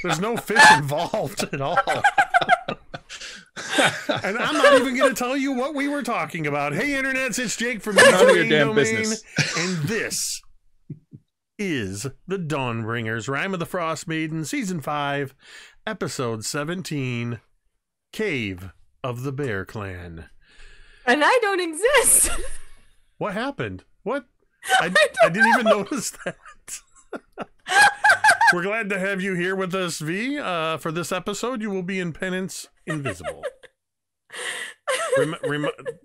There's no fish involved at all. And I'm not even going to tell you what we were talking about. Hey, internets, it's Jake from None of your damn business. And this is the Dawnbringers, Rime of the Frostmaiden, Season 5, Episode 17, Cave of the Bear Clan. And I don't exist. What happened? What? I didn't even notice that. We're glad to have you here with us, V. For this episode, you will be in penance invisible.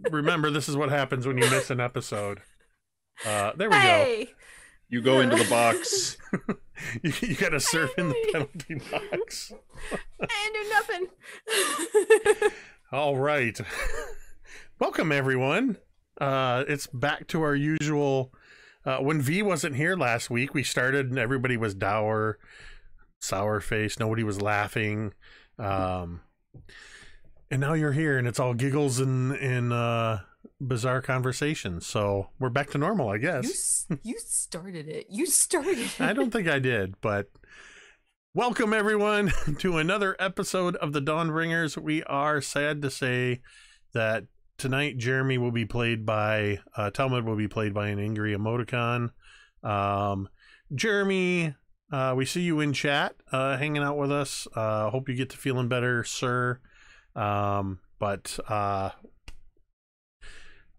Remember, this is what happens when you miss an episode. There we go. You go into the box. You got to serve in the penalty box. I do nothing. All right. Welcome, everyone. It's back to our usual. When V wasn't here last week, we started and everybody was dour, sour face. Nobody was laughing. And now you're here and it's all giggles and bizarre conversations. So we're back to normal, I guess. You started it. You started it. I don't think I did, but welcome everyone to another episode of the Dawnbringers. We are sad to say that tonight Jeremy will be played by Talmud will be played by an angry emoticon. Jeremy, we see you in chat hanging out with us. Hope you get to feeling better, sir. But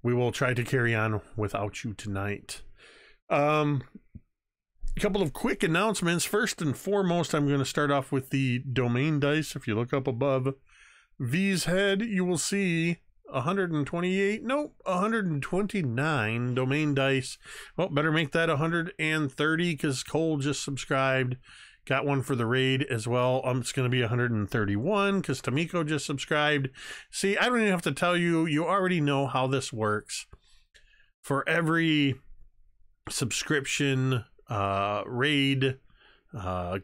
we will try to carry on without you tonight. A couple of quick announcements. First and foremost, I'm going to start off with the domain dice. If you look up above V's head, you will see 129 domain dice. Well, better make that 130 because Cole just subscribed. Got one for the raid as well. It's going to be 131 because Tamiko just subscribed. See, I don't even have to tell you. You already know how this works. For every subscription, raid,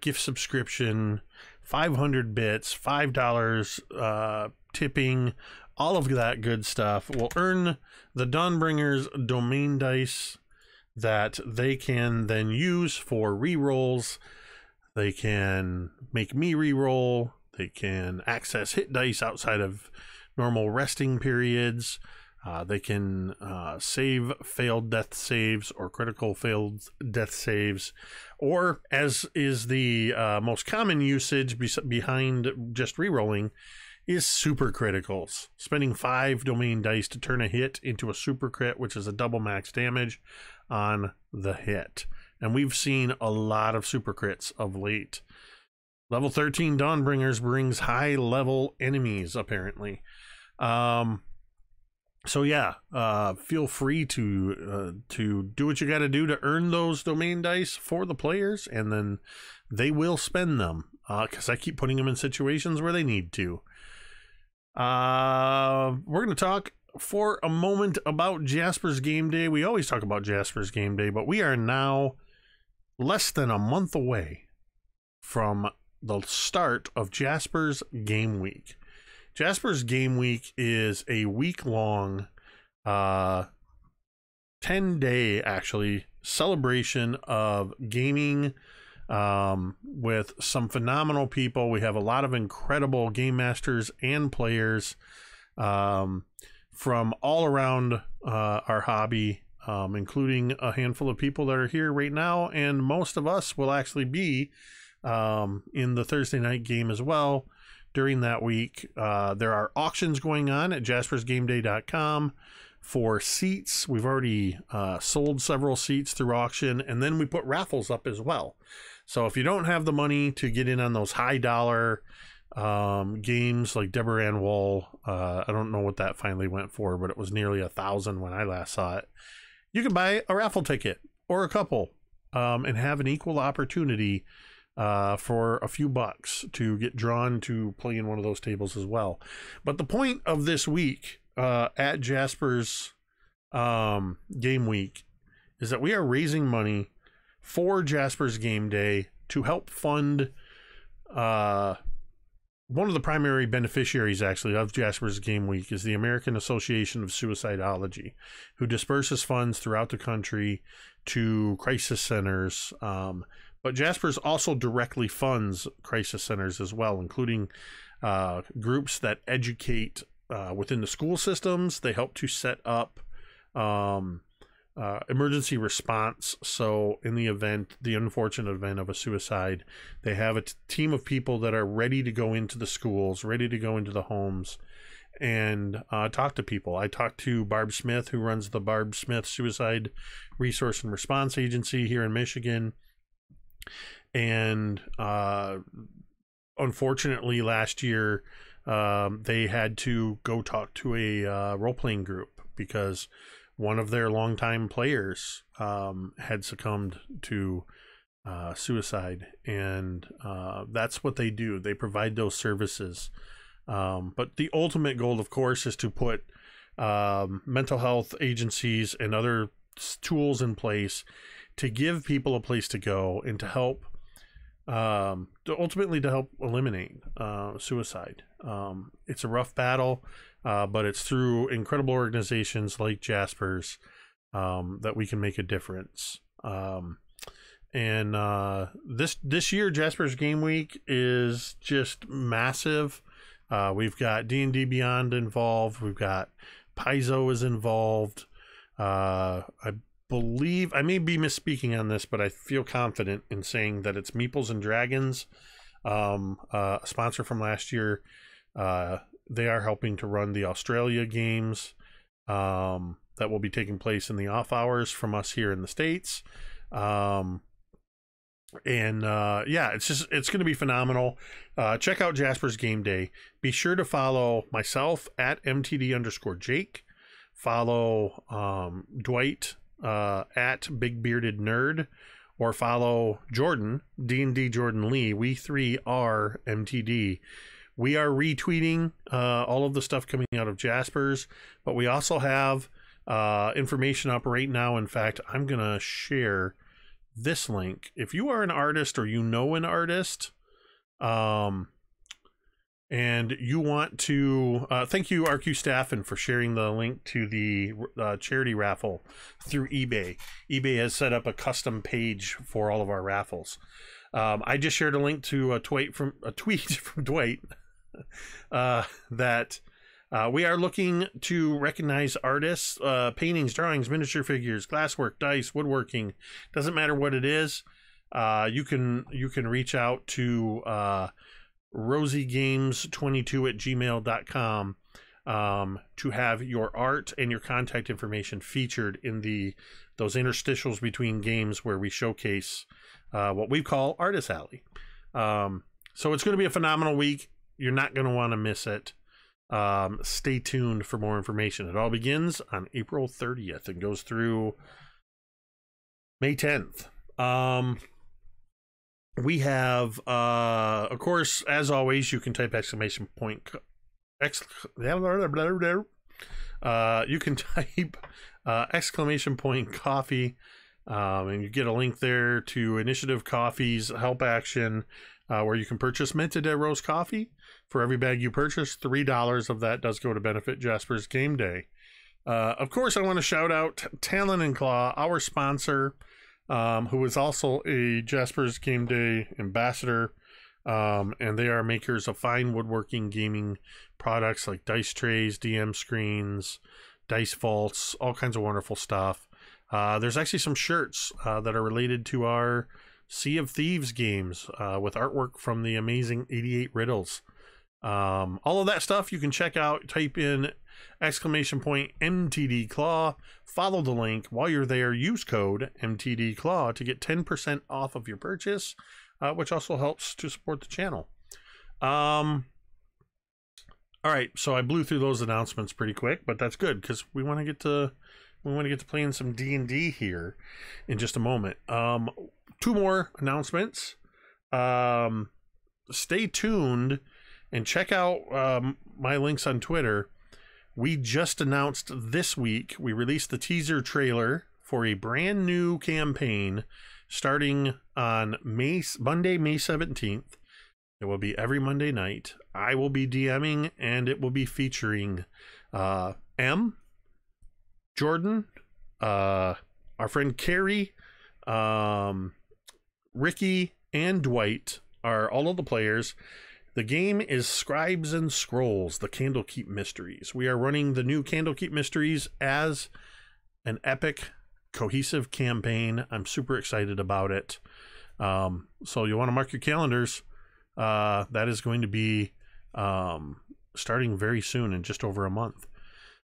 gift subscription, 500 bits, $5, tipping, all of that good stuff will earn the Dawnbringers domain dice that they can then use for rerolls. They can make me reroll. They can access hit dice outside of normal resting periods. They can save failed death saves or critical failed death saves. Or, as is the most common usage behind just rerolling, is super criticals. Spending 5 domain dice to turn a hit into a super crit, which is a double max damage on the hit. And we've seen a lot of super crits of late. Level 13 Dawnbringers brings high level enemies, apparently. So yeah, feel free to do what you got to do to earn those domain dice for the players, and then they will spend them because I keep putting them in situations where they need to. We're going to talk for a moment about Jasper's Game Day. We always talk about Jasper's Game Day, but we are now less than a month away from the start of Jasper's Game Week. Jasper's Game Week is a week-long, 10-day, actually, celebration of gaming with some phenomenal people. We have a lot of incredible game masters and players from all around our hobby, including a handful of people that are here right now, and most of us will actually be in the Thursday night game as well. During that week, there are auctions going on at jaspersgameday.com for seats. We've already sold several seats through auction, and then we put raffles up as well. So if you don't have the money to get in on those high dollar games like Deborah Ann Wall, I don't know what that finally went for, but it was nearly $1,000 when I last saw it. You can buy a raffle ticket or a couple and have an equal opportunity for a few bucks to get drawn to play in one of those tables as well. But the point of this week at Jasper's Game Week is that we are raising money for Jasper's Game Day to help fund one of the primary beneficiaries, actually, of Jasper's Game Week is the American Association of Suicidology, who disperses funds throughout the country to crisis centers. But Jasper's also directly funds crisis centers as well, including groups that educate within the school systems. They help to set up emergency response. So in the unfortunate event of a suicide, they have a team of people that are ready to go into the schools, ready to go into the homes and talk to people. I talked to Barb Smith, who runs the Barb Smith Suicide Resource and Response Agency here in Michigan. And unfortunately last year they had to go talk to a role-playing group because one of their longtime players had succumbed to suicide, and that's what they do. They provide those services. But the ultimate goal, of course, is to put mental health agencies and other tools in place to give people a place to go and to help, ultimately to help eliminate suicide. It's a rough battle, but it's through incredible organizations like Jasper's that we can make a difference. And this year, Jasper's Game Week is just massive. We've got D&D Beyond involved. We've got Paizo is involved. I believe, I may be misspeaking on this, but I feel confident in saying that it's Meeples and Dragons, a sponsor from last year. They are helping to run the Australia games that will be taking place in the off hours from us here in the States. Yeah, it's going to be phenomenal. Check out Jasper's Game Day. Be sure to follow myself at MTD_Jake. Follow Dwight at Big Bearded Nerd, or follow Jordan, D&D Jordan Lee. We three are MTD. We are retweeting all of the stuff coming out of Jasper's, but we also have information up right now. In fact, I'm going to share this link. If you are an artist or you know an artist, and you want to thank you RQ Staffen for sharing the link to the charity raffle through eBay. eBay has set up a custom page for all of our raffles. I just shared a link to a tweet from Dwight that we are looking to recognize artists, paintings, drawings, miniature figures, glasswork, dice, woodworking. Doesn't matter what it is. You can reach out to rosiegames22@gmail.com to have your art and your contact information featured in those interstitials between games where we showcase what we call Artist Alley. So it's going to be a phenomenal week. You're not going to want to miss it. Stay tuned for more information. It all begins on April 30th and goes through May 10th. We have, of course, as always, you can type exclamation point, you can type exclamation point coffee, and you get a link there to Initiative Coffee's Help Action, where you can purchase minted roast coffee. For every bag you purchase, $3 of that does go to benefit Jasper's Game Day. Of course, I want to shout out Talon and Claw, our sponsor, who is also a Jasper's Game Day ambassador, and they are makers of fine woodworking gaming products like dice trays, DM screens, dice vaults, all kinds of wonderful stuff. There's actually some shirts that are related to our Sea of Thieves games with artwork from the amazing 88 Riddles. All of that stuff you can check out. Type in exclamation point MTD Claw, follow the link. While you're there, use code MTD Claw to get 10% off of your purchase, which also helps to support the channel. All right, so I blew through those announcements pretty quick, but that's good because we want to get to playing some D&D here in just a moment. Two more announcements. Stay tuned and check out my links on Twitter. We just announced this week, we released the teaser trailer for a brand new campaign starting on Monday, May 17th. It will be every Monday night. I will be DMing, and it will be featuring M, Jordan, our friend Carrie, Ricky, and Dwight are all of the players. The game is Scribes and Scrolls, the Candlekeep Mysteries. We are running the new Candlekeep Mysteries as an epic, cohesive campaign. I'm super excited about it. So you want to mark your calendars. That is going to be starting very soon, in just over a month.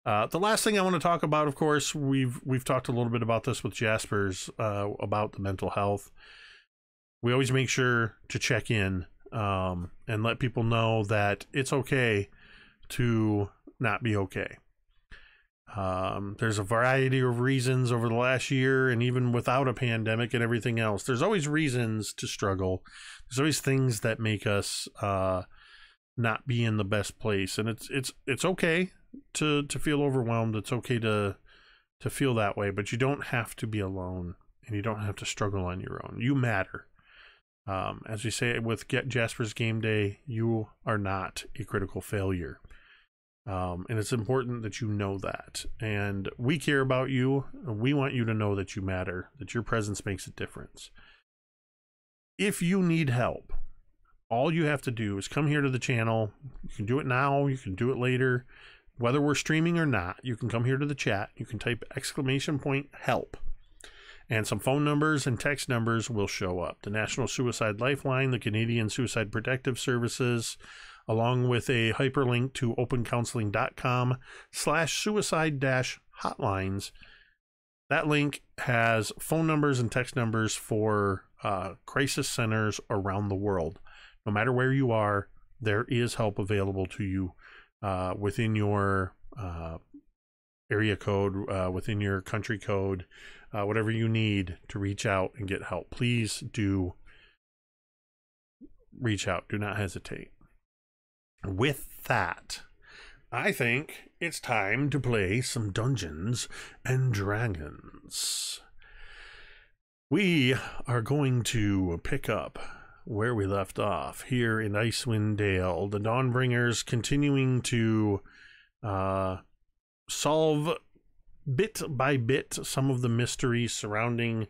The last thing I want to talk about, of course, we've talked a little bit about this with Jasper's about the mental health. We always make sure to check in and let people know that it's okay to not be okay. There's a variety of reasons over the last year, and even without a pandemic and everything else, there's always reasons to struggle. There's always things that make us not be in the best place, and it's okay to feel overwhelmed. It's okay to feel that way, but you don't have to be alone, and you don't have to struggle on your own. You matter. As we say with Jasper's Game Day, you are not a critical failure. And it's important that you know that. And we care about you. And we want you to know that you matter, that your presence makes a difference. If you need help, all you have to do is come here to the channel. You can do it now. You can do it later. Whether we're streaming or not, you can come here to the chat. You can type !help. And some phone numbers and text numbers will show up. The National Suicide Lifeline, the Canadian Suicide Protective Services, along with a hyperlink to opencounseling.com/suicide-hotlines. That link has phone numbers and text numbers for crisis centers around the world. No matter where you are, there is help available to you within your area code, within your country code, whatever you need to reach out and get help. Please do reach out. Do not hesitate. With that, I think it's time to play some Dungeons and Dragons. We are going to pick up where we left off here in Icewind Dale. The Dawnbringers continuing to solve bit by bit some of the mysteries surrounding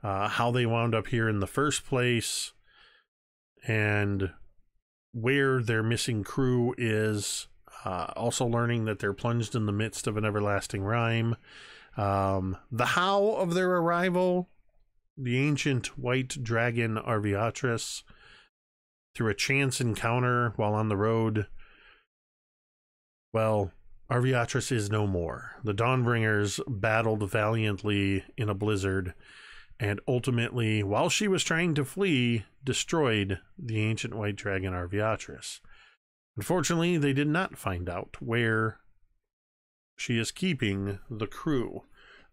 how they wound up here in the first place, and where their missing crew is. Also learning that they're plunged in the midst of an everlasting rime. The how of their arrival, the ancient white dragon Arviatris, through a chance encounter while on the road. Well, Arviatris is no more. The Dawnbringers battled valiantly in a blizzard, and ultimately, while she was trying to flee, destroyed the ancient white dragon Arviatris. Unfortunately, they did not find out where she is keeping the crew.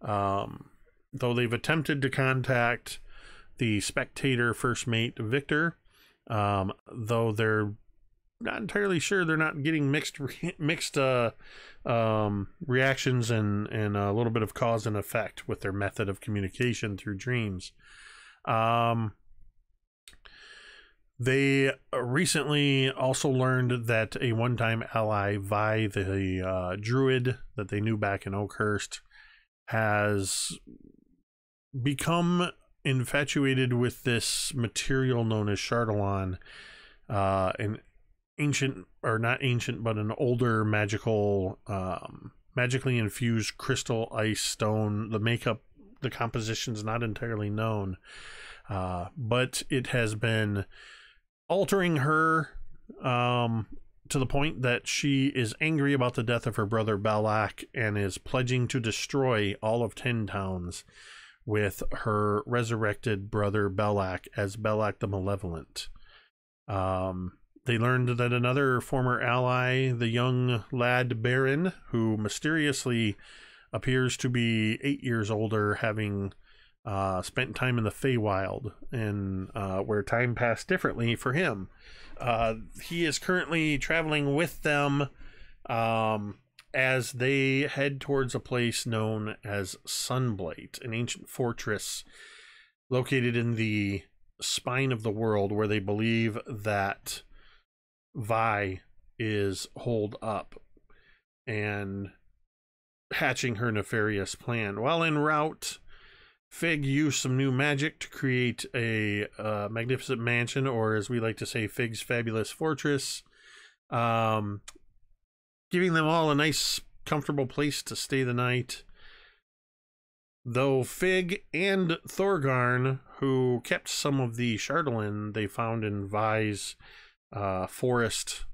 Though they've attempted to contact the spectator first mate Victor, though they're not entirely sure, they're not getting mixed reactions and a little bit of cause and effect with their method of communication through dreams. They recently also learned that a one-time ally, Vi, the druid that they knew back in Oakhurst, has become infatuated with this material known as Chardalon, an ancient, or not ancient, but an older magical, magically infused crystal ice stone. The makeup, the composition's not entirely known, but it has been altering her to the point that she is angry about the death of her brother Belak and is pledging to destroy all of 10 towns with her resurrected brother Belak as Belak the Malevolent. They learned that another former ally, the young lad Baron, who mysteriously appears to be 8 years older, having spent time in the Feywild, and where time passed differently for him. He is currently traveling with them as they head towards a place known as Sunblight, an ancient fortress located in the spine of the world, where they believe that Vi is holed up and hatching her nefarious plan. While en route, Fig used some new magic to create a magnificent mansion, or as we like to say, Fig's fabulous fortress, giving them all a nice, comfortable place to stay the night. Though Fig and Thorgarn, who kept some of the Chardalon they found in Vi's forest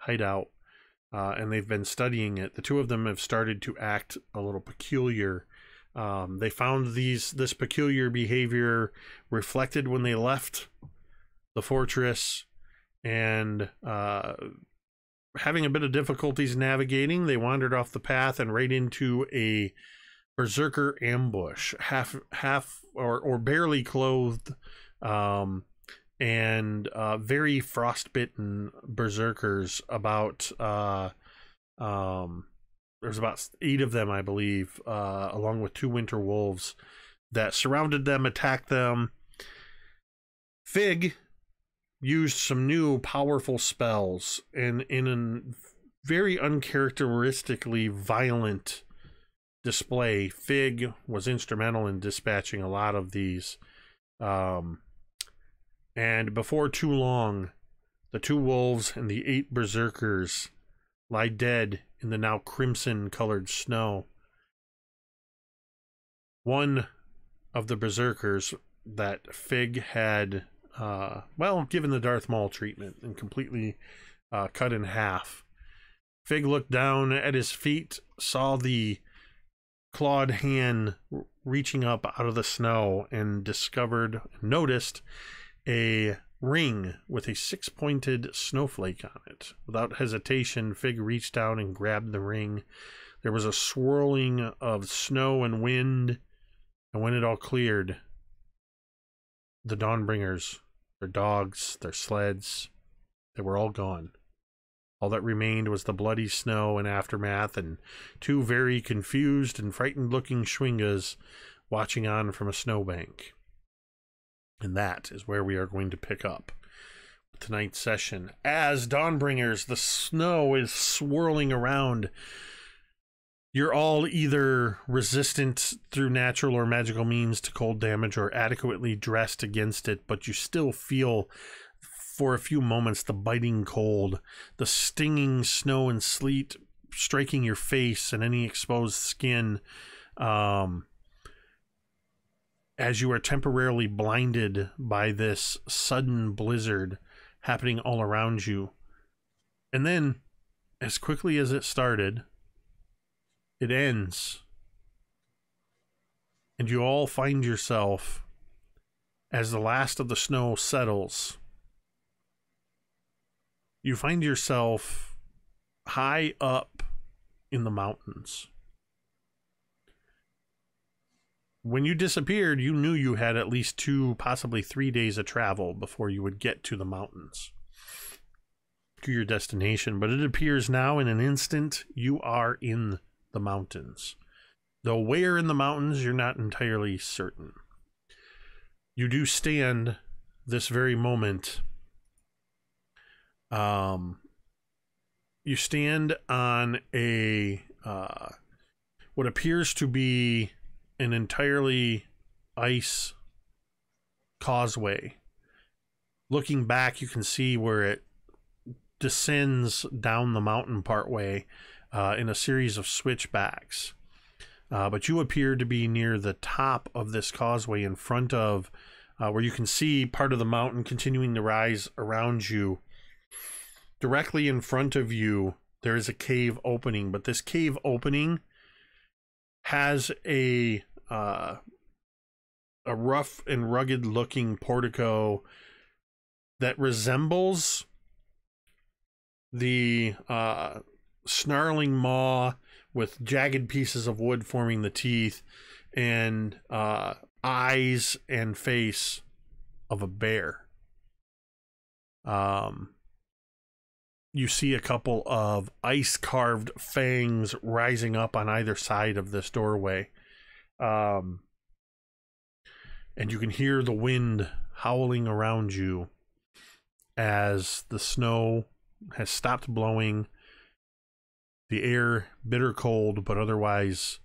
hideout, and they've been studying it, the two of them have started to act a little peculiar. They found this peculiar behavior reflected when they left the fortress, and having a bit of difficulties navigating, they wandered off the path and right into a berserker ambush, half or barely clothed, and very frostbitten berserkers. There's about 8 of them, I believe, along with 2 winter wolves that surrounded them, attacked them. Fig used some new powerful spells, and in a very uncharacteristically violent display, Fig was instrumental in dispatching a lot of these. And before too long, the 2 wolves and the 8 berserkers lie dead in the now crimson-colored snow. One of the berserkers that Fig had, given the Darth Maul treatment and completely cut in half. Fig looked down at his feet, saw the clawed hand reaching up out of the snow, and noticed a ring with a 6-pointed snowflake on it. Without hesitation, Fig reached down and grabbed the ring. There was a swirling of snow and wind, and when it all cleared, the Dawnbringers, their dogs, their sleds, they were all gone. All that remained was the bloody snow and aftermath, and 2 very confused and frightened-looking Schwingas watching on from a snowbank. And that is where we are going to pick up tonight's session. As Dawnbringers, the snow is swirling around. You're all either resistant through natural or magical means to cold damage or adequately dressed against it, but you still feel for a few moments the biting cold, the stinging snow and sleet striking your face and any exposed skin, as you are temporarily blinded by this sudden blizzard happening all around you. And then, as quickly as it started, it ends. And you all find yourself, as the last of the snow settles, you find yourself high up in the mountains. When you disappeared, you knew you had at least 2, possibly 3 days of travel before you would get to the mountains, to your destination. But it appears now, in an instant, you are in the mountains. Though where in the mountains, you're not entirely certain. You do stand this very moment. You stand on a what appears to be an entirely ice causeway. Looking back, you can see where it descends down the mountain partway in a series of switchbacks. But you appear to be near the top of this causeway, in front of where you can see part of the mountain continuing to rise around you. Directly in front of you, there is a cave opening, but this cave opening has a rough and rugged looking portico that resembles the snarling maw with jagged pieces of wood forming the teeth and eyes and face of a bear. You see a couple of ice-carved fangs rising up on either side of this doorway. And you can hear the wind howling around you as the snow has stopped blowing. The air bitter cold, but otherwise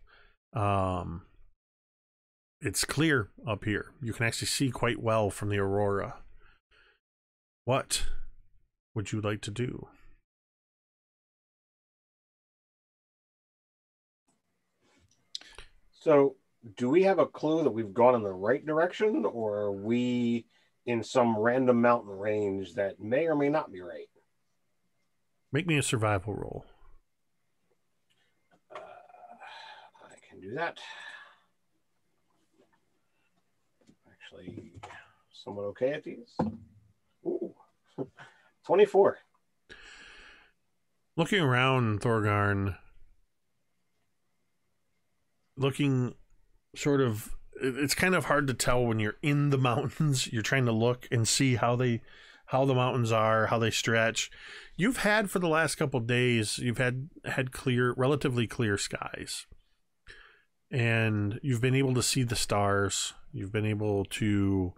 it's clear up here. You can actually see quite well from the aurora. What would you like to do? So, do we have a clue that we've gone in the right direction, or are we in some random mountain range that may or may not be right? Make me a survival roll. I can do that. Actually, somewhat okay at these. Ooh, 24. Looking around, Thorgarn, looking sort of, it's kind of hard to tell when you're in the mountains. You're trying to look and see how the mountains are, how they stretch. You've had for the last couple of days, you've had relatively clear skies, and you've been able to see the stars. You've been able to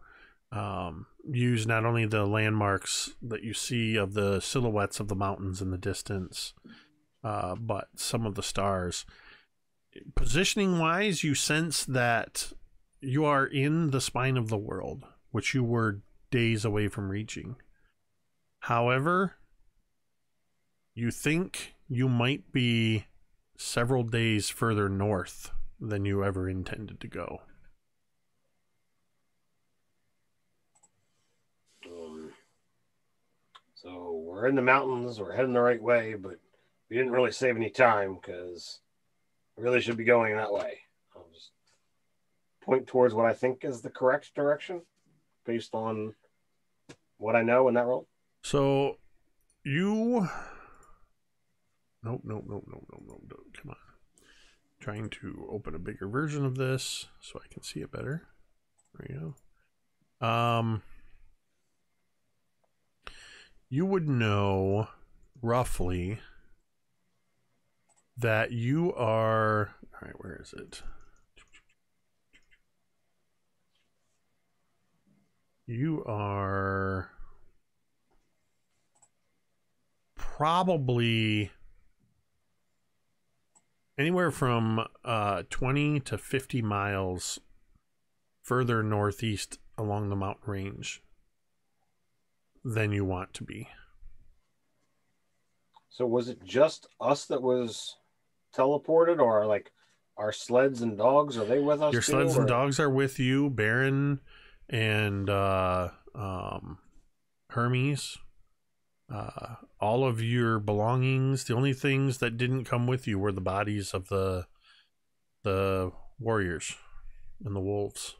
use not only the landmarks that you see of the silhouettes of the mountains in the distance, but some of the stars. Positioning wise, you sense that you are in the spine of the world, which you were days away from reaching. However, you think you might be several days further north than you ever intended to go. So we're in the mountains, we're heading the right way, but we didn't really save any time because we really should be going that way. I'll just point towards what I think is the correct direction based on what I know in that role. So you... Nope. Come on. Trying to open a bigger version of this so I can see it better. There you go. You would know roughly that you are... All right, where is it? You are probably anywhere from 20 to 50 miles further northeast along the mountain range than you want to be. So was it just us that was teleported, or like our sleds and dogs? Are they with us? Your too, sleds or? and dogs are with you, Baron and Hermes. All of your belongings. The only things that didn't come with you were the bodies of the warriors and the wolves.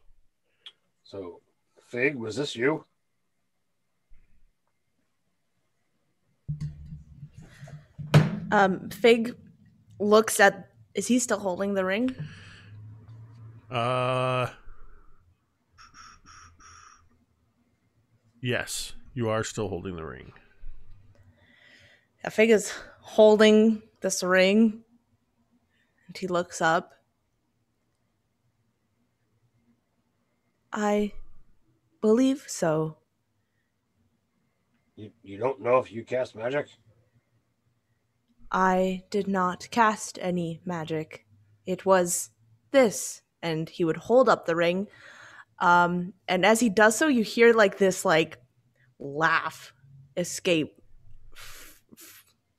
So, Fig, was this you? Fig looks at... Is he still holding the ring? Yes, you are still holding the ring. Fig is holding this ring, and he looks up. I believe so. You don't know if you cast magic? I did not cast any magic. It was this. And he would hold up the ring. And as he does so, you hear like this like laugh escape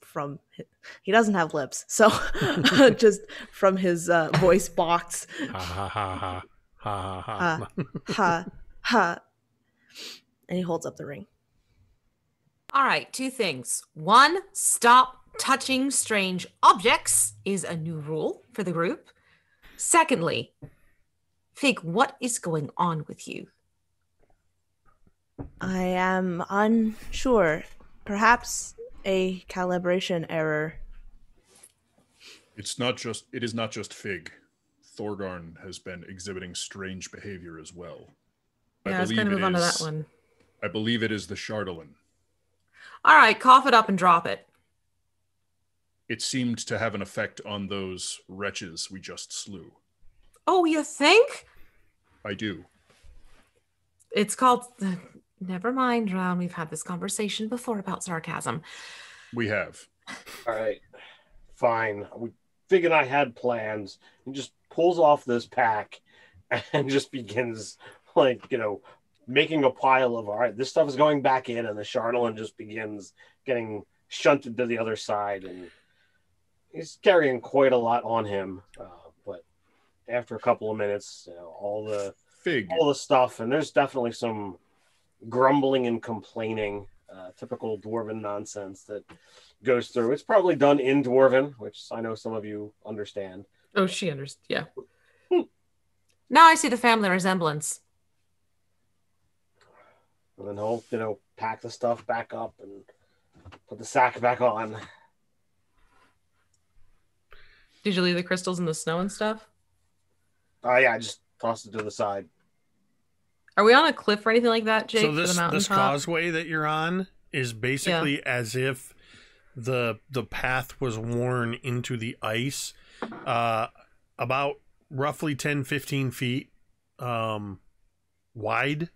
from he doesn't have lips, so just from his voice box. Ha ha ha ha ha ha ha ha. And he holds up the ring. All right, two things. One, stop touching strange objects is a new rule for the group. Secondly, Fig, what is going on with you? I am unsure. Perhaps a calibration error. It is not just Fig. Thorgarn has been exhibiting strange behavior as well. Yeah, I was going to move on to that one. I believe it is the Chardolin. All right, cough it up and drop it. It seemed to have an effect on those wretches we just slew. Oh, you think? I do. It's called... Never mind, Drown. We've had this conversation before about sarcasm. We have. All right. Fine. Fig and I had plans. He just pulls off this pack and just begins, making a pile of, all right, this stuff is going back in, and the Chardolin just begins getting shunted to the other side, and he's carrying quite a lot on him. But after a couple of minutes, all the stuff, and there's definitely some grumbling and complaining, typical dwarven nonsense that goes through. It's probably done in dwarven, which I know some of you understand. Oh, she understands. Yeah. Now I see the family resemblance. And then he'll, pack the stuff back up and put the sack back on. Did you leave the crystals in the snow and stuff? Yeah, I just tossed it to the side. Are we on a cliff or anything like that, Jake? So for the this mountaintop? causeway that you're on is basically as if the path was worn into the ice, about roughly 10, 15 feet wide.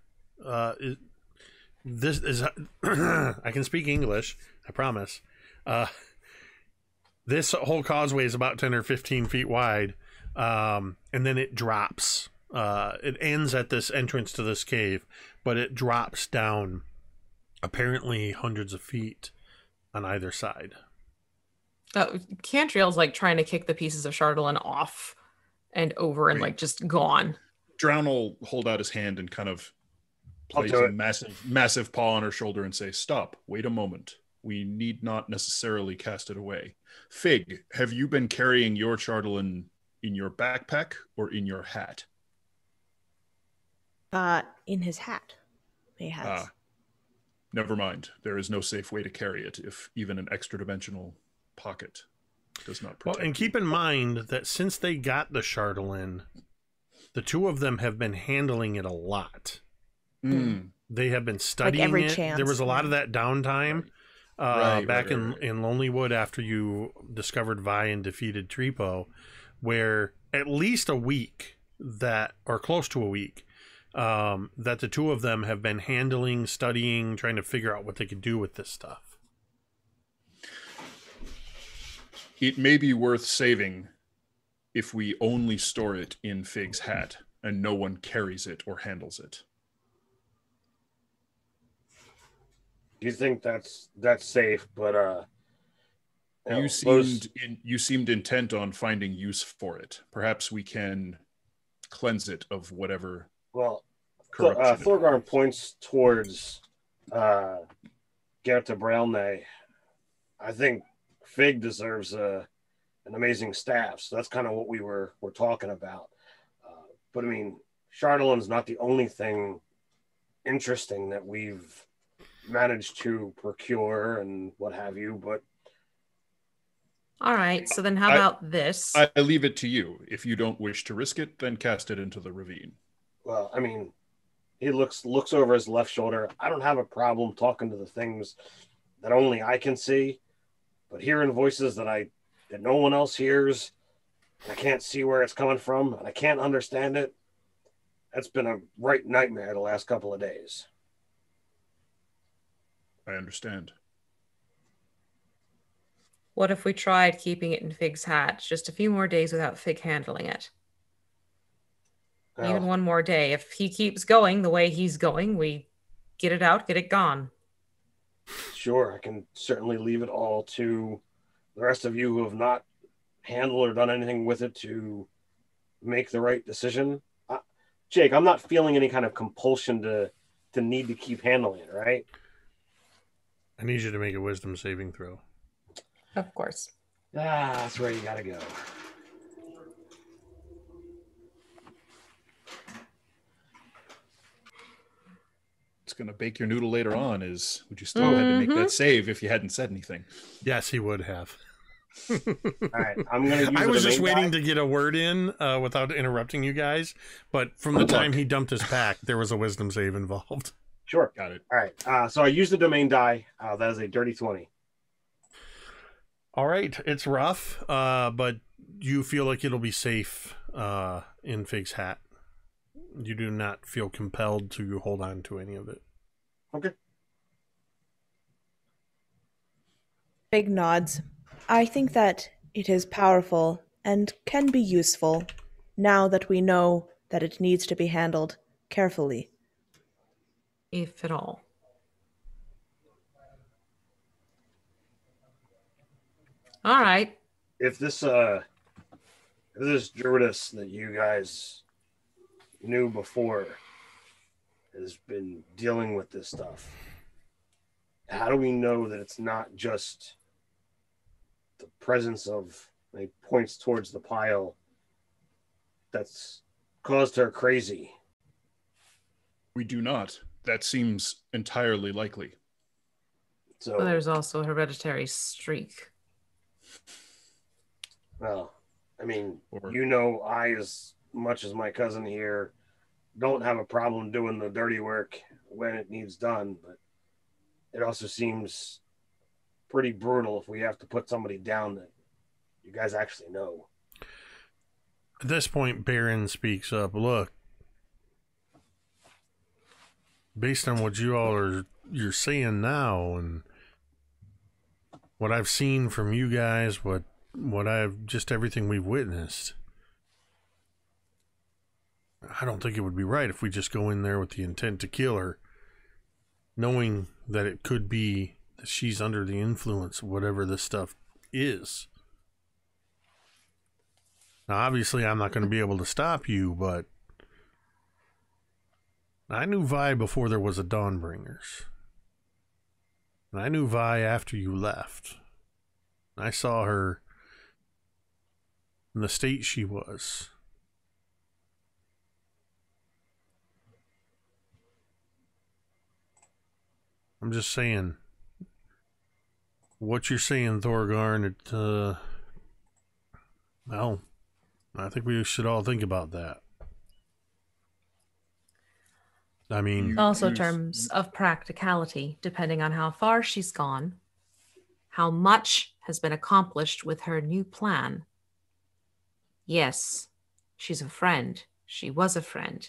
This is I can speak English, I promise. This whole causeway is about 10 or 15 feet wide, and then it drops. It ends at this entrance to this cave, but it drops down apparently hundreds of feet on either side. Cantriel's like trying to kick the pieces of Chardolin off and over and like just gone. Drown will hold out his hand and kind of place a massive paw on her shoulder and say, "Stop, wait a moment. We need not necessarily cast it away." Fig, have you been carrying your Chardolin in your backpack or in your hat? In his hat. He has. Never mind. There is no safe way to carry it if even an extra-dimensional pocket does not protect. Well, and keep in mind that since they got the Chardolin, the two of them have been handling it a lot. They have been studying every it. chance. There was a lot of that downtime back in Lonelywood after you discovered Vi and defeated Tripo, where at least a week or close to a week, that the two of them have been handling, studying, trying to figure out what they could do with this stuff. It may be worth saving if we only store it in Fig's hat and no one carries it or handles it. You think that's safe, but you seemed intent on finding use for it. Perhaps we can cleanse it of whatever. Well, corruption. Thorgarn points towards Gerta Brailne. I think Fig deserves an amazing staff, so that's kind of what we're talking about. But I mean, Chardolin's not the only thing interesting that we've managed to procure and what have you, but all right, so then how about this? I leave it to you. If you don't wish to risk it, then cast it into the ravine. Well, I mean, he looks over his left shoulder. I don't have a problem talking to the things that only I can see, but hearing voices that no one else hears, and I can't see where it's coming from, and I can't understand it. That's been a right nightmare the last couple of days. I understand. What if we tried keeping it in Fig's hat just a few more days without Fig handling it? Even one more day. If he keeps going the way he's going, we get it out, get it gone. Sure, I can certainly leave it all to the rest of you who have not handled or done anything with it to make the right decision. Jake, I'm not feeling any kind of compulsion to need to keep handling it, right? I need you to make a wisdom saving throw. Of course. That's where you gotta go. It's going to bake your noodle later on. Would you still had to make that save if you hadn't said anything? Yes, he would have. All right, I'm gonna. I was just waiting to get a word in without interrupting you guys, but from the time he dumped his pack, there was a wisdom save involved. Sure, got it. All right, so I used the domain die. That is a dirty 20. All right, it's rough, but you feel like it'll be safe in Fig's hat. You do not feel compelled to hold on to any of it. Okay. Fig nods. I think that it is powerful and can be useful now that we know that it needs to be handled carefully. If at all. All right. If this druidess that you guys knew before has been dealing with this stuff, how do we know that it's not just the presence of, he points towards the pile, that's caused her crazy? We do not. That seems entirely likely. So there's also a hereditary streak. Well, I mean, Or I, as much as my cousin here, don't have a problem doing the dirty work when it needs done, but it also seems pretty brutal if we have to put somebody down that you guys actually know. At this point, Baron speaks up. Look, based on what you're saying now, and what I've seen from you guys, what I've just everything we've witnessed, I don't think it would be right if we just go in there with the intent to kill her, knowing that it could be that she's under the influence of whatever this stuff is. Now, obviously, I'm not going to be able to stop you, but I knew Vi before there was a Dawnbringers. And I knew Vi after you left. I saw her in the state she was. I'm just saying, what you're saying, Thorgarn, well, I think we should all think about that. I mean, Also, in terms of practicality, depending on how far she's gone, how much has been accomplished with her new plan. Yes, she's a friend. She was a friend.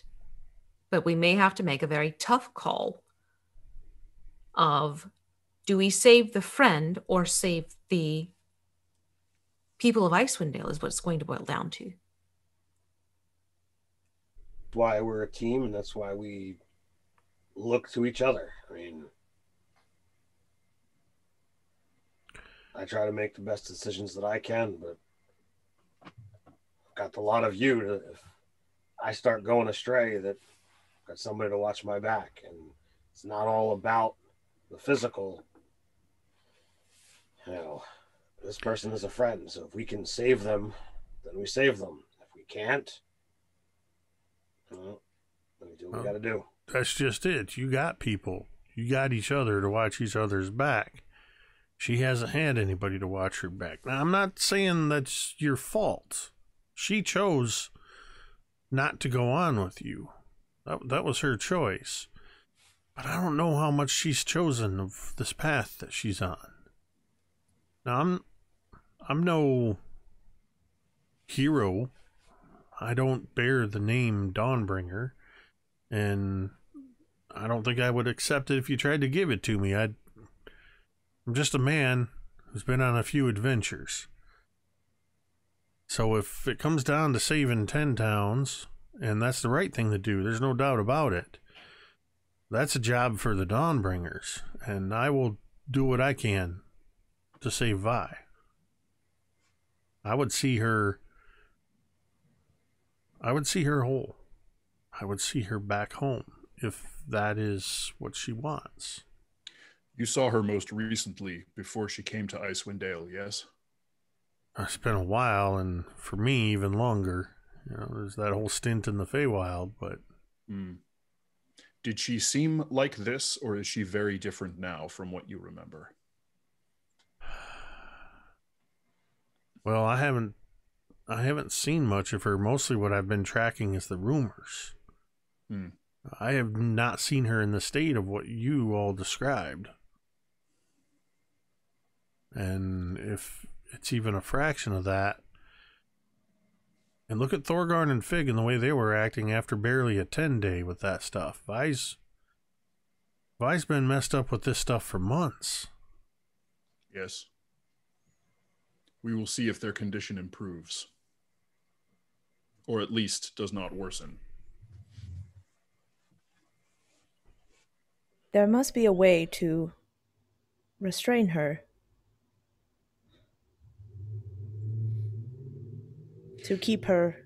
But we may have to make a very tough call of, do we save the friend or save the people of Icewind Dale is what it's going to boil down to. Why we're a team, and that's why we look to each other. I mean, I try to make the best decisions that I can, but I've got a lot of you to, if I start going astray, that I've got somebody to watch my back, and it's not all about the physical. You know, this person is a friend, so if we can save them, then we save them. If we can't, well, then we do what we got to do. That's just it. You got people. You got each other to watch each other's back. She hasn't had anybody to watch her back. Now, I'm not saying that's your fault. She chose not to go on with you. That was her choice. But I don't know how much she's chosen of this path that she's on. Now, I'm no hero. I don't bear the name Dawnbringer, and I don't think I would accept it if you tried to give it to me. I'm just a man who's been on a few adventures. So if it comes down to saving 10 towns, and that's the right thing to do, there's no doubt about it, that's a job for the Dawnbringers, and I will do what I can to save Vi. I would see her whole. I would see her back home, if that is what she wants. You saw her most recently before she came to Icewind Dale, yes? It's been a while, and for me, even longer. You know, there's that whole stint in the Feywild, but... Did she seem like this, or is she very different now from what you remember? Well, I haven't seen much of her. Mostly what I've been tracking is the rumors. I have not seen her in the state of what you all described. And if it's even a fraction of that, and look at Thorgarn and Fig and the way they were acting after barely a 10-day with that stuff. Vi's been messed up with this stuff for months. Yes. We will see if their condition improves. Or at least does not worsen. There must be a way to restrain her. To keep her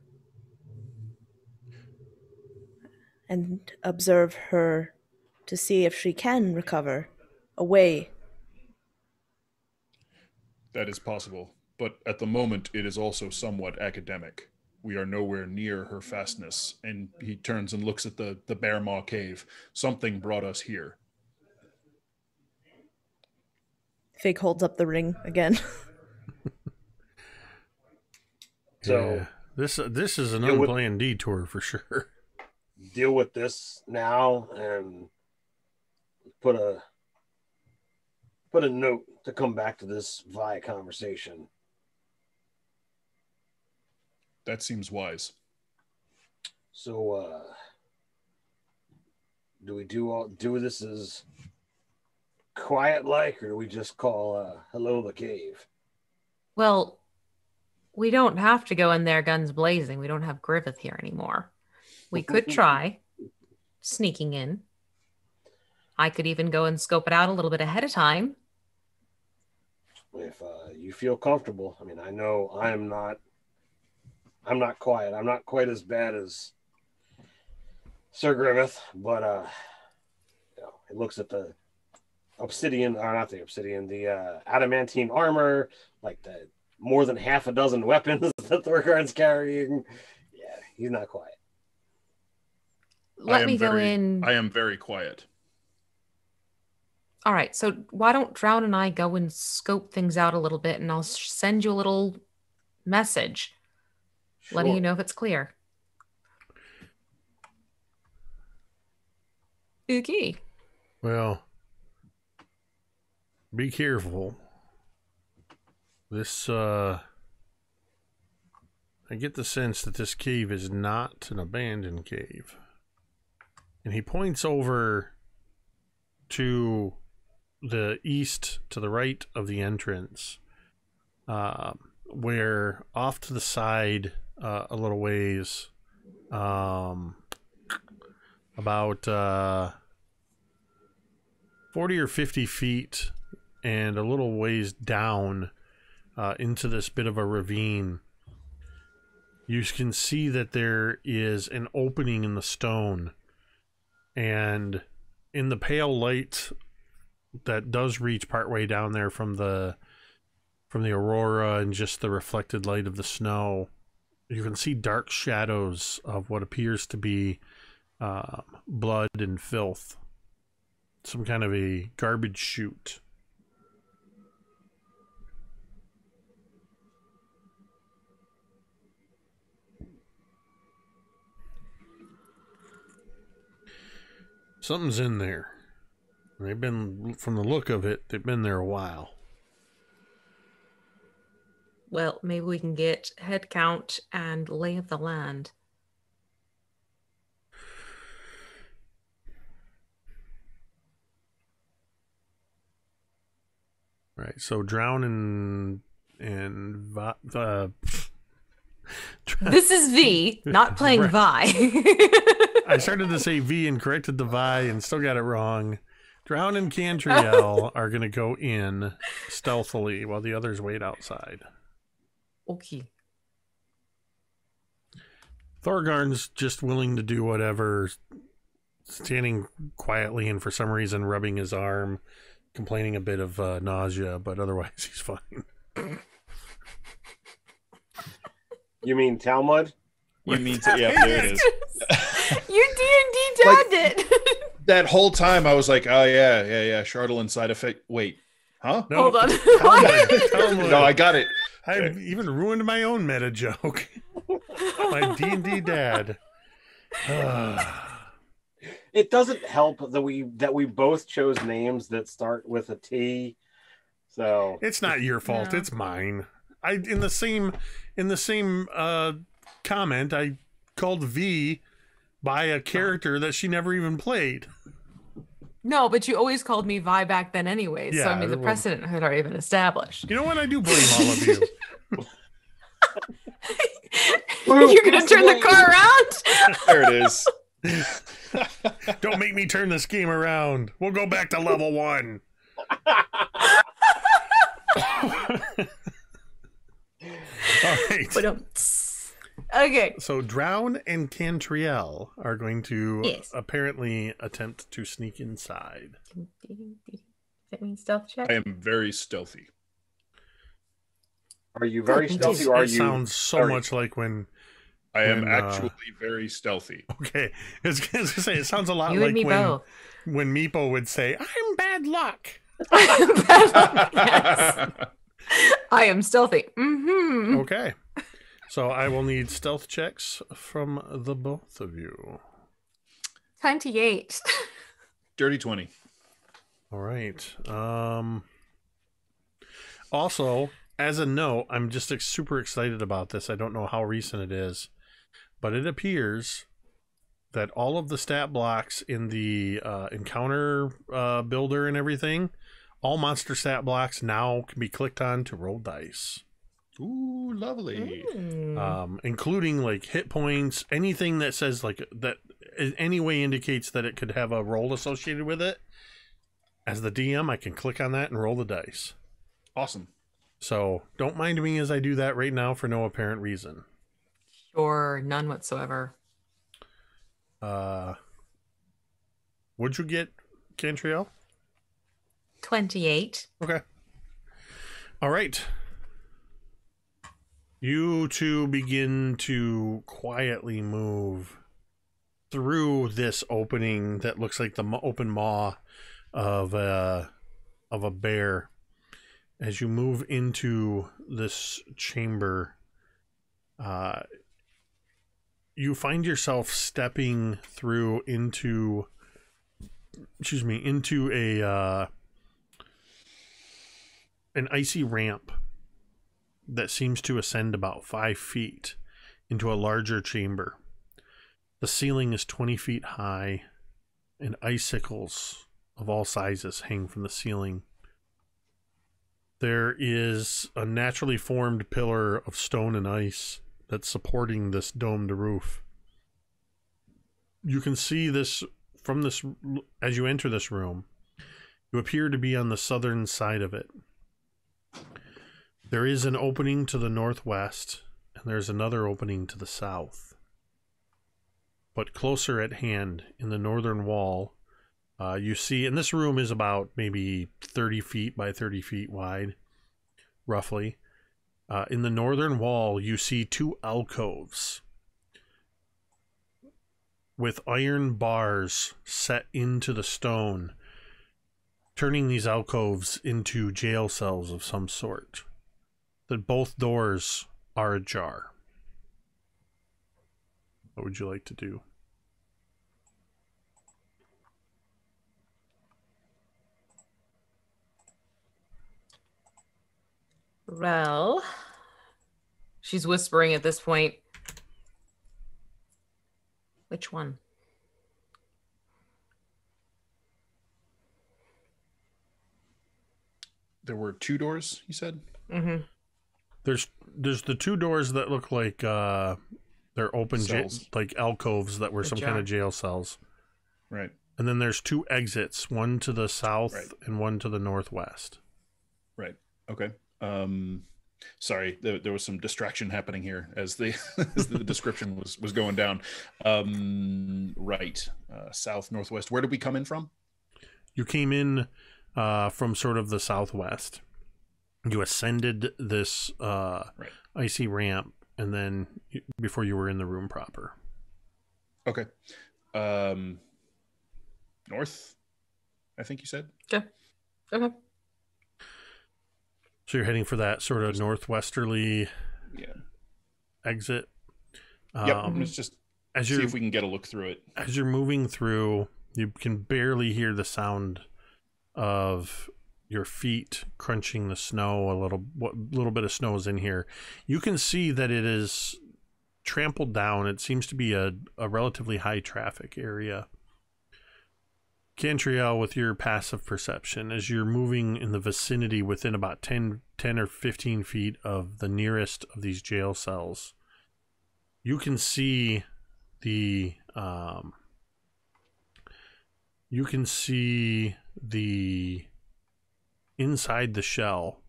and observe her to see if she can recover a way. That is possible, but at the moment it is also somewhat academic. We are nowhere near her fastness, and he turns and looks at the Bear Maw Cave. Something brought us here. Fig holds up the ring again. So this is an unplanned detour for sure. Deal with this now and put a note to come back to this Vi conversation. That seems wise. So, do we do this as quiet like, or do we just call hello the cave? Well, we don't have to go in there guns blazing. We don't have Griffith here anymore. We could try sneaking in. I could even go and scope it out a little bit ahead of time. If you feel comfortable. I mean, I know I'm not quiet. I'm not quite as bad as Sir Griffith, but it looks at the obsidian, or not the obsidian, the adamantine armor, like the more than half a dozen weapons that Thorgarn's carrying. Yeah, he's not quiet. Let me go in. I am very quiet. All right, so why don't Drown and I go and scope things out a little bit, and I'll send you a little message letting you know if it's clear. Okay. Well, be careful. This, I get the sense that this cave is not an abandoned cave. And he points over to the east, to the right of the entrance, where off to the side, a little ways, about 40 or 50 feet and a little ways down into this bit of a ravine, you can see that there is an opening in the stone, and in the pale light that does reach partway down there from the aurora and just the reflected light of the snow, you can see dark shadows of what appears to be blood and filth. Some kind of a garbage chute. Something's in there. They've been, from the look of it, they've been there a while. Well, maybe we can get head count and lay of the land. Right, so Drown and This is V, not playing Right. Vi. I started to say V and corrected the Vi and still got it wrong. Drown and Cantriel are going to go in stealthily while the others wait outside. Okay. Thorgarn's just willing to do whatever, standing quietly and for some reason rubbing his arm, complaining a bit of nausea, but otherwise he's fine. You mean Talmud? You mean to, yeah, there it is. You D&D tagged it. That whole time I was like, oh yeah, Chardolin side effect. Wait, huh? No, Hold on. Talmud. No, I got it. I've even ruined my own meta joke. My D&D dad. It doesn't help that we both chose names that start with a T. So It's not your fault. No. It's mine. In the same comment, I called V by a character that she never even played. No, but you always called me Vi back then anyway. So, Yeah, I mean, the well- precedent had already been established. You know what? I do blame all of you. You're going to turn the car around? There it is. Don't make me turn this game around. We'll go back to level 1. All right. Okay. So Drown and Cantriel are going to Yes. apparently attempt to sneak inside. Does that mean stealth check? I am very stealthy. are you very Good, stealthy It or are you sounds so very- much like when... I am When, actually very stealthy. Okay, I was going to say, it sounds a lot You like and me when, both. when Meepo would say, I'm bad luck. Yes. I am stealthy. Mm-hmm. Okay. So I will need stealth checks from the both of you. 28. Dirty 20. All right. Also, as a note, I'm just super excited about this. I don't know how recent it is, but it appears that all of the stat blocks in the encounter builder and everything, all monster stat blocks now can be clicked on to roll dice. Ooh, lovely. Including like hit points, anything that says like that in any way indicates that it could have a roll associated with it. As the DM, I can click on that and roll the dice. Awesome. So don't mind me as I do that right now for no apparent reason. Or none whatsoever. What'd you get, Cantriel? 28. Okay. All right. You two begin to quietly move through this opening that looks like the open maw of a bear. As you move into this chamber, you find yourself stepping through into a an icy ramp that seems to ascend about 5 feet into a larger chamber. The ceiling is 20 feet high, and icicles of all sizes hang from the ceiling. There is a naturally formed pillar of stone and ice that's supporting this domed roof. You can see this from this as you enter this room. You appear to be on the southern side of it. There is an opening to the northwest, and there's another opening to the south. But closer at hand, in the northern wall, you see, and this room is about maybe 30 feet by 30 feet wide, roughly. In the northern wall, you see 2 alcoves with iron bars set into the stone, turning these alcoves into jail cells of some sort. That both doors are ajar. What would you like to do? Well, she's whispering at this point. Which one? There were 2 doors, you said? Mm-hmm. There's the 2 doors that look like they're open like alcoves that were some kind of jail cells. Right. And then there's 2 exits, one to the south and one to the northwest. Right. Okay. Sorry, there was some distraction happening here as the description was going down. Right. South, northwest. Where did we come in from? You came in from sort of the southwest. You ascended this icy ramp, and then before you were in the room proper. Okay. North, I think you said? Yeah. Okay. So you're heading for that sort of northwesterly exit. Yep. Let's just see if we can get a look through it. As you're moving through, you can barely hear the sound of your feet crunching the snow. What little bit of snow is in here. You can see that it is trampled down. It seems to be a relatively high traffic area. Cantriel, with your passive perception, as you're moving in the vicinity within about 10 or 15 feet of the nearest of these jail cells, you can see the inside the shell,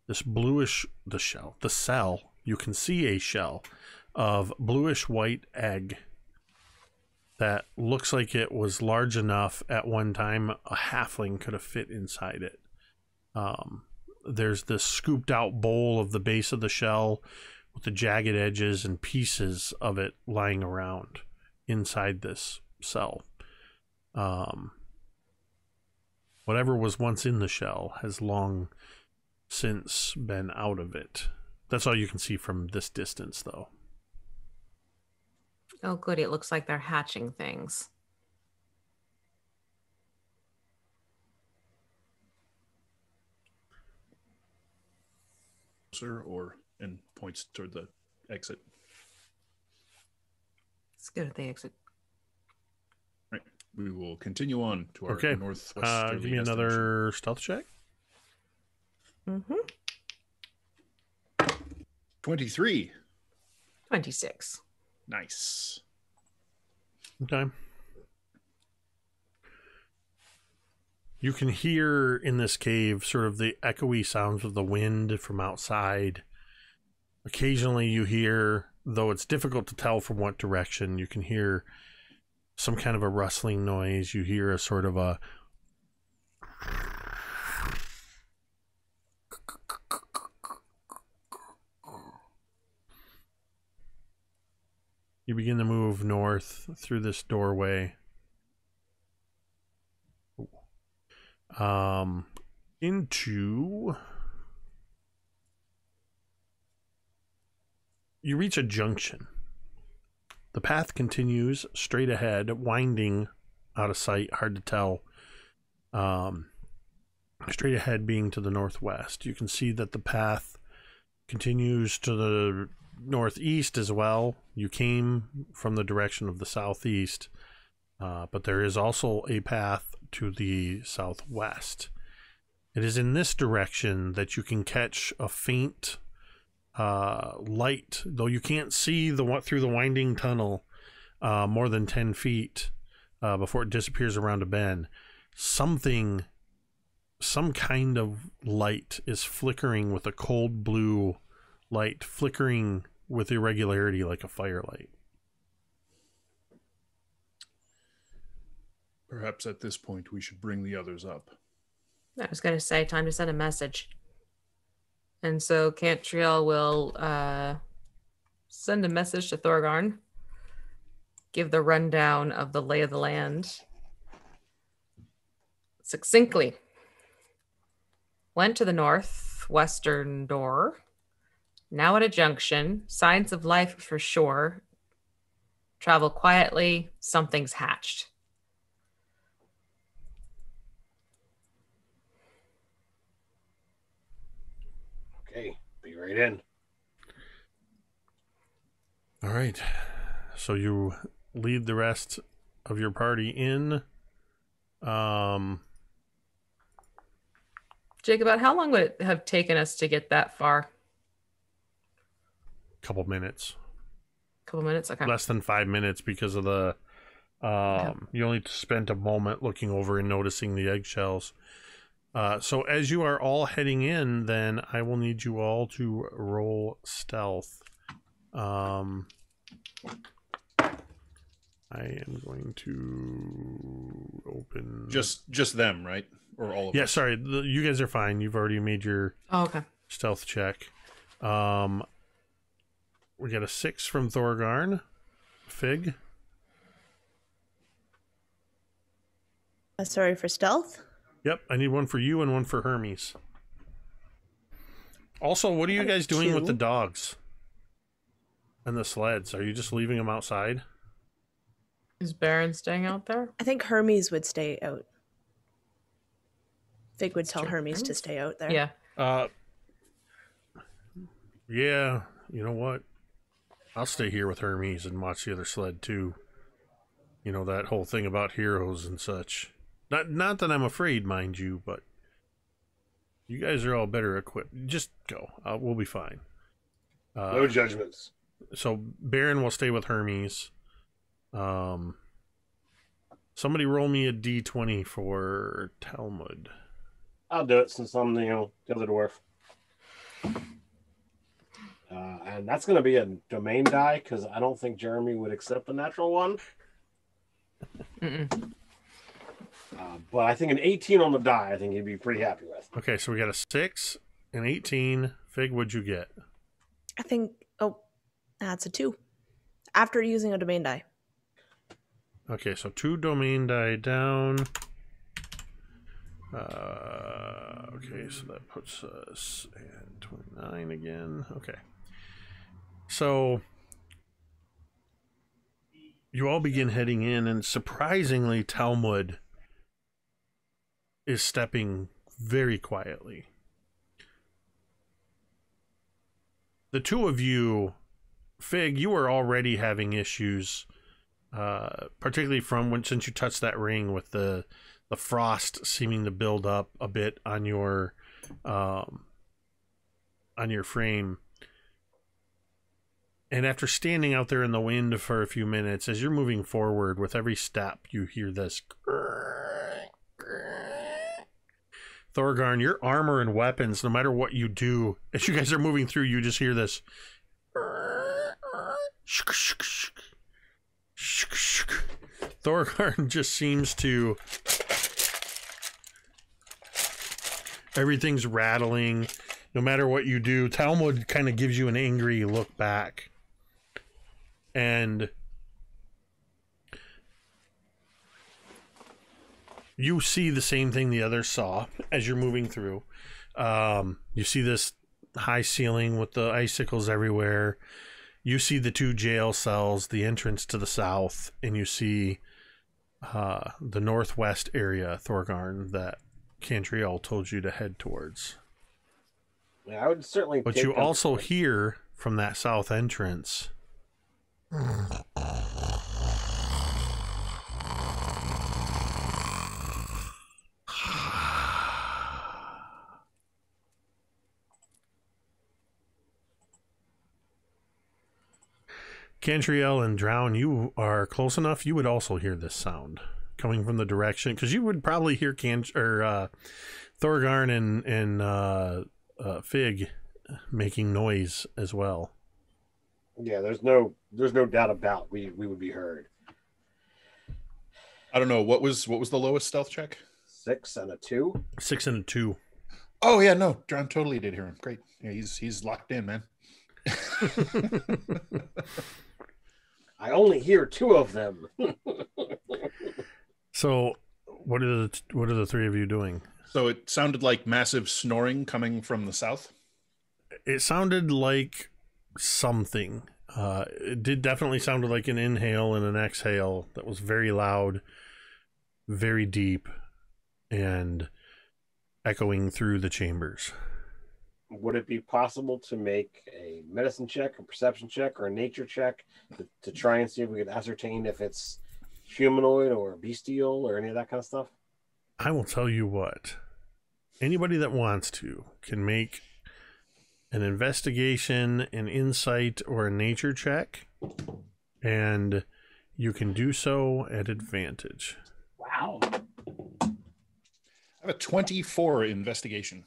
the cell, you can see a shell of bluish white egg that looks like it was large enough at one time a halfling could have fit inside it. There's this scooped out bowl of the base of the shell with the jagged edges and pieces of it lying around inside this cell. Whatever was once in the shell has long since been out of it. That's all you can see from this distance, though. Oh, good. It looks like they're hatching things. Sir, and points toward the exit. Let's go to the exit. Right. We will continue on to our Okay. northwesterly Give me another stealth check. 23. 26. Nice. Okay. You can hear in this cave sort of the echoey sounds of the wind from outside. Occasionally you hear, though it's difficult to tell from what direction, you can hear some kind of a rustling noise. You hear a sort of a You begin to move north through this doorway. Into... You reach a junction. The path continues straight ahead, winding out of sight, hard to tell. Straight ahead being to the northwest. You can see that the path continues to the northeast as well. You came from the direction of the southeast, but there is also a path to the southwest. It is in this direction that you can catch a faint light, though you can't see through the winding tunnel more than 10 feet before it disappears around a bend. Some kind of light is flickering with a cold blue light, flickering with irregularity like a firelight. Perhaps at this point we should bring the others up. I was going to say, time to send a message. And so Cantriel will send a message to Thorgarn, give the rundown of the lay of the land succinctly. Went to the northwestern door. Now at a junction. Signs of life for sure. Travel quietly. Something's hatched. Okay, be right in. All right. So you lead the rest of your party in. Jacob, about how long would it have taken us to get that far? Couple minutes. Couple minutes? Okay. Less than 5 minutes because of the... You only spent a moment looking over and noticing the eggshells. So as you are all heading in, then I will need you all to roll stealth. I am going to open... Just them, right? Or all of us? Yeah, sorry. You guys are fine. You've already made your stealth check. We got a 6 from Thorgarn. Fig. Sorry, for stealth? Yep, I need one for you and one for Hermes. Also, what are you guys doing with the dogs? And the sleds? Are you just leaving them outside? Is Baron staying out there? I think Hermes would stay out. Fig would tell Hermes to stay out there. Yeah. Yeah, you know what? I'll stay here with Hermes and watch the other sled too. You know, that whole thing about heroes and such. Not that I'm afraid, mind you, but you guys are all better equipped. Just go. We'll be fine. No judgments. So Baron will stay with Hermes. Somebody roll me a D20 for Talmud. I'll do it since I'm the other dwarf. And that's going to be a domain die because I don't think Jeremy would accept a natural one. But I think an 18 on the die, I think he'd be pretty happy with. Okay, so we got a 6, an 18. Fig, what'd you get? I think, that's a 2. After using a domain die. Okay, so 2 domain die down. Okay, so that puts us at 29 again. Okay. So you all begin heading in, and surprisingly, Talmud is stepping very quietly. The two of you, Fig, you were already having issues, particularly since you touched that ring with the frost seeming to build up a bit on your frame. And after standing out there in the wind for a few minutes, as you're moving forward with every step, you hear this. Thorgarn, your armor and weapons, no matter what you do, as you guys are moving through, you just hear this. Thorgarn just seems to. Everything's rattling. No matter what you do, Talmud kind of gives you an angry look back. And you see the same thing the others saw as you're moving through. You see this high ceiling with the icicles everywhere. You see the two jail cells, the entrance to the south, and you see the northwest area, Thorgarn, that Cantriel told you to head towards. Yeah, I would certainly. But you also hear from that south entrance. Cantriel and Drown, you are close enough. You would also hear this sound coming from the direction, because you would probably hear Thorgarn and Fig making noise as well. Yeah, there's no doubt about we would be heard. I don't know, what was the lowest stealth check? 6 and a 2. 6 and a 2. Oh yeah, no, John totally did hear him. Great. Yeah, he's locked in, man. I only hear 2 of them. So, what are the three of you doing? So it sounded like massive snoring coming from the south. It sounded like something. It did definitely sound like an inhale and an exhale that was very loud, very deep, and echoing through the chambers. Would it be possible to make a medicine check, a perception check, or a nature check to try and see if we could ascertain if it's humanoid or bestial or any of that kind of stuff? I will tell you what. Anybody that wants to can make an investigation, an insight, or a nature check, and you can do so at advantage. Wow. I have a 24 investigation.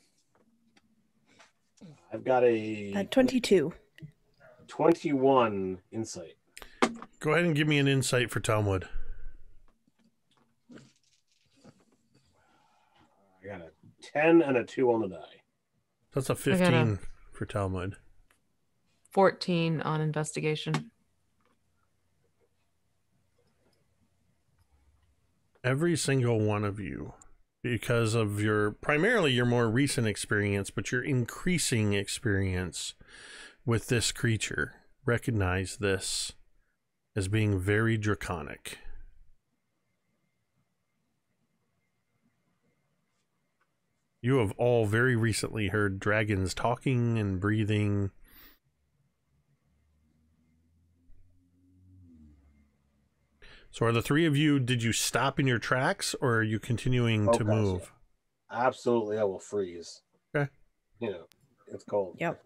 I've got a 22. 21 insight. Go ahead and give me an insight for Talmud. I got a 10 and a 2 on the die. That's a 15 for Talmud. 14 on investigation. Every single one of you, because of primarily your more recent experience, but your increasing experience with this creature, recognize this as being very draconic. You have all very recently heard dragons talking and breathing. So are the three of you, did you stop in your tracks, or are you continuing to move? Yeah. Absolutely, I will freeze. Okay. You know, it's cold. Yep.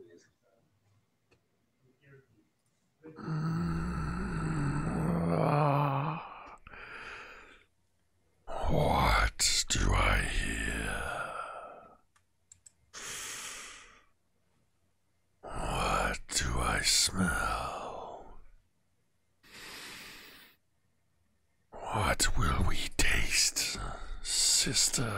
What do I hear? What do I smell? What will we taste, sister?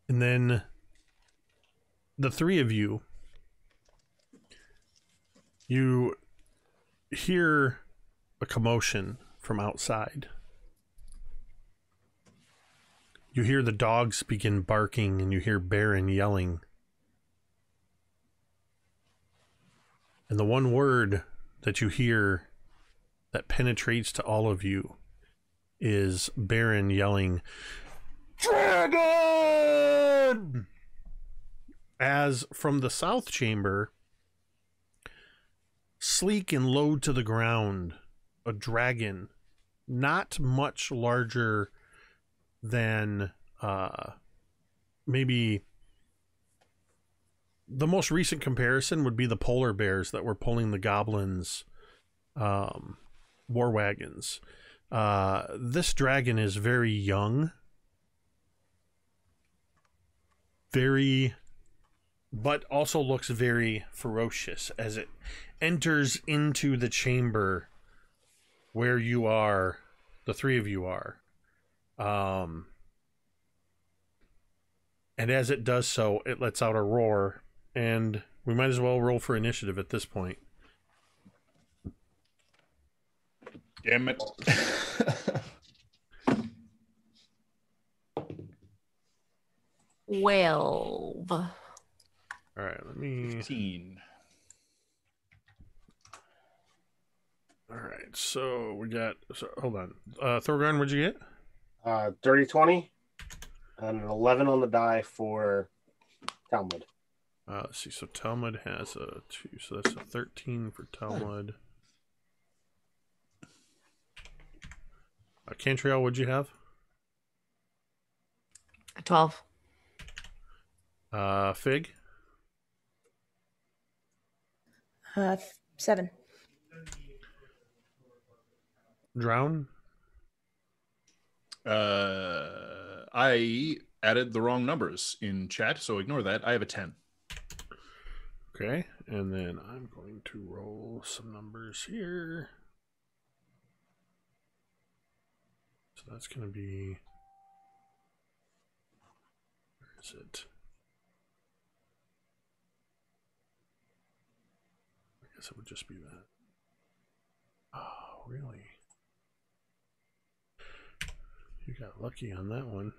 And then the three of you, you hear a commotion from outside. You hear the dogs begin barking, and you hear Baron yelling. And the one word that you hear that penetrates to all of you is Baron yelling, "Dragon!" As from the south chamber, sleek and low to the ground, a dragon, not much larger than maybe the most recent comparison would be the polar bears that were pulling the goblins' war wagons. This dragon is very young, but also looks very ferocious as it enters into the chamber where you are, the three of you are. And as it does so, it lets out a roar, and we might as well roll for initiative at this point. Damn it. 12. All right, let me... 15. All right, so we got... hold on. Thorgarn, what'd you get? Dirty 20 and an 11 on the die for Talmud. Let's see. So Talmud has a 2, so that's a 13 for Talmud. Cantriel, what'd you have? 12. Fig? 7. Drown? I added the wrong numbers in chat, so ignore that. I have a 10. Okay, and then I'm going to roll some numbers here. So that's going to be... where is it? I guess it would just be that. Oh, really? You got lucky on that one.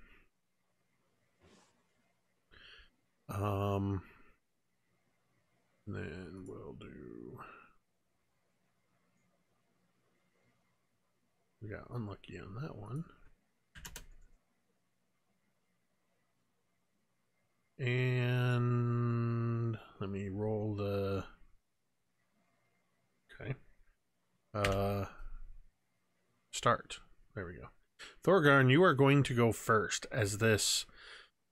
Then we'll do... we got unlucky on that one. And let me roll the... okay. Start. There we go. Thorgarn, you are going to go first as this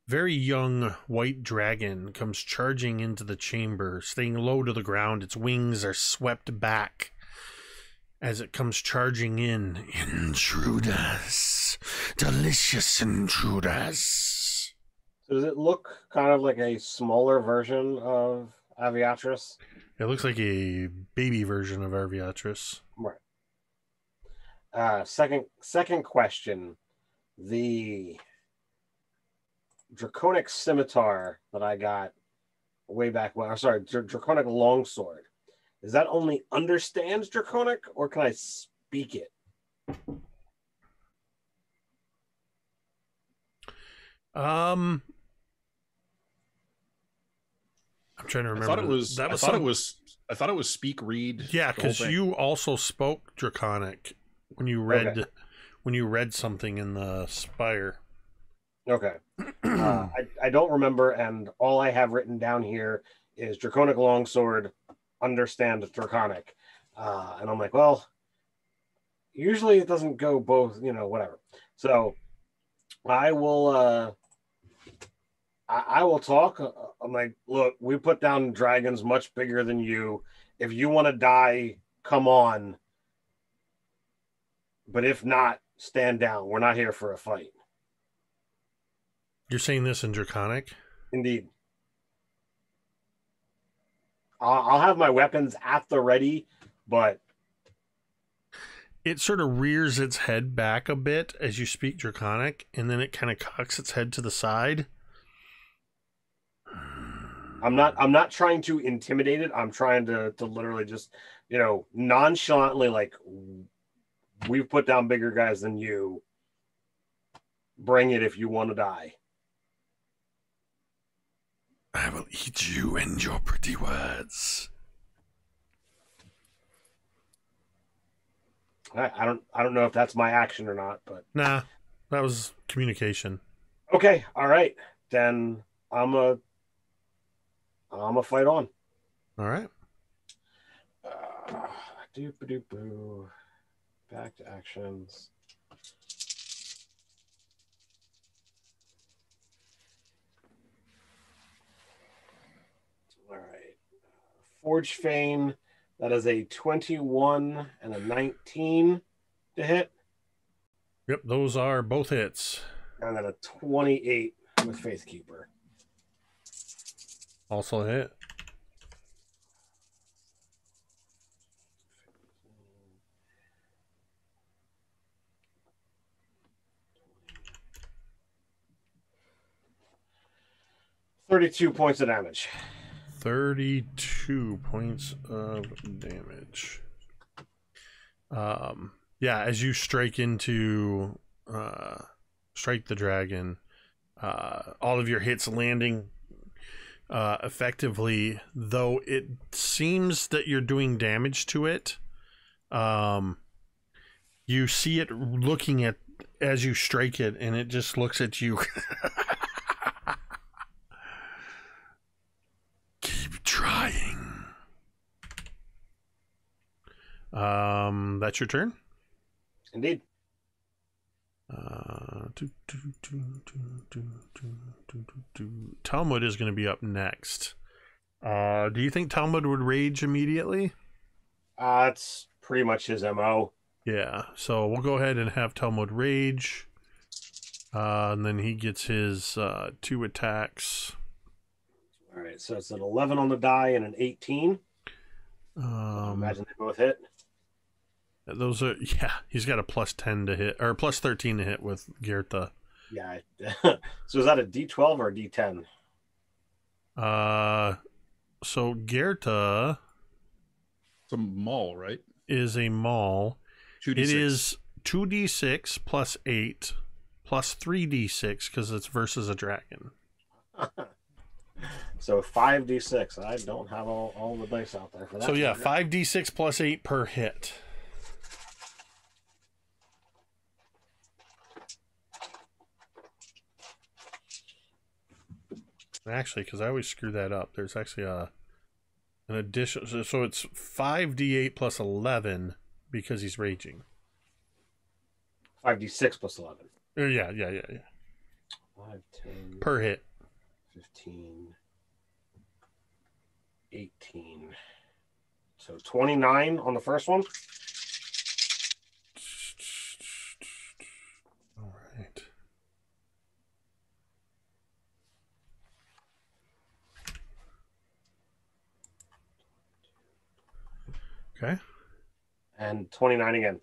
very young white dragon comes charging into the chamber, staying low to the ground. Its wings are swept back as it comes charging in. Intruders. Delicious intruders. Does it look kind of like a smaller version of Aviatris? It looks like a baby version of Aviatris. Right. Second question. The Draconic Scimitar that I got way back when, Draconic Longsword. Is that only understands Draconic, or can I speak it? I'm trying to remember. I thought it was speak read. Yeah, because you also spoke Draconic when you read something in the Spire. Okay. I don't remember, and all I have written down here is Draconic Longsword, understand Draconic. And I'm like, well, usually it doesn't go both, whatever. So I will talk. I'm like, look, we put down dragons much bigger than you. If you want to die, come on. But if not, stand down. We're not here for a fight. You're saying this in Draconic? Indeed. I'll have my weapons at the ready, but... it sort of rears its head back a bit as you speak Draconic, and then it kind of cocks its head to the side. I'm not trying to intimidate it. I'm trying to literally just, nonchalantly, like, we've put down bigger guys than you. Bring it if you want to die. I will eat you and your pretty words. I don't know if that's my action or not, but Nah, that was communication. okay, all right. Then I'm a fight on. All right. Doop-a-doop-boo. Back to actions. All right. Forge Fane. That is a 21 and a 19 to hit. Yep, those are both hits. And then a 28 with Faithkeeper. Also a hit. $32 points of damage. 32 points of damage. Yeah, as you strike the dragon, all of your hits landing effectively, though it seems that you're doing damage to it. You see it looking at as you strike it, and it just looks at you. Keep trying. That's your turn. Indeed. Talmud is going to be up next. Do you think Talmud would rage immediately? It's pretty much his MO. Yeah, so we'll go ahead and have Talmud rage. And then he gets his 2 attacks. All right, so it's an 11 on the die and an 18. Imagine they both hit. Those are, yeah, he's got a plus 10 to hit, or plus 13 to hit with Gertha. Yeah. So is that a D12 or a D10? So Gertha It's a maul, right? is a maul. 2d6. It is 2d6 plus 8 plus 3d6 because it's versus a dragon. So 5d6. I don't have all the dice out there for that. So yeah, 5d6 plus 8 per hit. Actually, because I always screw that up, there's actually an addition. So it's 5d8 plus 11 because he's raging. 5d6 plus 11. Yeah. 5, 10, Per hit. 15, 18. So 29 on the first one. All right. Okay. And 29 again.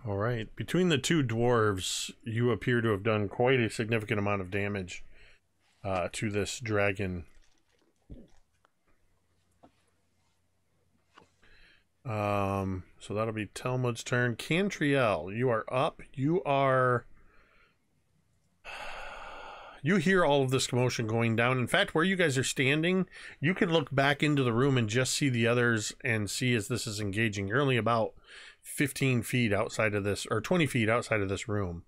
All right. Between the two dwarves, you appear to have done quite a significant amount of damage to this dragon. So that'll be Talmud's turn. Cantriel, you are up. You hear all of this commotion going down. In fact, where you guys are standing, you can look back into the room and just see the others and see as this is engaging. You're only about 15 feet outside of this, or 20 feet outside of this room,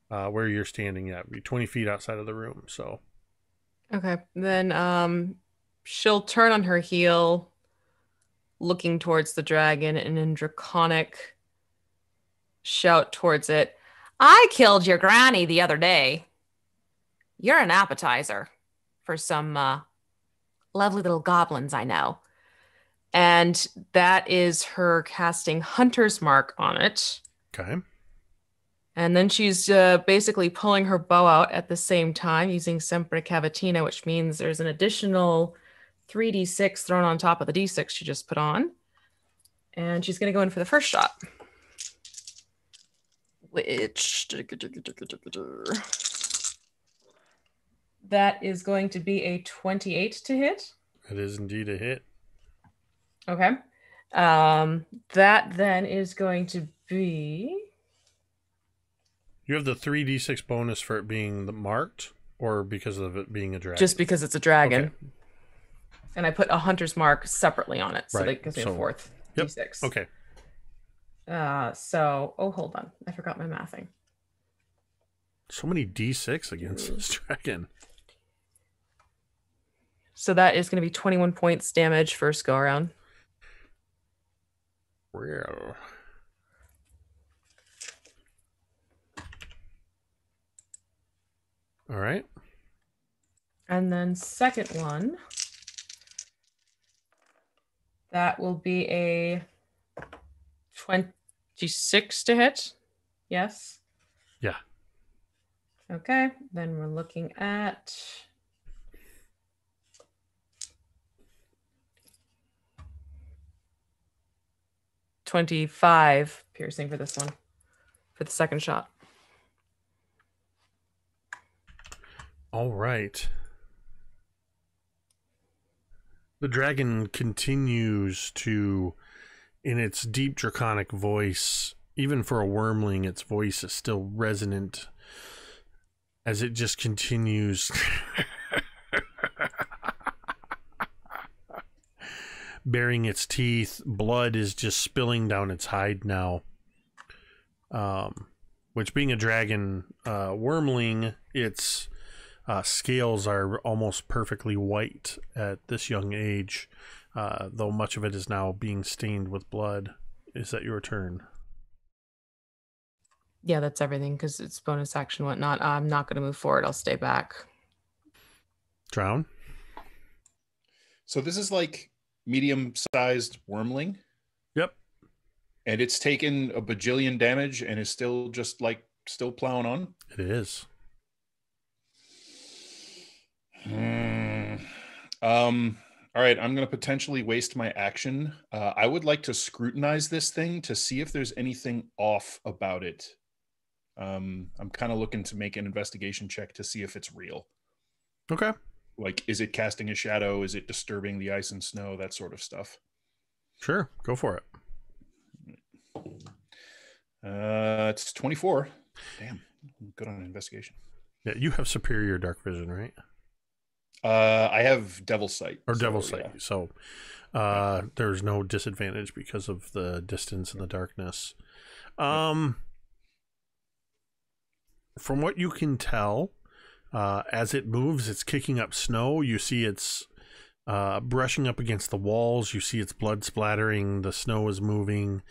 where you're standing at. Be 20 feet outside of the room, so. Okay, then she'll turn on her heel, looking towards the dragon, and in Draconic shout towards it, "I killed your granny the other day. You're an appetizer for some lovely little goblins I know." And that is her casting Hunter's Mark on it. Okay. And then she's basically pulling her bow out at the same time using Sempre Cavatina, which means there's an additional 3d6 thrown on top of the d6 she just put on. And she's going to go in for the first shot. Which... that is going to be a 28 to hit. It is indeed a hit. Okay. That then is going to be... You have the 3d6 bonus for it being marked, or because of it being a dragon? Just because it's a dragon. Okay. And I put a hunter's mark separately on it, so Right. that gives me a fourth d6. Okay. Hold on. I forgot my mathing. So many d6 against this dragon. So that is going to be 21 points damage first go around. Well. All right. And then second one, that will be a 26 to hit. Yes. Yeah. Okay. Then we're looking at 25 piercing for this one, for the second shot. All right. The dragon continues to, in its deep draconic voice, even for a wormling, its voice is still resonant as it just continues baring its teeth. Blood is just spilling down its hide now. Which, being a dragon wormling, its scales are almost perfectly white at this young age, though much of it is now being stained with blood. Is that your turn? Yeah, that's everything because it's bonus action and whatnot. I'm not going to move forward. I'll stay back. Drown? So this is like medium-sized wormling? Yep. And it's taken a bajillion damage and is still just like still plowing on? It is. All right, I'm going to potentially waste my action. I would like to scrutinize this thing to see if there's anything off about it. I'm kind of looking to make an investigation check to see if it's real. Okay. Like, is it casting a shadow? Is it disturbing the ice and snow? That sort of stuff. Sure, go for it. It's 24. Damn, I'm good on investigation. Yeah, you have superior dark vision, right? I have Devil Sight. Or Devil Sight. Yeah. So there's no disadvantage because of the distance and the darkness. From what you can tell, as it moves, it's kicking up snow. You see it's brushing up against the walls. You see its blood splattering. The snow is moving.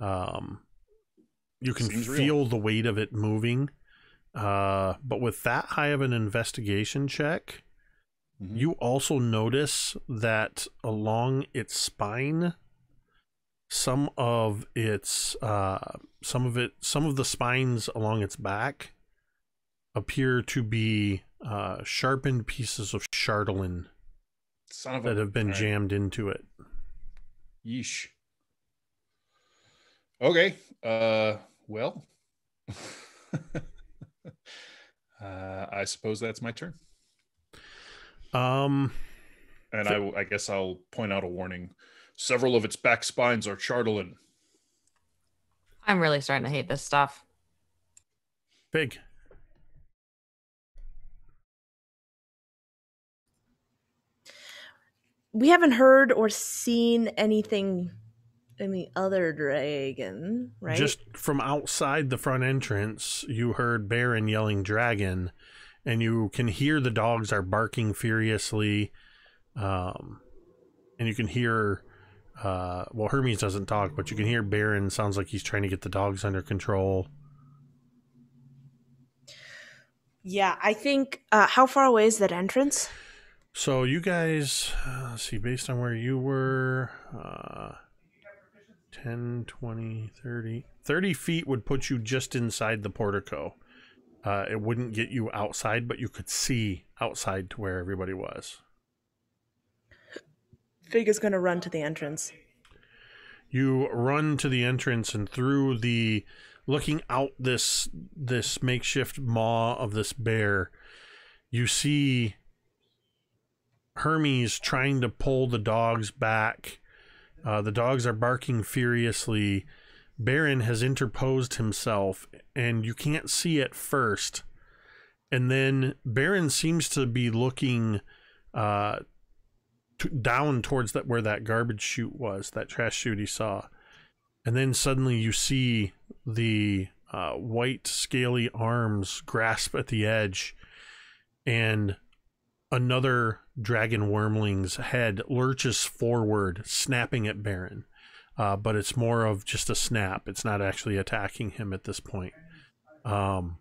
You can feel the weight of it moving. But with that high of an investigation check, you also notice that along its spine, some of the spines along its back appear to be sharpened pieces of chatelaine that have been jammed into it. Yeesh. Okay. Well, I suppose that's my turn. And I guess I'll point out a warning. Several of its back spines are chatelaine. I'm really starting to hate this stuff. Big. We haven't heard or seen anything in the other dragon, right? Just from outside the front entrance, you heard Baron yelling dragon, and you can hear the dogs are barking furiously. And you can hear, Hermes doesn't talk, but you can hear Baron sounds like he's trying to get the dogs under control. Yeah, I think, how far away is that entrance? So you guys, see, based on where you were, 10, 20, 30. 30 feet would put you just inside the portico. It wouldn't get you outside, but you could see outside to where everybody was. Fig is going to run to the entrance. You run to the entrance, and through the, looking out this makeshift maw of this bear, you see Hermes trying to pull the dogs back, The dogs are barking furiously. Baron has interposed himself, and you can't see at first. And then Baron seems to be looking down towards where that garbage chute was, that trash chute he saw. And then suddenly you see the white scaly arms grasp at the edge, and another dragon wormling's head lurches forward, snapping at Baron. But it's more of just a snap. It's not actually attacking him at this point. And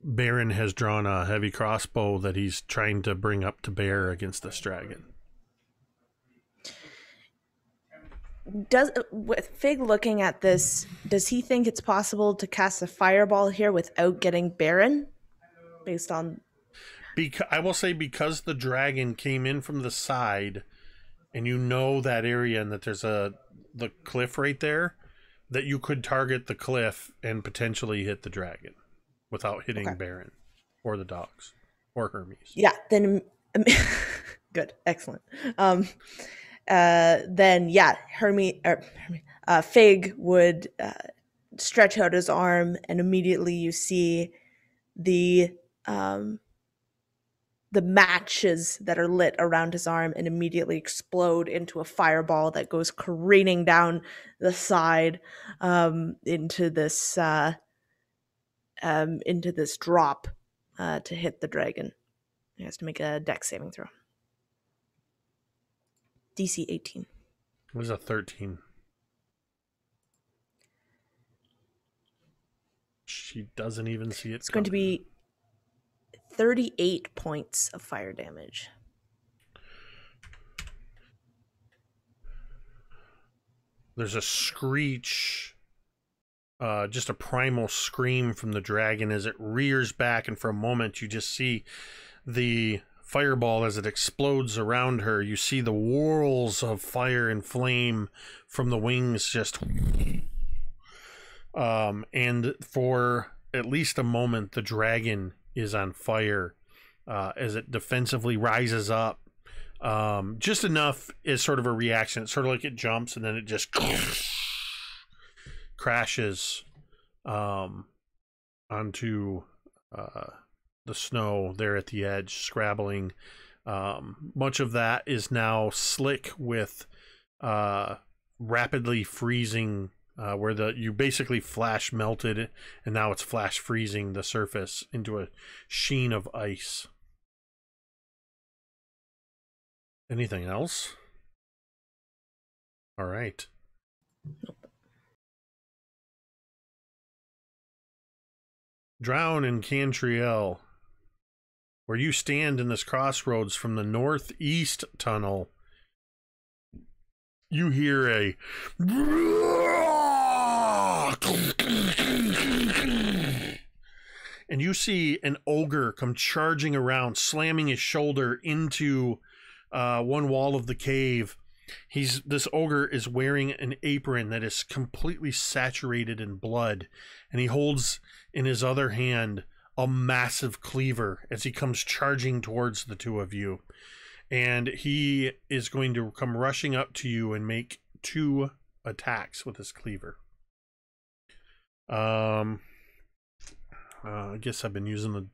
Baron has drawn a heavy crossbow that he's trying to bring up to bear against this dragon. With Fig looking at this, does he think it's possible to cast a fireball here without getting Baron? Based on... I will say, because the dragon came in from the side, and you know that area, and that there's the cliff right there, that you could target the cliff and potentially hit the dragon without hitting Baron or the dogs or Hermes. Yeah, then good, excellent. Then yeah, Fig would stretch out his arm, and immediately you see the matches that are lit around his arm and immediately explode into a fireball that goes careening down the side into this drop to hit the dragon. He has to make a dex saving throw. DC 18. What is a 13? She doesn't even see it. It's going to be 38 points of fire damage. There's a screech, just a primal scream from the dragon as it rears back, and for a moment you just see the fireball as it explodes around her. You see the whirls of fire and flame from the wings just... and for at least a moment, the dragon is on fire as it defensively rises up. Just enough is sort of a reaction. It's sort of like it jumps and then it just crashes onto the snow there at the edge, scrabbling. Much of that is now slick with rapidly freezing, where you basically flash melted, and now it's flash freezing the surface into a sheen of ice. Anything else? All right. Drown in Cantriel, where you stand in this crossroads from the northeast tunnel, you hear a... and you see an ogre come charging around, slamming his shoulder into one wall of the cave. This ogre is wearing an apron that is completely saturated in blood, and he holds in his other hand a massive cleaver as he comes charging towards the two of you. And he is going to come rushing up to you and make 2 attacks with his cleaver. I guess I've been using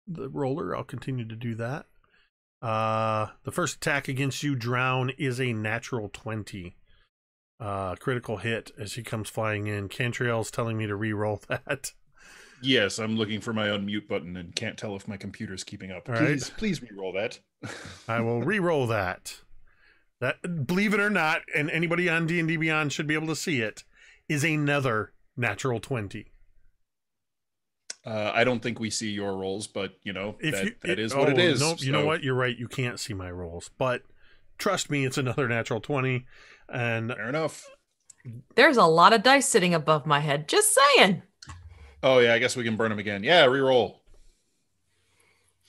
the roller. I'll continue to do that. The first attack against you, Drown, is a natural 20. Critical hit as he comes flying in. Cantriel's telling me to re-roll that. Yes, I'm looking for my unmute button and can't tell if my computer's keeping up. All please, right. Please re-roll that. I will re-roll that. That, believe it or not, and anybody on D&D Beyond should be able to see it, is another natural 20. I don't think we see your rolls, but that is what it is. Nope, you know what? You're right. You can't see my rolls, but trust me, it's another natural 20. And fair enough. There's a lot of dice sitting above my head. Just saying. Oh yeah, I guess we can burn them again. Yeah, re-roll.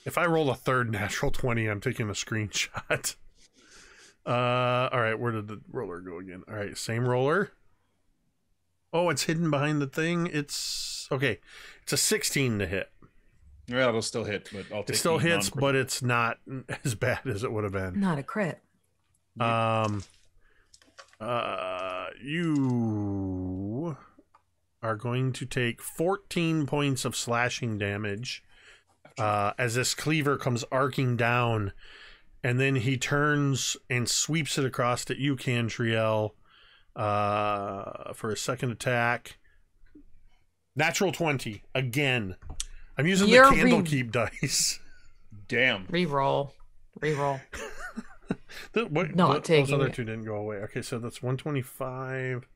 If I roll a third natural 20, I'm taking a screenshot. All right, where did the roller go again? All right, same roller. Oh, it's hidden behind the thing. It's okay. It's a 16 to hit. Yeah, it'll still hit, but I'll take it still hits, but it's not as bad as it would have been. Not a crit. You are going to take 14 points of slashing damage as this cleaver comes arcing down, and then he turns and sweeps it across at you, Cantriel, for a second attack. Natural 20 again. I'm using the Candlekeep dice. Damn. Reroll. What, those other two didn't go away. Okay, so that's 125.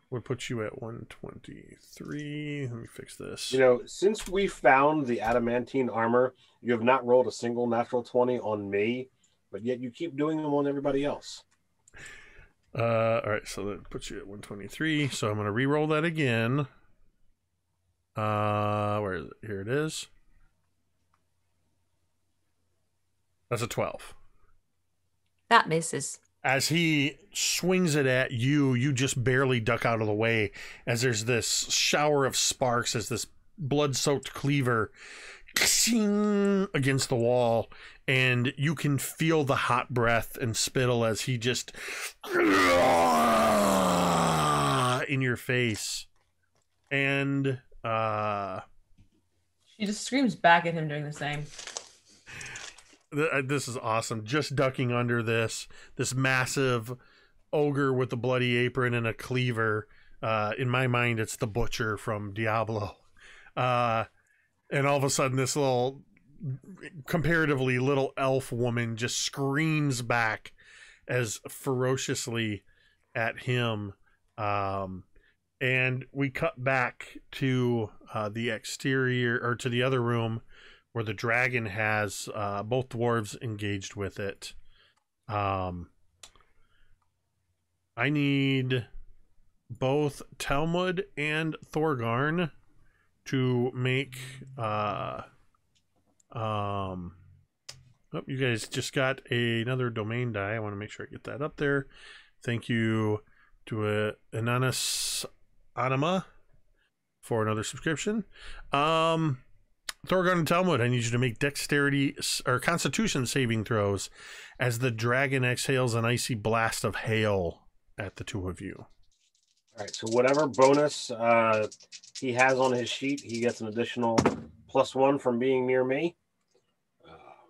Would put you at 123. Let me fix this. You know, since we found the adamantine armor, you have not rolled a single natural 20 on me, but yet you keep doing them on everybody else. All right, so that puts you at 123. So I'm going to re-roll that again. Where is it? Here it is. That's a 12. That misses. As he swings it at you, you just barely duck out of the way as there's this shower of sparks as this blood-soaked cleaver against the wall, and you can feel the hot breath and spittle as he just in your face. And she just screams back at him doing the same. This is awesome. Just ducking under this massive ogre with a bloody apron and a cleaver. In my mind, it's the butcher from Diablo. And all of a sudden, this little, comparatively little elf woman just screams back as ferociously at him. And we cut back to the exterior, or to the other room, where the dragon has both dwarves engaged with it. I need both Talmud and Thorgarn to make... you guys just got another domain die. I want to make sure I get that up there. Thank you to Ananas Anima for another subscription. Thorgarn and Talmud, I need you to make dexterity or constitution saving throws as the dragon exhales an icy blast of hail at the two of you. All right, so whatever bonus he has on his sheet, he gets an additional +1 from being near me.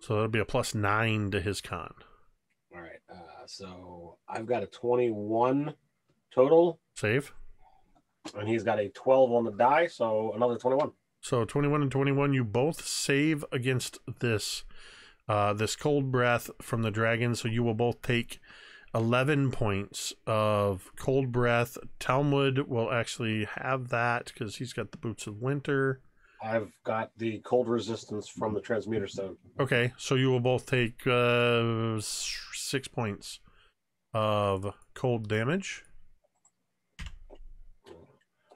So that'll be a +9 to his con. All right, so I've got a 21 total. Save. And he's got a 12 on the die, so another 21. So 21 and 21, you both save against this this cold breath from the dragon. So you will both take 11 points of cold breath. Talmud will actually have that because he's got the boots of winter. I've got the cold resistance from the transmuter stone. Okay, so you will both take 6 points of cold damage.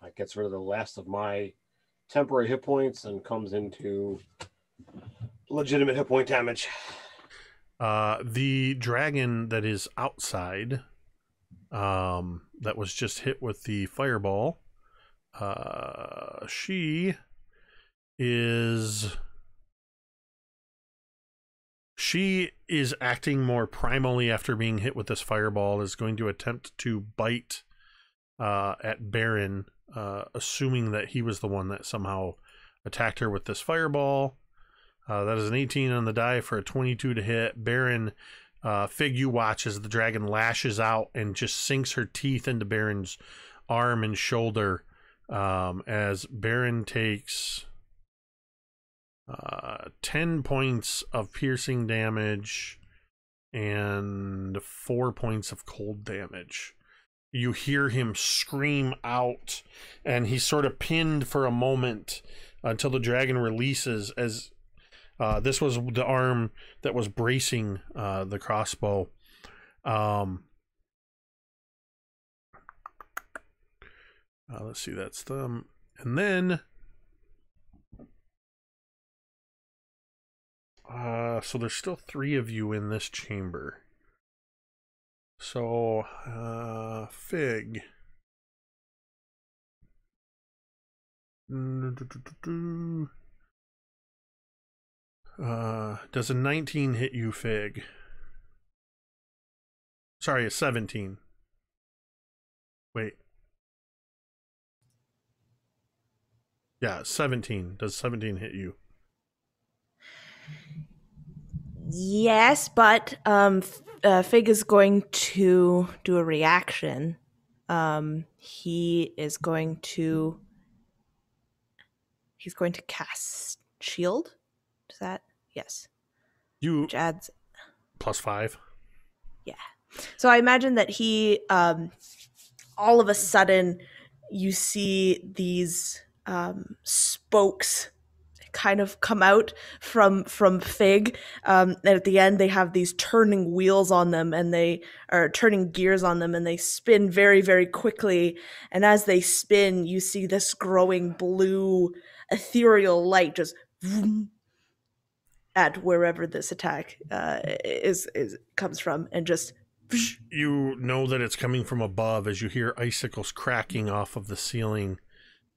That gets rid of the last of my temporary hit points and comes into legitimate hit point damage. The dragon that is outside, that was just hit with the fireball, she is acting more primally after being hit with this fireball, is going to attempt to bite at Baron, assuming that he was the one that somehow attacked her with this fireball. That is an 18 on the die for a 22 to hit. Baron, Fig, you watch as the dragon lashes out and just sinks her teeth into Baron's arm and shoulder, as Baron takes 10 points of piercing damage and 4 points of cold damage. You hear him scream out, and he's sort of pinned for a moment until the dragon releases, as this was the arm that was bracing the crossbow. Let's see, that's them. And then so there's still 3 of you in this chamber. So Fig, does a 19 hit you, Fig? Sorry, a 17. Wait. Yeah, 17. Does 17 hit you? Yes, but Fig is going to do a reaction. He's going to cast shield. Is that yes? You Which adds +5. yeah. So I imagine that he all of a sudden you see these spokes kind of come out from Fig. And at the end, they have these turning wheels on them, and they are turning gears on them, and they spin very, very quickly. And as they spin, you see this growing blue ethereal light just vroom, at wherever this attack is comes from, and just. You know that it's coming from above as you hear icicles cracking off of the ceiling.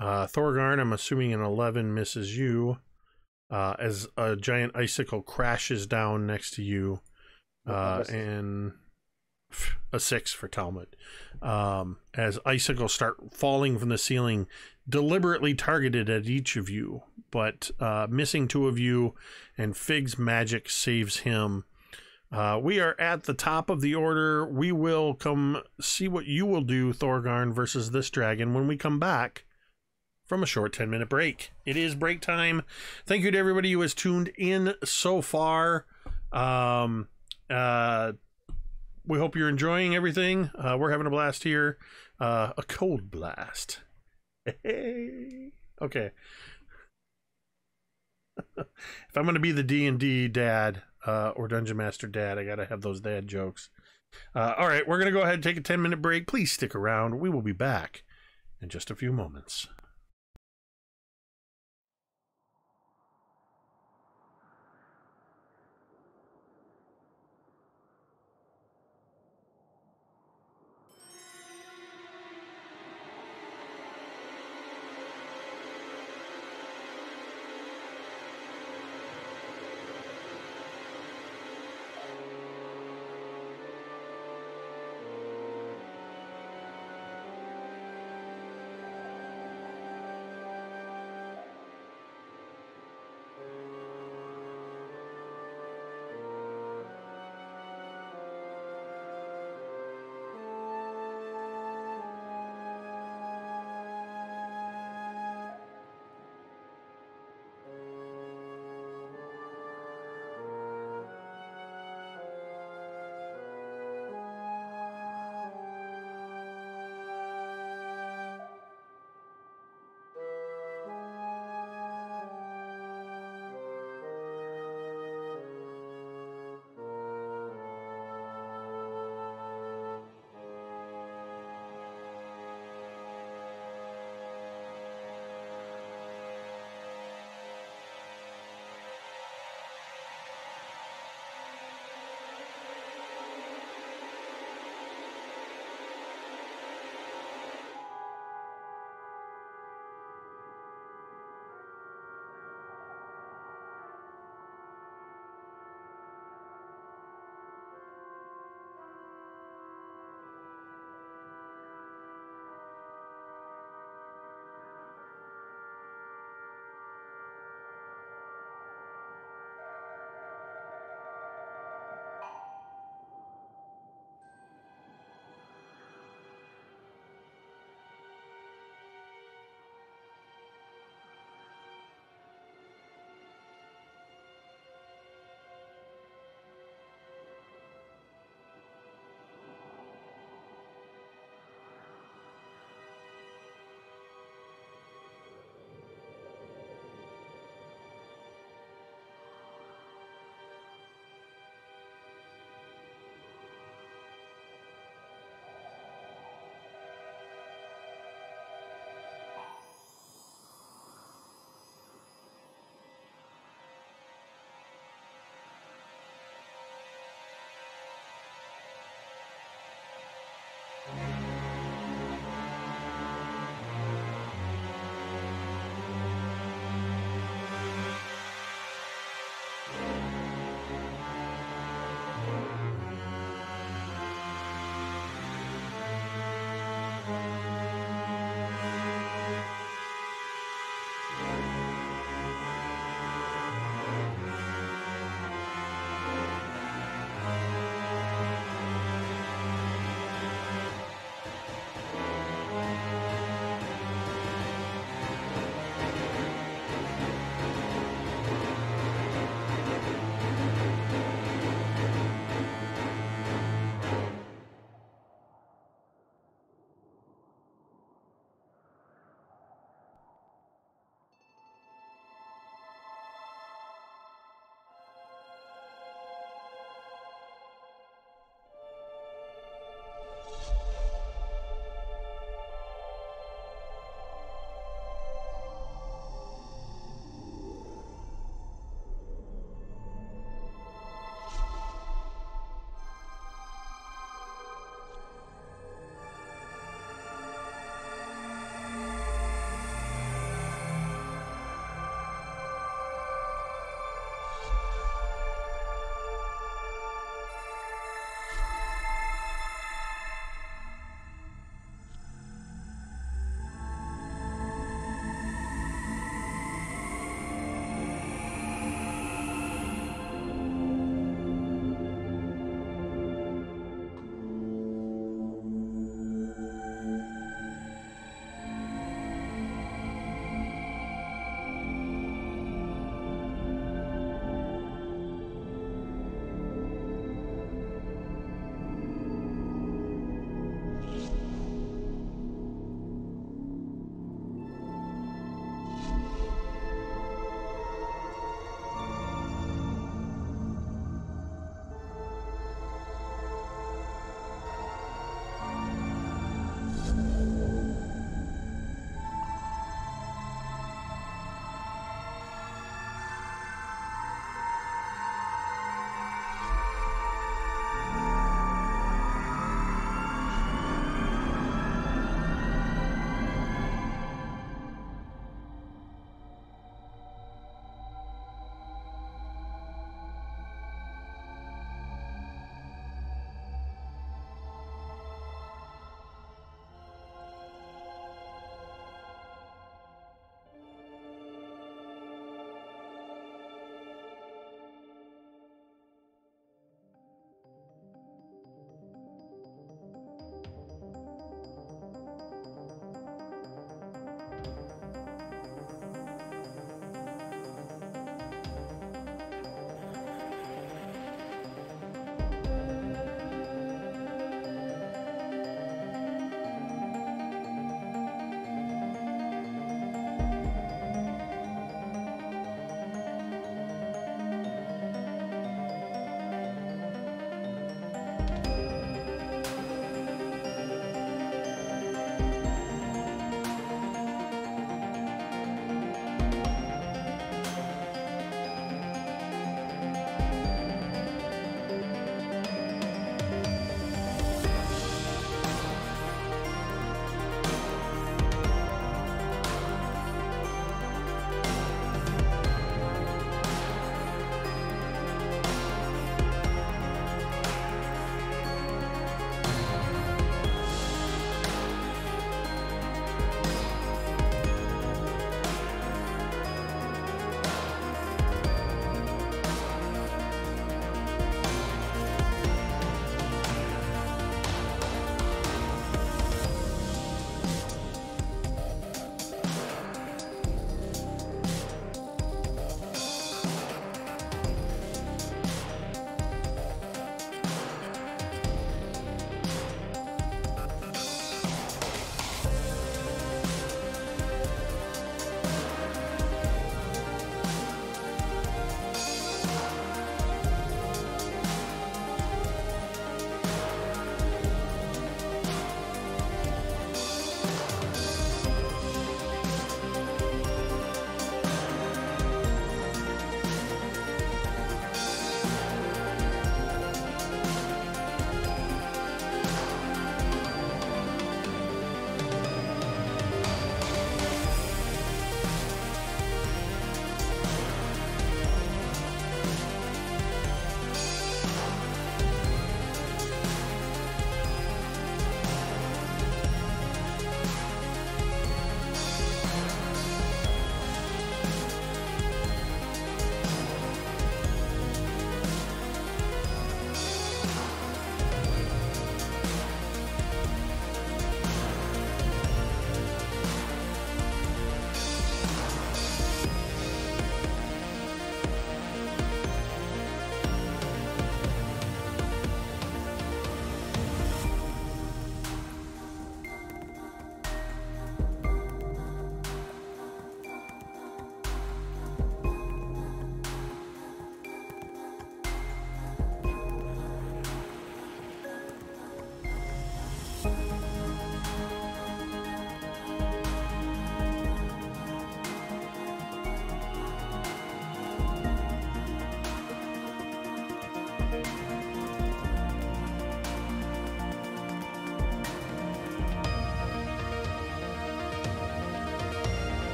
Thorgarn, I'm assuming an 11 misses you as a giant icicle crashes down next to you, and a 6 for Talmud. As icicles start falling from the ceiling, deliberately targeted at each of you, but missing 2 of you, and Fig's magic saves him. We are at the top of the order. We will come see what you will do, Thorgarn, versus this dragon when we come back from a short 10-minute break. It is break time. Thank you to everybody who has tuned in so far. We hope you're enjoying everything. We're having a blast here. A cold blast. Hey. Okay. If I'm going to be the D&D dad or Dungeon Master dad, I got to have those dad jokes. All right, we're going to go ahead and take a 10-minute break. Please stick around. We will be back in just a few moments.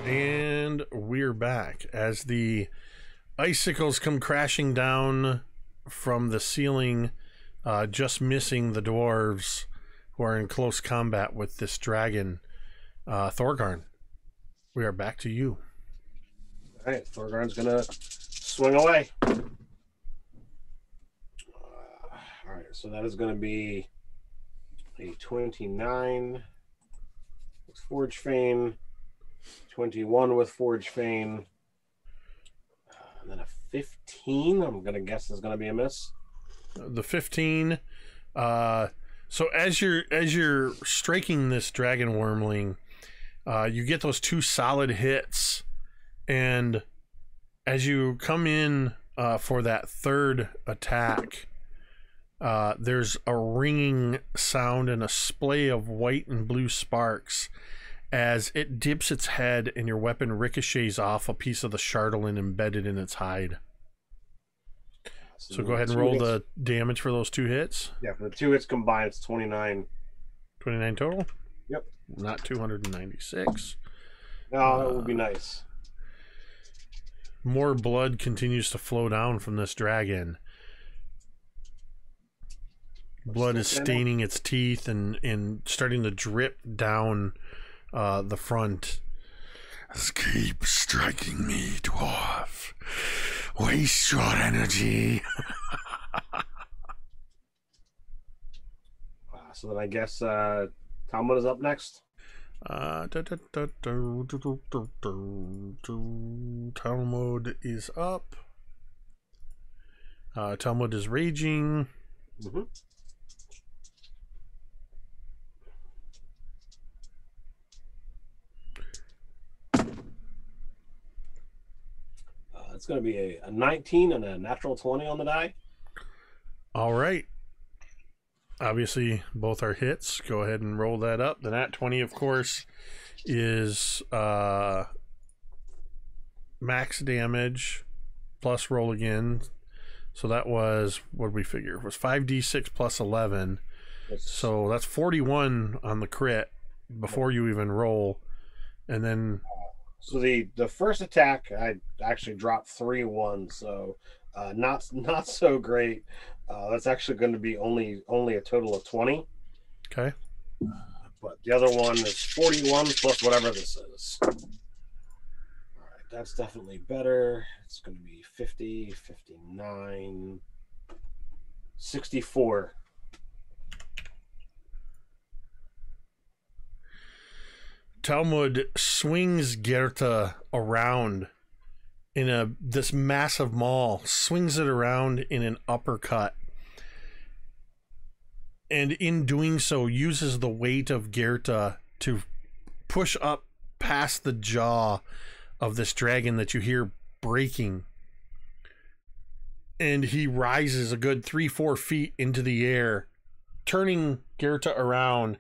And we're back as the icicles come crashing down from the ceiling, just missing the dwarves who are in close combat with this dragon. Thorgarn, we are back to you. All right, Thorgarn's gonna swing away. All right, so that is gonna be a 29 with Forge Fane, 21 with Forge Fane, and then a 15. I'm gonna guess is gonna be a miss. The 15. So as you're striking this dragon wormling, you get those 2 solid hits, and as you come in for that 3rd attack, there's a ringing sound and a splay of white and blue sparks as it dips its head and your weapon ricochets off a piece of the chardelin embedded in its hide. So go ahead and roll the damage for those 2 hits. Yeah, for the 2 hits combined, it's 29. 29 total? Yep. Not 296. No, that would be nice. More blood continues to flow down from this dragon. Blood is staining its teeth and starting to drip down the front. Keep striking me, dwarf. Waste your energy. So then I guess Talmud is up next. Talmud is up. Talmud is raging. Mm-hmm. It's going to be a 19 and a natural 20 on the die. All right. Obviously, both are hits. Go ahead and roll that up. The nat 20, of course, is max damage plus roll again. So that was, what did we figure? It was 5d6 plus 11. So that's 41 on the crit before you even roll. And then... So the first attack, I actually dropped 3 1s, so not so great. That's actually going to be only a total of 20. Okay. But the other one is 41 plus whatever this is. All right, that's definitely better. It's going to be 50, 59, 64. Talmud swings Gerta around in this massive maul, swings it around in an uppercut, and in doing so uses the weight of Gerta to push up past the jaw of this dragon that you hear breaking. And he rises a good 3-4 feet into the air, turning Gerta around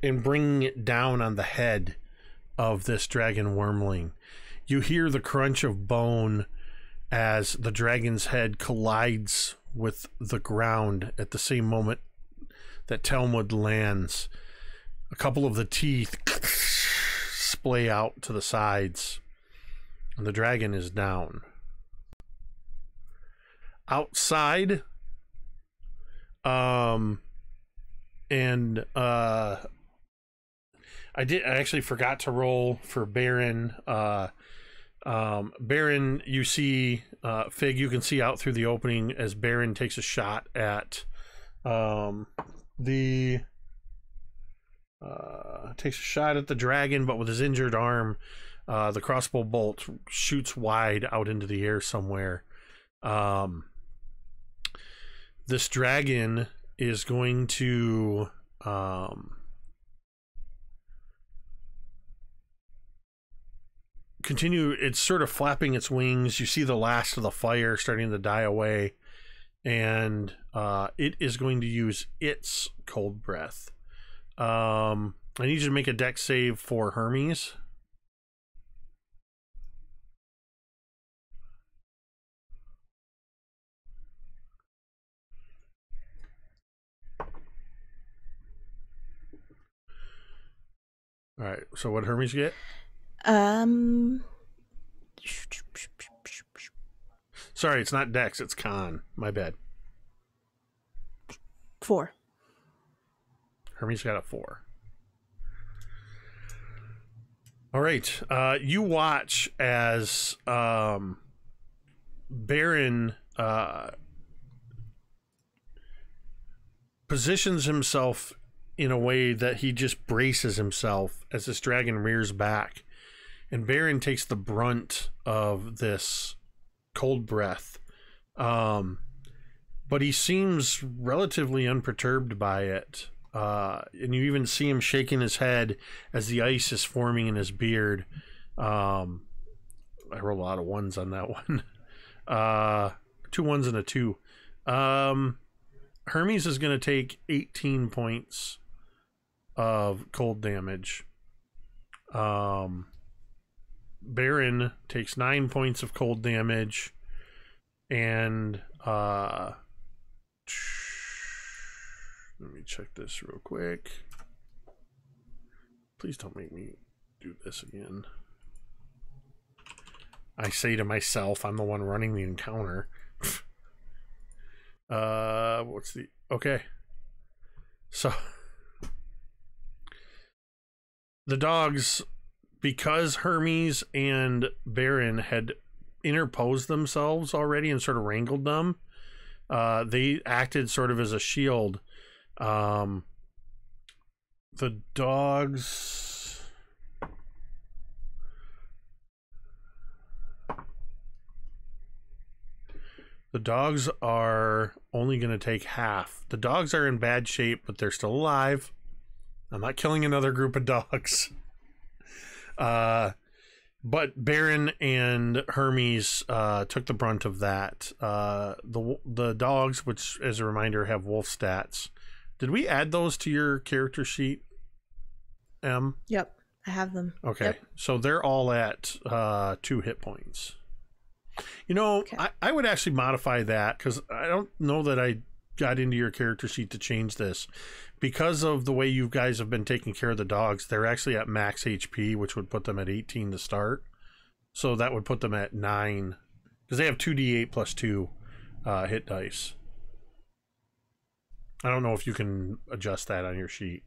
and bringing it down on the head of this dragon wormling. You hear the crunch of bone as the dragon's head collides with the ground at the same moment that Talmud lands. A couple of the teeth splay out to the sides, and the dragon is down. Outside, I actually forgot to roll for Baron. Baron, you see, Fig, you can see out through the opening as Baron takes a shot at the dragon, but with his injured arm, the crossbow bolt shoots wide out into the air somewhere. This dragon is going to continue. It's sort of flapping its wings. You see the last of the fire starting to die away, and it is going to use its cold breath. I need you to make a dex save for Hermes. All right, so what Hermes get? Sorry, it's not Dex, it's Con. My bad. 4. Hermes got a 4. All right. You watch as Baron positions himself in a way that he just braces himself as this dragon rears back. And Baron takes the brunt of this cold breath. But he seems relatively unperturbed by it. And you even see him shaking his head as the ice is forming in his beard. I rolled a lot of 1s on that one. 2 1s and a 2. Hermes is going to take 18 points of cold damage. Baron takes 9 points of cold damage. And let me check this real quick. Please don't make me do this again. I say to myself, I'm the one running the encounter. What's the... Okay. So... The dogs, because Hermes and Baron had interposed themselves already and sort of wrangled them, they acted sort of as a shield. The dogs... The dogs are only going to take half. The dogs are in bad shape, but they're still alive. I'm not killing another group of dogs. But Baron and Hermes took the brunt of that. The dogs, which, as a reminder, have wolf stats. Did we add those to your character sheet, Em? Yep, I have them. Okay, yep. So they're all at 2 hit points. You know, okay. I would actually modify that, because I don't know that I got into your character sheet to change this. Because of the way you guys have been taking care of the dogs, they're actually at max HP, which would put them at 18 to start. So that would put them at 9, because they have 2d8 plus 2 hit dice. I don't know if you can adjust that on your sheet.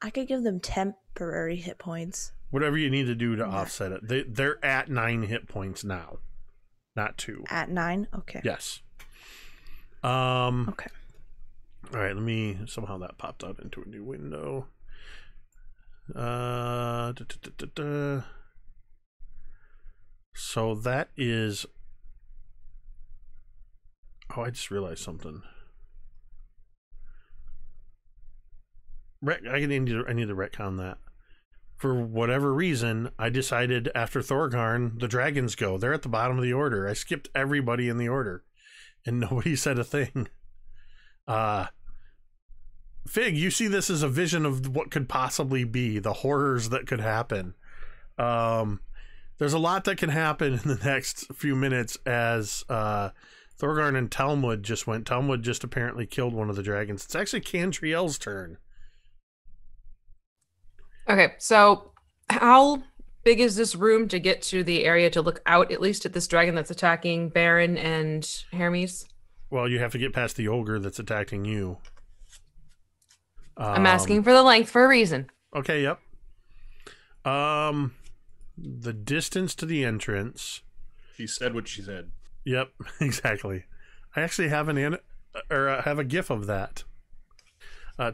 I could give them temporary hit points. Whatever you need to do to offset it. They're at 9 hit points now, not 2. At 9? Okay. Yes. Okay. All right, let me... Somehow that popped out into a new window. So that is... Oh, I just realized something. I need to retcon that. For whatever reason, I decided after Thorgarn, the dragons go. They're at the bottom of the order. I skipped everybody in the order, and nobody said a thing. Fig, you see this as a vision of what could possibly be, the horrors that could happen. There's a lot that can happen in the next few minutes as Thorgarn and Talmud just went. Talmud just apparently killed one of the dragons. It's actually Cantriel's turn. Okay, so how big is this room to get to the area to look out, at least at this dragon that's attacking Baron and Hermes? Well, you have to get past the ogre that's attacking you. I'm asking for the length for a reason. Okay, yep. The distance to the entrance. She said what she said. Yep, exactly. I actually have have a GIF of that.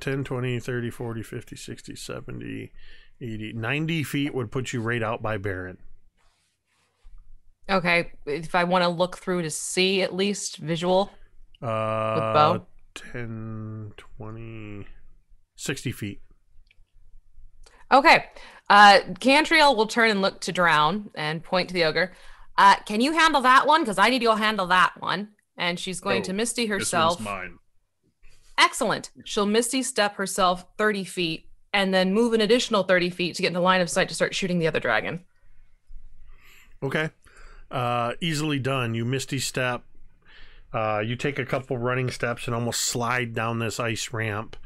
10, 20, 30, 40, 50, 60, 70, 80, 90 feet would put you right out by Baron. Okay, if I want to look through to see at least visual with bow. 10, 20, 60 feet. Okay. Cantriel will turn and look to Drown and point to the ogre. Can you handle that one? Because I need to go handle that one. And she's going to Misty herself. This one's mine. Excellent. She'll Misty step herself 30 feet and then move an additional 30 feet to get into line of sight to start shooting the other dragon. Okay. Easily done. You Misty step. You take a couple running steps and almost slide down this ice ramp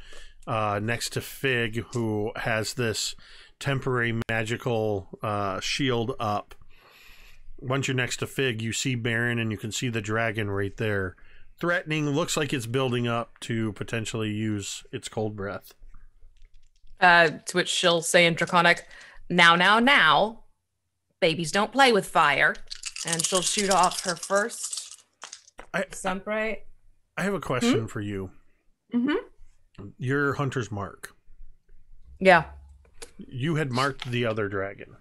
next to Fig, who has this temporary magical shield up. Once you're next to Fig, you see Baron and you can see the dragon right there. Threatening, looks like it's building up to potentially use its cold breath. To which she'll say in Draconic, now, babies don't play with fire. And she'll shoot off her first sunbright. I have a question for you. Mm-hmm. Your hunter's mark. Yeah. You had marked the other dragon.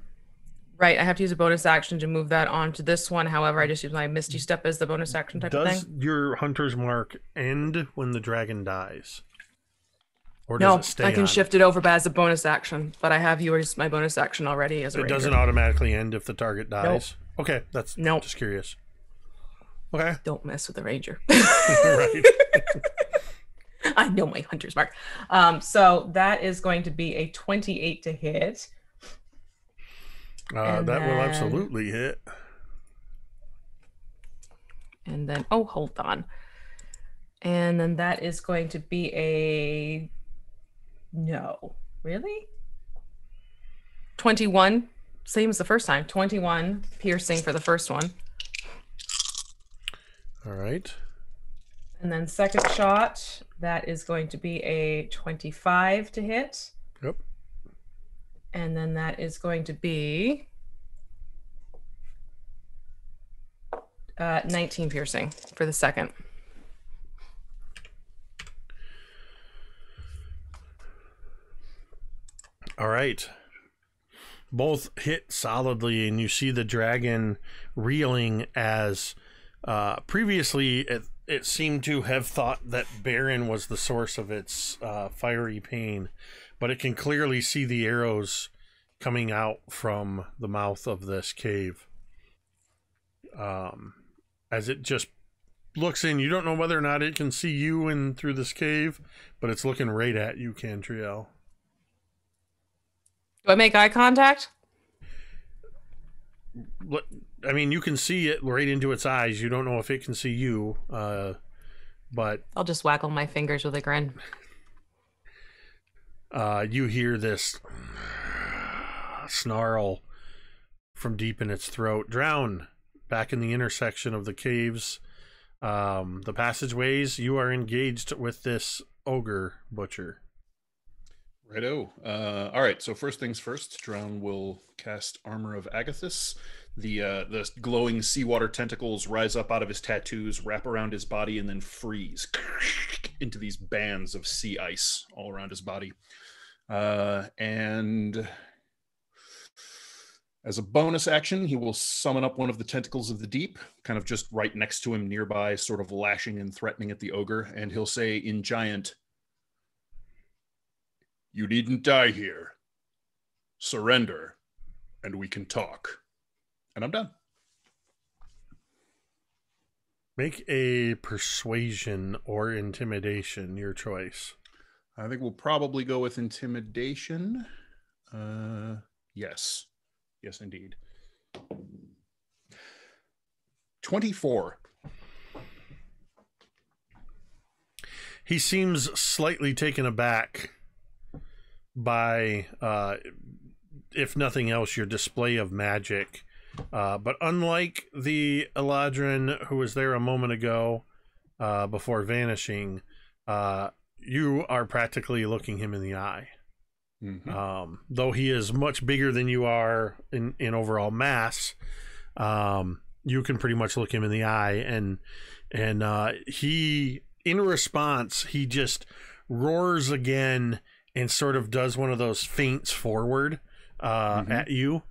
Right, I have to use a bonus action to move that onto this one. However, I just use my Misty Step as the bonus action type of thing. Does your hunter's mark end when the dragon dies? Or does it stay I can on? shift it over as a bonus action, but I have used my bonus action already as a ranger. It doesn't automatically end if the target dies? Nope. Okay, that's just curious. Okay. Don't mess with the ranger. Right. I know my hunter's mark. So that is going to be a 28 to hit. That will absolutely hit. And then, hold on. And then that is going to be a... No. Really? 21. Same as the first time. 21 piercing for the first one. All right. And then second shot, that is going to be a 25 to hit. Yep. And then that is going to be 19 piercing for the second. All right. Both hit solidly, and you see the dragon reeling as previously it seemed to have thought that Baron was the source of its fiery pain, but it can clearly see the arrows coming out from the mouth of this cave. As it just looks in, you don't know whether or not it can see you in through this cave, but it's looking right at you, Cantriel. Do I make eye contact? I mean, you can see it right into its eyes. You don't know if it can see you, but... I'll just waggle my fingers with a grin. You hear this snarl from deep in its throat. Drown, back in the intersection of the caves, the passageways, you are engaged with this ogre butcher. Righto. All right, so first things first, Drown will cast Armor of Agathis. The glowing seawater tentacles rise up out of his tattoos, wrap around his body, and then freeze into these bands of sea ice all around his body. And as a bonus action, he will summon up one of the tentacles of the deep, kind of just right next to him nearby, sort of lashing and threatening at the ogre, and he'll say in Giant, "You needn't die here. Surrender, and we can talk." And I'm done. Make a persuasion or intimidation, your choice. I think we'll probably go with intimidation. Yes. Yes, indeed. 24. He seems slightly taken aback by, if nothing else, your display of magic. But unlike the Eladrin who was there a moment ago before vanishing, you are practically looking him in the eye. Mm-hmm. Though he is much bigger than you are in overall mass, you can pretty much look him in the eye, and he, in response, he just roars again and sort of does one of those feints forward at you.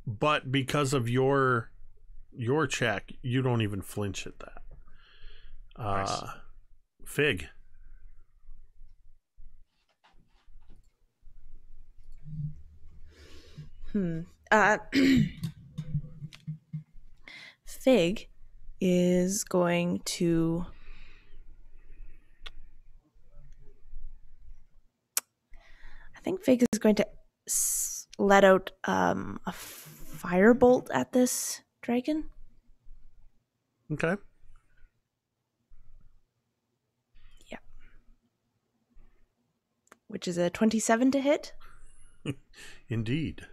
But because of your check, you don't even flinch at that. Nice. Fig. Fig is going to let out a firebolt at this dragon. Okay. Yeah. Which is a 27 to hit. Indeed.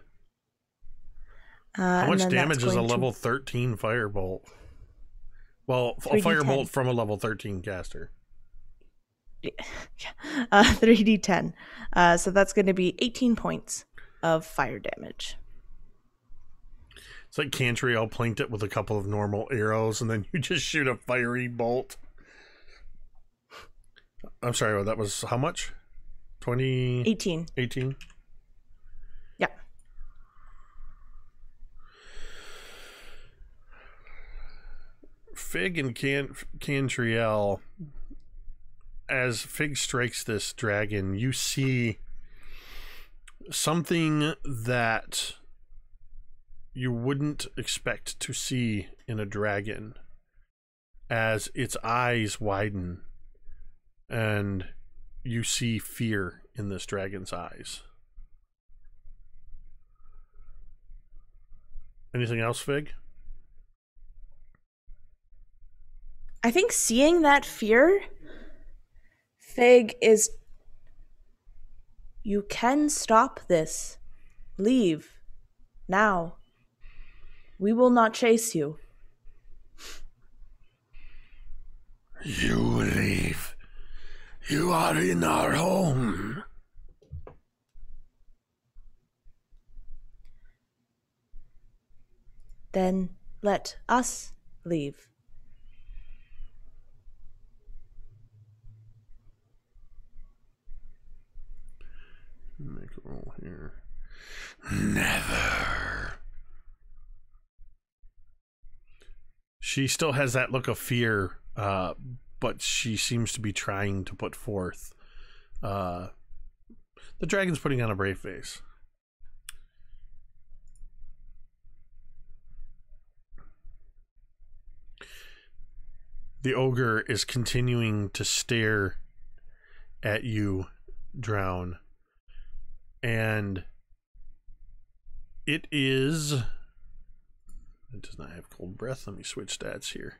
How much damage is a level 13 firebolt? Well, a 3d10. firebolt from a level 13 caster. 3d10. So that's going to be 18 points of fire damage. It's like Cantriel planked it with a couple of normal arrows, and then you just shoot a fiery bolt. I'm sorry, that was how much? 20? 18. 18? Yeah. Fig and Cantriel, as Fig strikes this dragon, you see something that you wouldn't expect to see in a dragon, as its eyes widen and you see fear in this dragon's eyes. Anything else, Fig? I think seeing that fear, Fig is... You can stop this. Leave. Now. We will not chase you. You leave. You are in our home. Then let us leave. Make a roll here. Never. She still has that look of fear, but she seems to be trying to put forth. The dragon's putting on a brave face. The ogre is continuing to stare at you, Drown. And it is... It does not have cold breath. Let me switch stats here.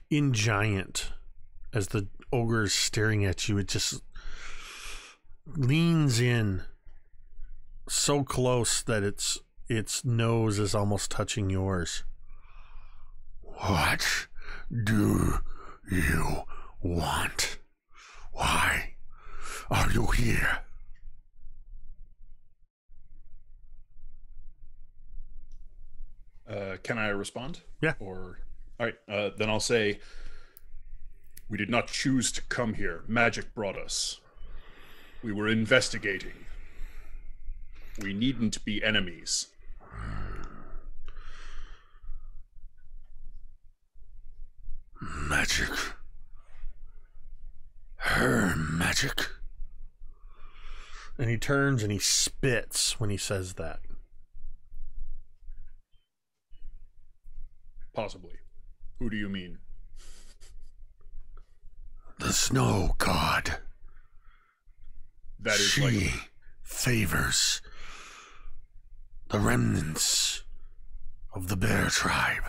In Giant, as the ogre is staring at you, it just leans in so close that its nose is almost touching yours. What do you want? Why are you here? Can I respond? Yeah. Or all right, then I'll say, we did not choose to come here. Magic brought us. We were investigating. We needn't be enemies. Magic. Her magic. And he turns and he spits when he says that. Possibly. Who do you mean? The snow god. That is she like... favors the remnants of the bear tribe.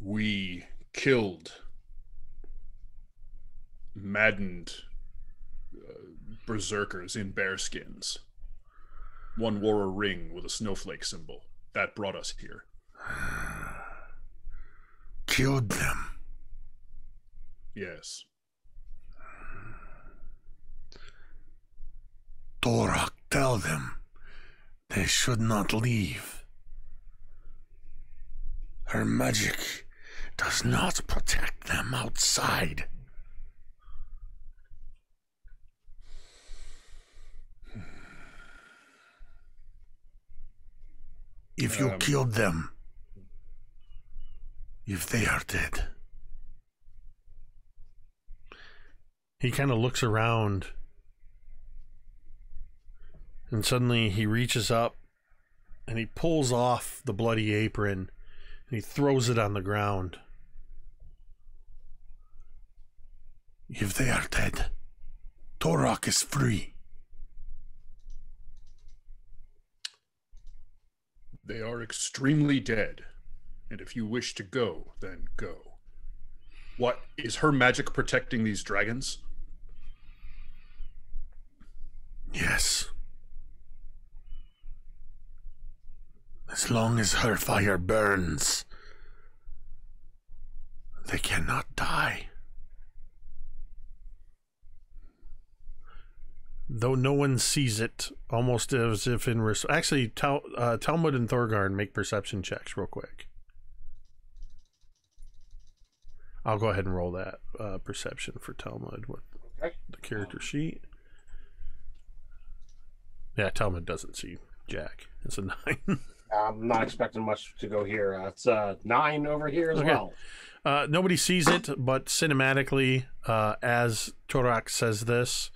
We killed maddened berserkers in bearskins. One wore a ring with a snowflake symbol. That brought us here. Killed them. Yes. Thorak, tell them they should not leave. Her magic does not protect them outside. If you killed them, if they are dead. He kind of looks around, and suddenly he reaches up and he pulls off the bloody apron and he throws it on the ground. If they are dead, Thorak is free. They are extremely dead, and if you wish to go, then go. What is her magic protecting these dragons? Yes. As long as her fire burns, they cannot die. Though no one sees it, almost as if in... Actually, Talmud and Thorgarn make perception checks real quick. I'll go ahead and roll that perception for Talmud with the character sheet. Yeah, Talmud doesn't see Jack. It's a 9. I'm not expecting much to go here. It's a 9 over here as well. Nobody sees it, but cinematically, as Torak says this,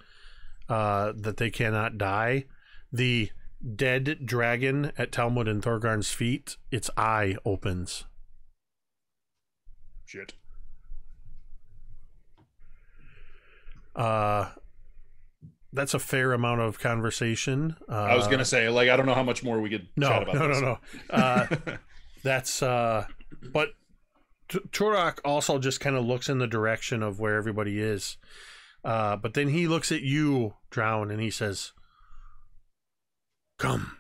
that they cannot die, the dead dragon at Talmud and Thorgarn's feet, its eye opens. Shit. That's a fair amount of conversation. I was gonna say, like, I don't know how much more we could chat about this. No. That's but Torak also just kind of looks in the direction of where everybody is. But then he looks at you, Drown, and he says, "Come."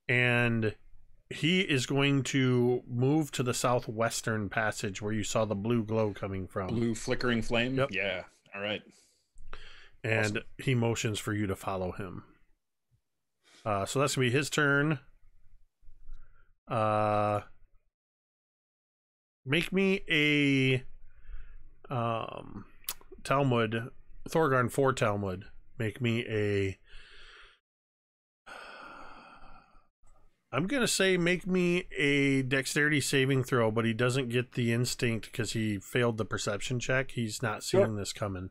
And he is going to move to the southwestern passage where you saw the blue glow coming from. Blue flickering flame? Yep. Yeah. All right. And Awesome. he motions for you to follow him. So that's going to be his turn. Make me a Talmud, Thorgarn for Talmud. Make me a... I'm going to say make me a dexterity saving throw, but he doesn't get the instinct because he failed the perception check. He's not seeing this coming.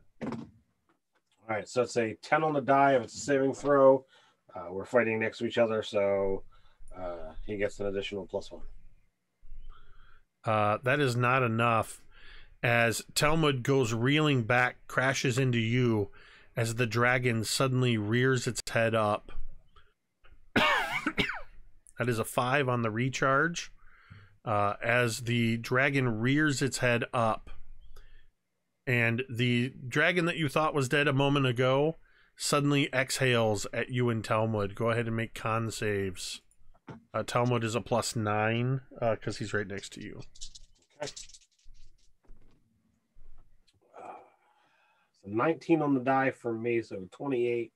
All right, so it's a 10 on the die if it's a saving throw. We're fighting next to each other, so he gets an additional +1. That is not enough, as Talmud goes reeling back, crashes into you as the dragon suddenly rears its head up. That is a 5 on the recharge. As the dragon rears its head up, and the dragon that you thought was dead a moment ago suddenly exhales at you and Talmud. Go ahead and make con saves. Talmud is a +9 because he's right next to you. Okay. So 19 on the die for me, so 28.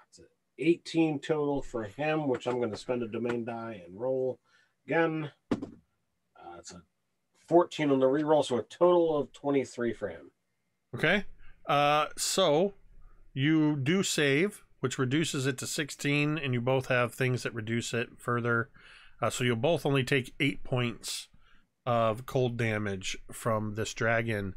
It's 18 total for him, which I'm going to spend a domain die and roll again. It's a 14 on the reroll, so a total of 23 for him. Okay. So you do save, which reduces it to 16, and you both have things that reduce it further. So you'll both only take 8 points of cold damage from this dragon.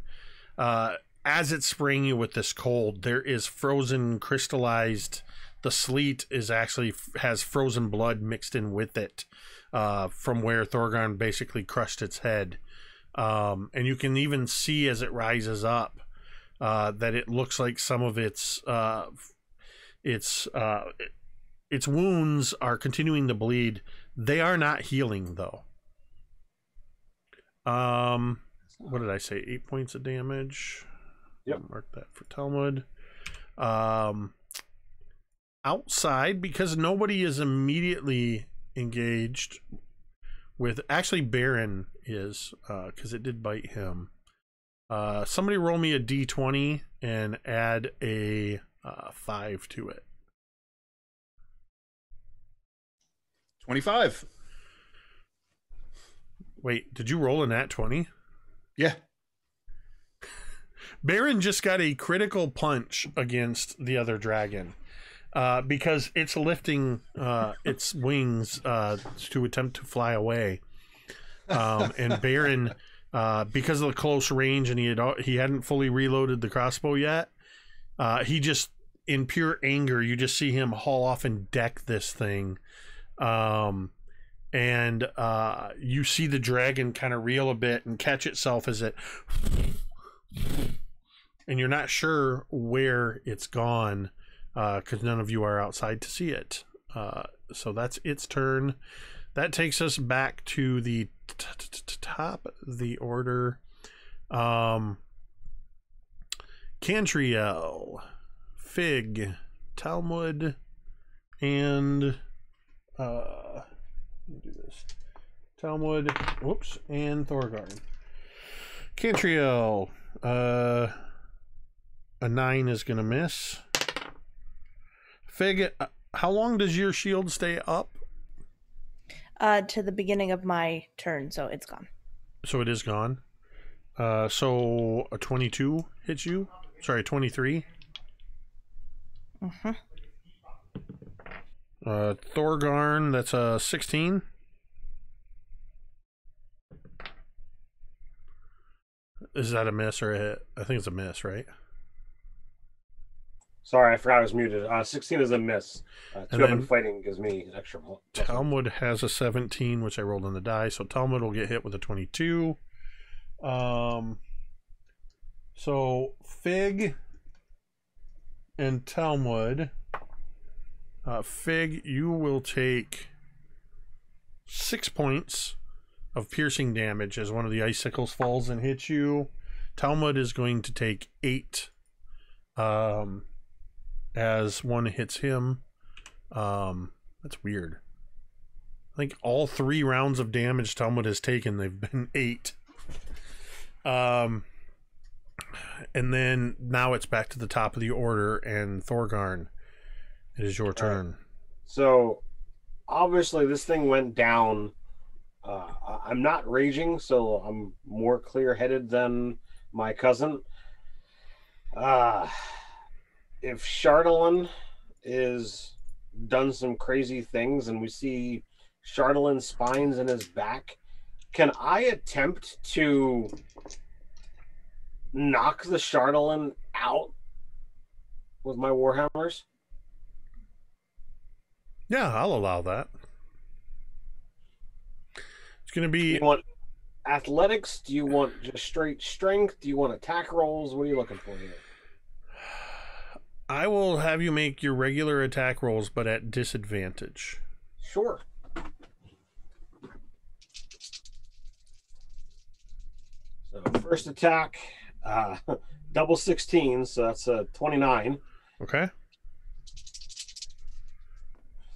As it's spraying you with this cold, there is frozen, crystallized. The sleet is actually has frozen blood mixed in with it, from where Thorgarn basically crushed its head. And you can even see as it rises up that it looks like some of its wounds are continuing to bleed. They are not healing though. What did I say? 8 points of damage. Yep. I'll mark that for Talmud. Outside, because nobody is immediately engaged with, actually Baron is, because it did bite him. Somebody roll me a d20 and add a 5 to it. 25. Wait, did you roll a nat 20? Yeah. Baron just got a critical punch against the other dragon, because it's lifting its wings to attempt to fly away. And Baron, because of the close range, and he hadn't fully reloaded the crossbow yet, he just, in pure anger, you just see him haul off and deck this thing. And you see the dragon kind of reel a bit and catch itself as it, and you're not sure where it's gone because none of you are outside to see it. So that's its turn. That takes us back to the top of the order. Cantriel, Fig, Talmud, and let me do this. Talmud, whoops, and Thorgarn. Cantriel, a 9 is gonna miss. Fig, how long does your shield stay up? To the beginning of my turn, so it's gone. So it is gone. So a 22 hits you. Sorry, 23. Thorgarn, that's a 16. Is that a miss or a hit? I think it's a miss, right? Sorry, I forgot I was muted. 16 is a miss. 2 I've been fighting gives me an extra. Talmud has a 17, which I rolled on the die, so Talmud will get hit with a 22. So Fig and Talmud. Fig, you will take 6 points of piercing damage as one of the icicles falls and hits you. Talmud is going to take 8 as one hits him. That's weird. I think all 3 rounds of damage Talmud has taken, they've been 8. And then now it's back to the top of the order, and Thorgarn, it is your turn. Right. So obviously this thing went down. I'm not raging, so I'm more clear-headed than my cousin. If Chardalyn is done some crazy things and we see Chardalyn's spines in his back, can I attempt to knock the Chardalyn out with my Warhammers? Yeah, I'll allow that. It's going to be... Do you want athletics? Do you want just straight strength? Do you want attack rolls? What are you looking for here? I will have you make your regular attack rolls, but at disadvantage. Sure. So first attack, double 16, so that's a 29. Okay.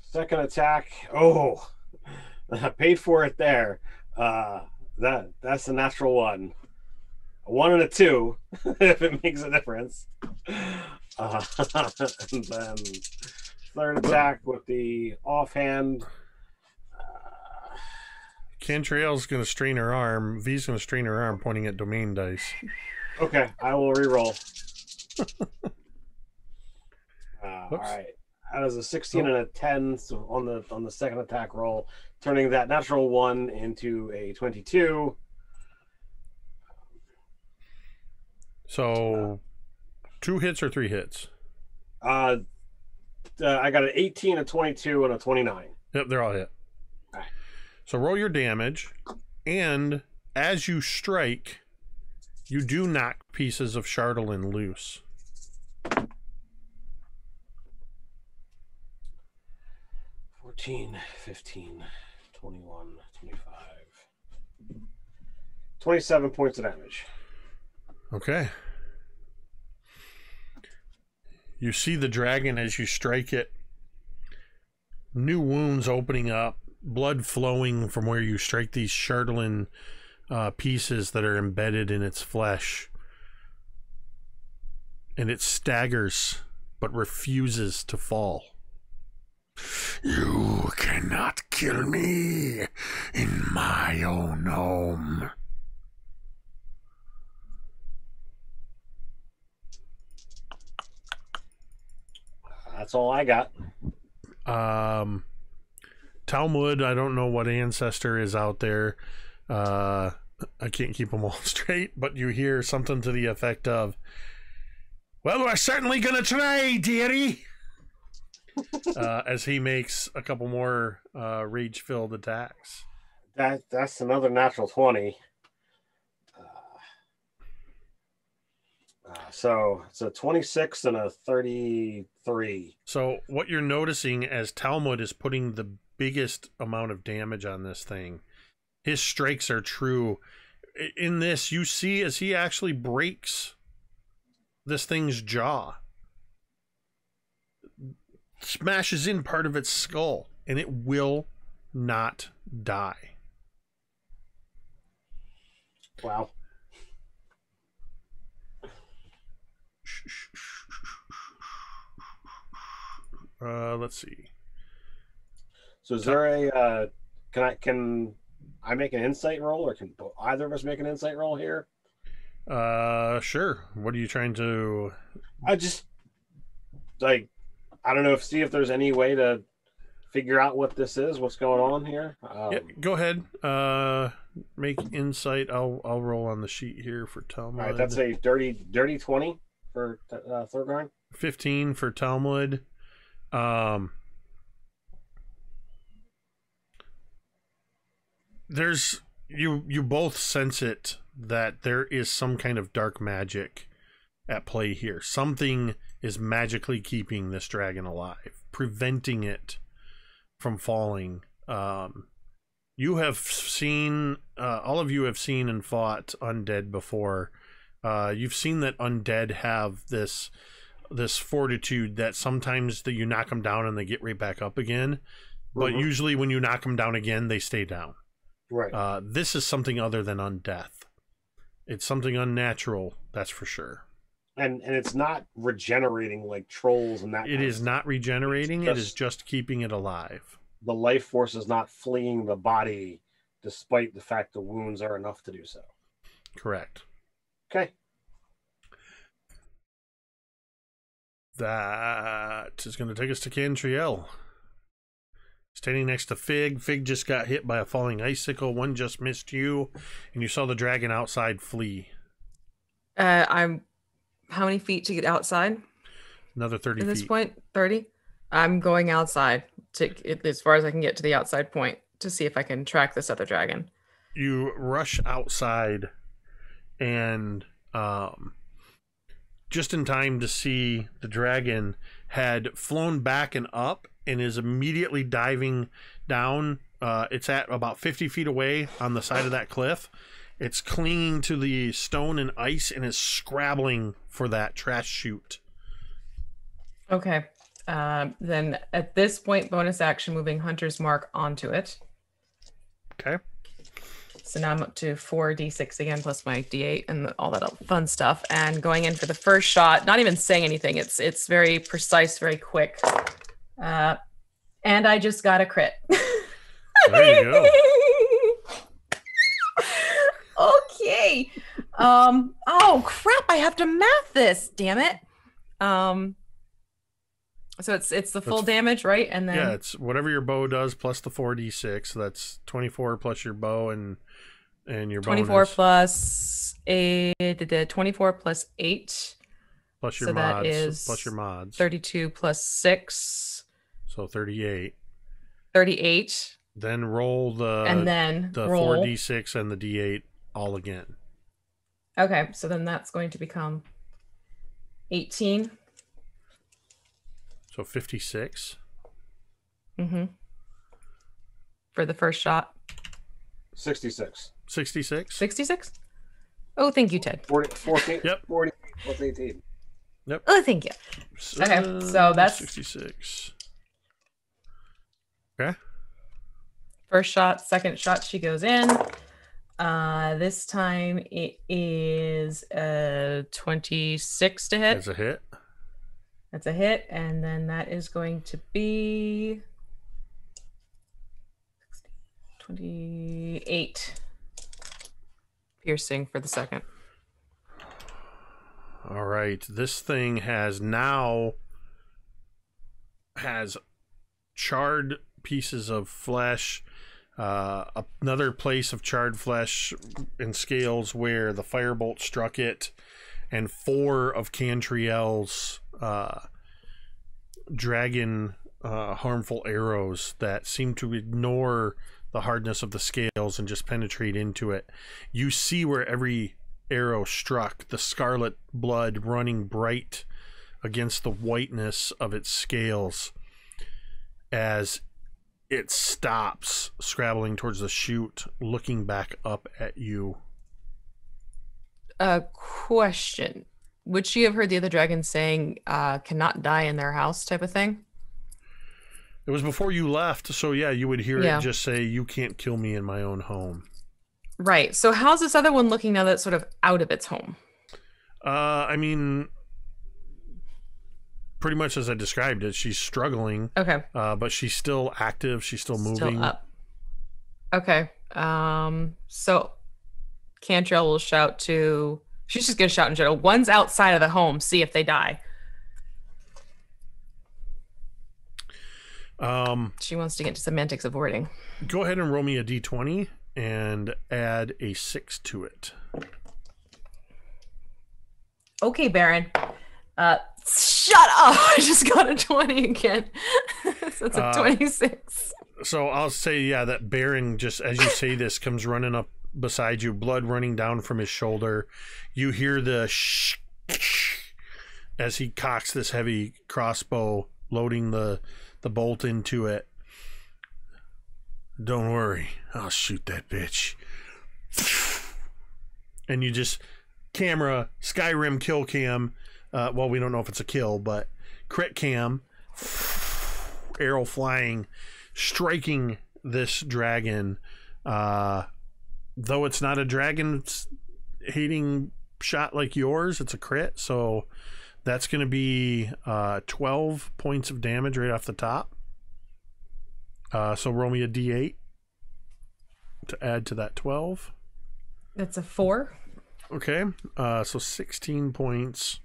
Second attack, I paid for it there. That's a natural 1. A 1 and a 2, if it makes a difference. And then third attack with the offhand. Cantriel's going to strain her arm. V's going to strain her arm, pointing at domain dice. Okay, I will re-roll. All right. That is a 16 and a 10 so on the second attack roll, turning that natural 1 into a 22. So 2 hits or 3 hits? I got an 18, a 22, and a 29. Yep, they're all hit. All right. So roll your damage, and as you strike, you do knock pieces of Chardalyn loose. 14, 15, 21, 25. 27 points of damage. Okay. You see the dragon as you strike it. New wounds opening up. Blood flowing from where you strike these Chardalyn pieces that are embedded in its flesh. And it staggers, but refuses to fall. You cannot kill me in my own home. That's all I got. Talmud, I don't know what ancestor is out there. I can't keep them all straight, but you hear something to the effect of, "Well, we're certainly gonna try, dearie." As he makes a couple more rage-filled attacks. That's another natural 20. So it's a 26 and a 33. So what you're noticing as Talmud is putting the biggest amount of damage on this thing, his strikes are true. in this, you see as he actually breaks this thing's jaw, smashes in part of its skull, and it will not die. Wow. Let's see. So is there a can I make an insight roll, or can either of us make an insight roll here? Sure. What are you trying to? I just I don't know, see if there's any way to figure out what this is, what's going on here. Yeah, go ahead. Make insight. I'll roll on the sheet here for Talmud. All right, that's a dirty 20 for Thorgarn. 15 for Talmud. There's you both sense it that there is some kind of dark magic at play here. Something is magically keeping this dragon alive, preventing it from falling. You have seen, all of you have seen and fought undead before. You've seen that undead have this fortitude that sometimes that you knock them down and they get right back up again, but usually when you knock them down again, they stay down. Right. This is something other than undeath. It's something unnatural, that's for sure. And it's not regenerating like trolls and that. It is not regenerating. It is just keeping it alive. The life force is not fleeing the body, despite the fact the wounds are enough to do so. Correct. Okay. That is going to take us to Cantriel. Standing next to Fig. Fig just got hit by a falling icicle. One just missed you, and you saw the dragon outside flee. I'm how many feet to get outside? Another 30 feet. At this point, 30. I'm going outside as far as I can get to the outside point to see if I can track this other dragon. You rush outside, and just in time to see the dragon had flown back and up and is immediately diving down. It's at about 50 feet away on the side of that cliff. It's clinging to the stone and ice and is scrabbling for that trash chute. Okay. Then at this point, bonus action, moving Hunter's Mark onto it. Okay. So now I'm up to 4d6 again, plus my d8 and all that fun stuff. And going in for the first shot, not even saying anything. It's very precise, very quick. And I just got a crit. There you go. Okay. Oh crap! I have to math this. Damn it. So it's the full damage, right? And then it's whatever your bow does plus the 4d6. So that's 24 plus your bow and your 24 bonus. plus 8. 24 plus 8. Plus your so mods. That is plus your mods. 32 plus 6. So 38. 38. Then roll the 4d6 and the d8 all again. Okay, so then that's going to become 18. So 56. Mm-hmm. For the first shot. 66. 66? 66? Oh, thank you, Ted. 14. Yep. 40 plus 18. Yep. Oh, thank you. Okay, so that's 66. Okay. First shot, second shot, she goes in. This time it is 26 to hit. That's a hit. That's a hit, and then that is going to be 28 piercing for the second. All right. This thing has charred pieces of flesh, another place of charred flesh and scales where the firebolt struck it, and 4 of Cantriel's dragon harmful arrows that seem to ignore the hardness of the scales and just penetrate into it. You see where every arrow struck, the scarlet blood running bright against the whiteness of its scales as it stops, scrabbling towards the chute, looking back up at you. Question. Would she have heard the other dragon saying, cannot die in their house type of thing? It was before you left, so yeah, you would hear Yeah. it just say, you can't kill me in my own home. Right. So how's this other one looking now that's sort of out of its home? I mean, pretty much as I described it, she's struggling. Okay. But she's still active. She's still moving. Still up. Okay. So Cantriel will shout to... She's just going to shout in general. One's outside of the home. See if they die. She wants to get to semantics of wording. Go ahead and roll me a d20 and add a 6 to it. Okay, Baron. Shut up! I just got a 20 again. So it's a 26. So I'll say, yeah, that Baron, just as you say this, comes running up beside you, blood running down from his shoulder. You hear the shh as he cocks this heavy crossbow, loading the bolt into it. Don't worry, I'll shoot that bitch. And you just camera Skyrim kill cam. Well, we don't know if it's a kill, but crit cam, arrow flying, striking this dragon. Though it's not a dragon hating shot like yours, it's a crit. So that's going to be 12 points of damage right off the top. So roll me a d8 to add to that 12. That's a 4. Okay, so 16 points.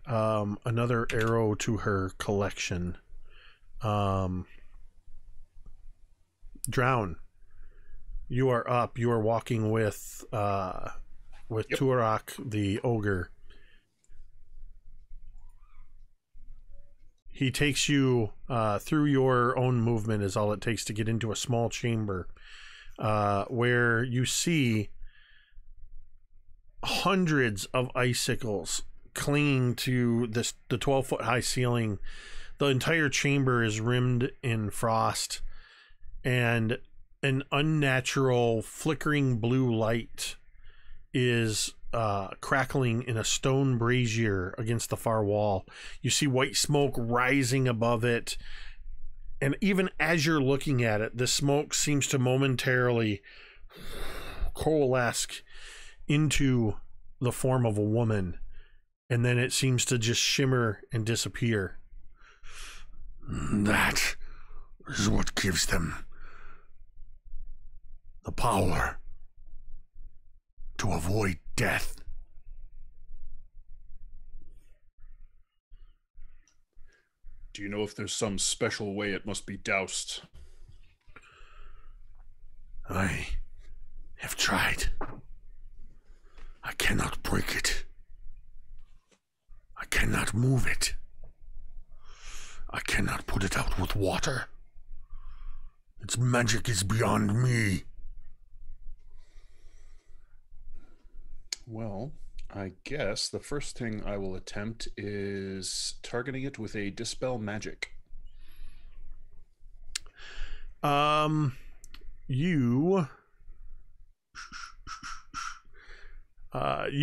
Another arrow to her collection. Drown. You are up. You are walking with Tuarak, the ogre. He takes you through your own movement is all it takes to get into a small chamber where you see hundreds of icicles clinging to the 12-foot high ceiling. The entire chamber is rimmed in frost, and an unnatural flickering blue light is crackling in a stone brazier against the far wall. You see white smoke rising above it, and even as you're looking at it, the smoke seems to momentarily coalesce into the form of a woman, and then it seems to just shimmer and disappear. That is what gives them the power to avoid death. Do you know if there's some special way it must be doused? I have tried. I cannot break it. I cannot move it. I cannot put it out with water. Its magic is beyond me. Well, I guess the first thing I will attempt is targeting it with a Dispel Magic. You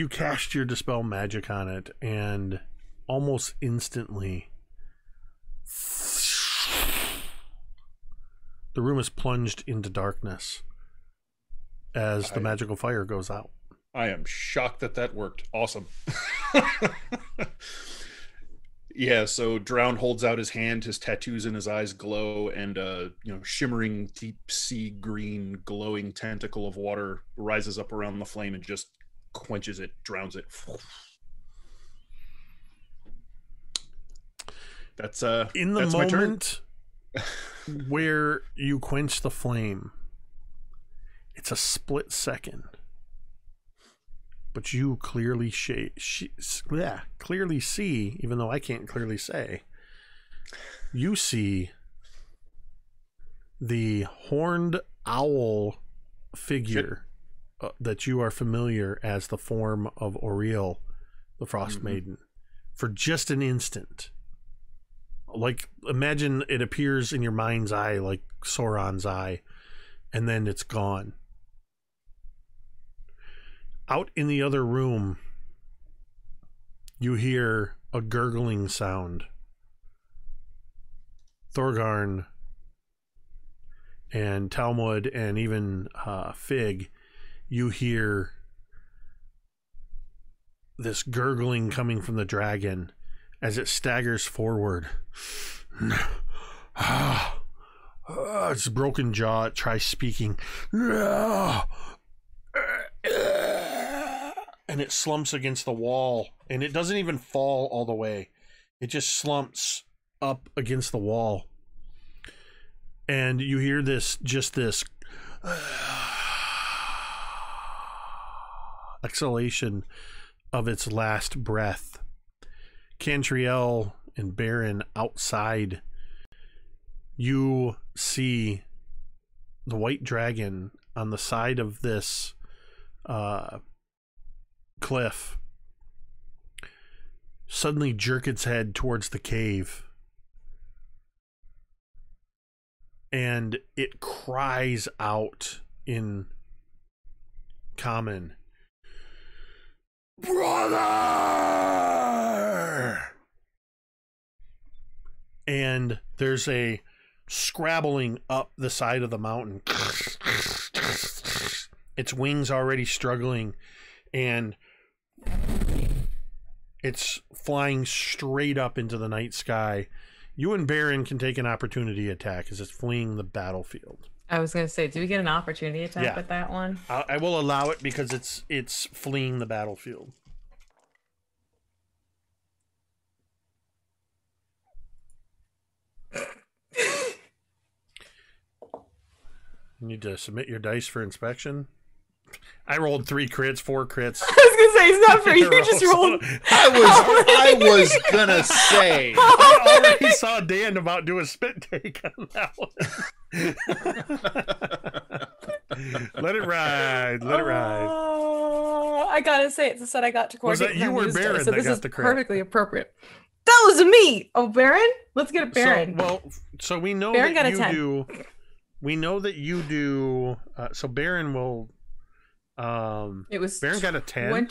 cast your Dispel Magic on it, and almost instantly the room is plunged into darkness as the magical fire goes out. I am shocked that that worked. Awesome. Yeah, so Drown holds out his hand, his tattoos in his eyes glow, and shimmering deep sea green glowing tentacle of water rises up around the flame and just quenches it, drowns it. That's in the that's my turn. moment where you quench the flame, it's a split second, but you clearly clearly see, even though I can't clearly say, you see the horned owl figure that you are familiar as the form of Auriel, the Frostmaiden, for just an instant. Like, imagine it appears in your mind's eye like Sauron's eye, and then it's gone. Out in the other room, you hear a gurgling sound. Thorgarn and Talmud and even Fig, you hear this gurgling coming from the dragon as it staggers forward. Its broken jaw, it tries speaking. And it slumps against the wall, and it doesn't even fall all the way. It just slumps up against the wall. And you hear this exhalation of its last breath. Cantriel and Baron outside, you see the white dragon on the side of this cliff suddenly jerk its head towards the cave, and it cries out in common, "Brother!" And there's a scrabbling up the side of the mountain. Its wings already struggling, and it's flying straight up into the night sky. You and Baron can take an opportunity attack as it's fleeing the battlefield. I was going to say, do we get an opportunity attack with that one? I will allow it because it's fleeing the battlefield. You need to submit your dice for inspection. I rolled 3 crits, 4 crits. I was gonna say it's not for you. Just rolled. I was gonna say. I already saw Dan about doing a spit take on that one. Let it ride. Let it ride. I gotta say, it's a set I got to coordinate. Was that you or Baron so that this got is the crit? perfectly appropriate. That was me. Oh, Baron. Let's get a Baron. So we know Baron that got a you 10. do. We know that you do. So Baron will. It was Baron got a 10.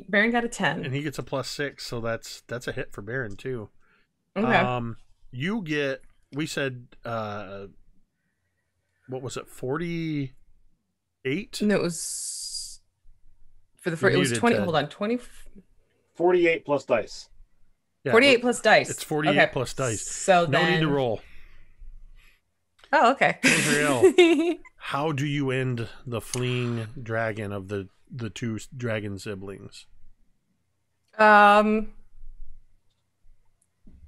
Baron got a 10, and he gets a +6, so that's a hit for Baron too. Okay. You get. We said. What was it? 48. No, it was for the first. It was 20. Hold on, 20. 48 plus dice. Yeah, 48 plus dice. It's 48 plus dice. So no need to roll. Oh, okay. Cantriel, how do you end the fleeing dragon of the 2 dragon siblings?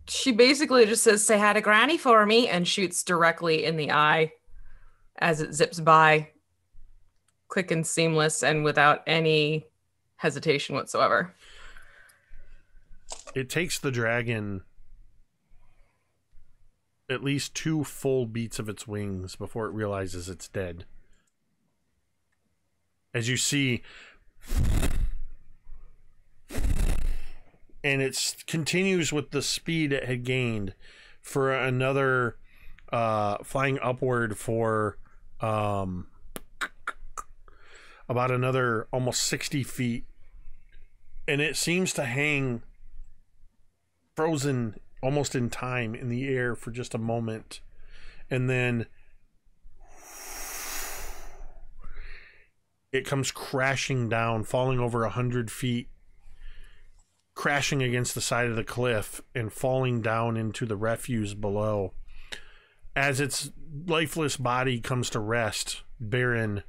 She basically just says, "Say hi to Granny for me," and shoots directly in the eye as it zips by, quick and seamless, and without any hesitation whatsoever. It takes the dragon at least 2 full beats of its wings before it realizes it's dead. As you see, and it continues with the speed it had gained for another flying upward for about another almost 60 feet, and it seems to hang frozen almost in time in the air for just a moment, and then it comes crashing down, falling over 100 feet, crashing against the side of the cliff and falling down into the refuse below. As its lifeless body comes to rest, Baron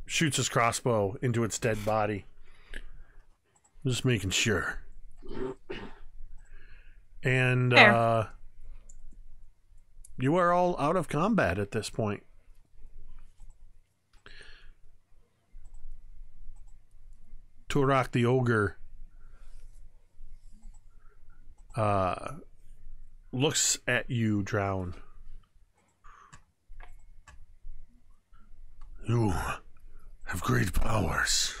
shoots his crossbow into its dead body. Just making sure. And you are all out of combat at this point. Turok the ogre looks at you, Drown. You have great powers.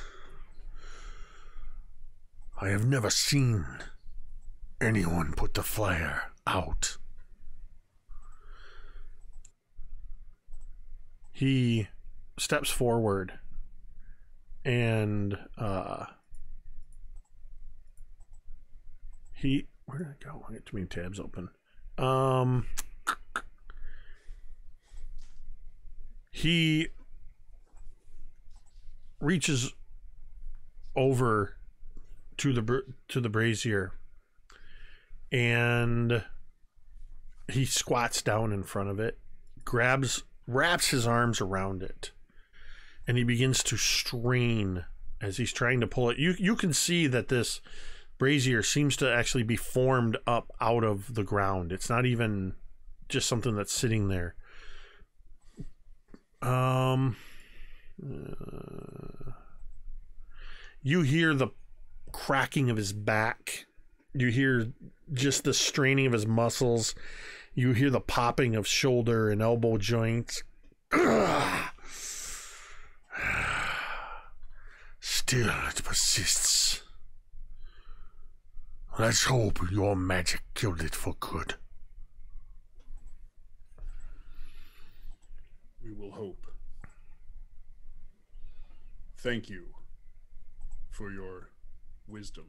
I have never seen anyone put the flare out. He steps forward and where did I go? I got too many tabs open. He reaches over to the brazier, and he squats down in front of it, wraps his arms around it, and he begins to strain as he's trying to pull it. You can see that this brazier seems to actually be formed up out of the ground. It's not even just something that's sitting there. You hear the cracking of his back. You hear just the straining of his muscles. You hear the popping of shoulder and elbow joints. Still, it persists. Let's hope your magic killed it for good. We will hope. Thank you for your wisdom.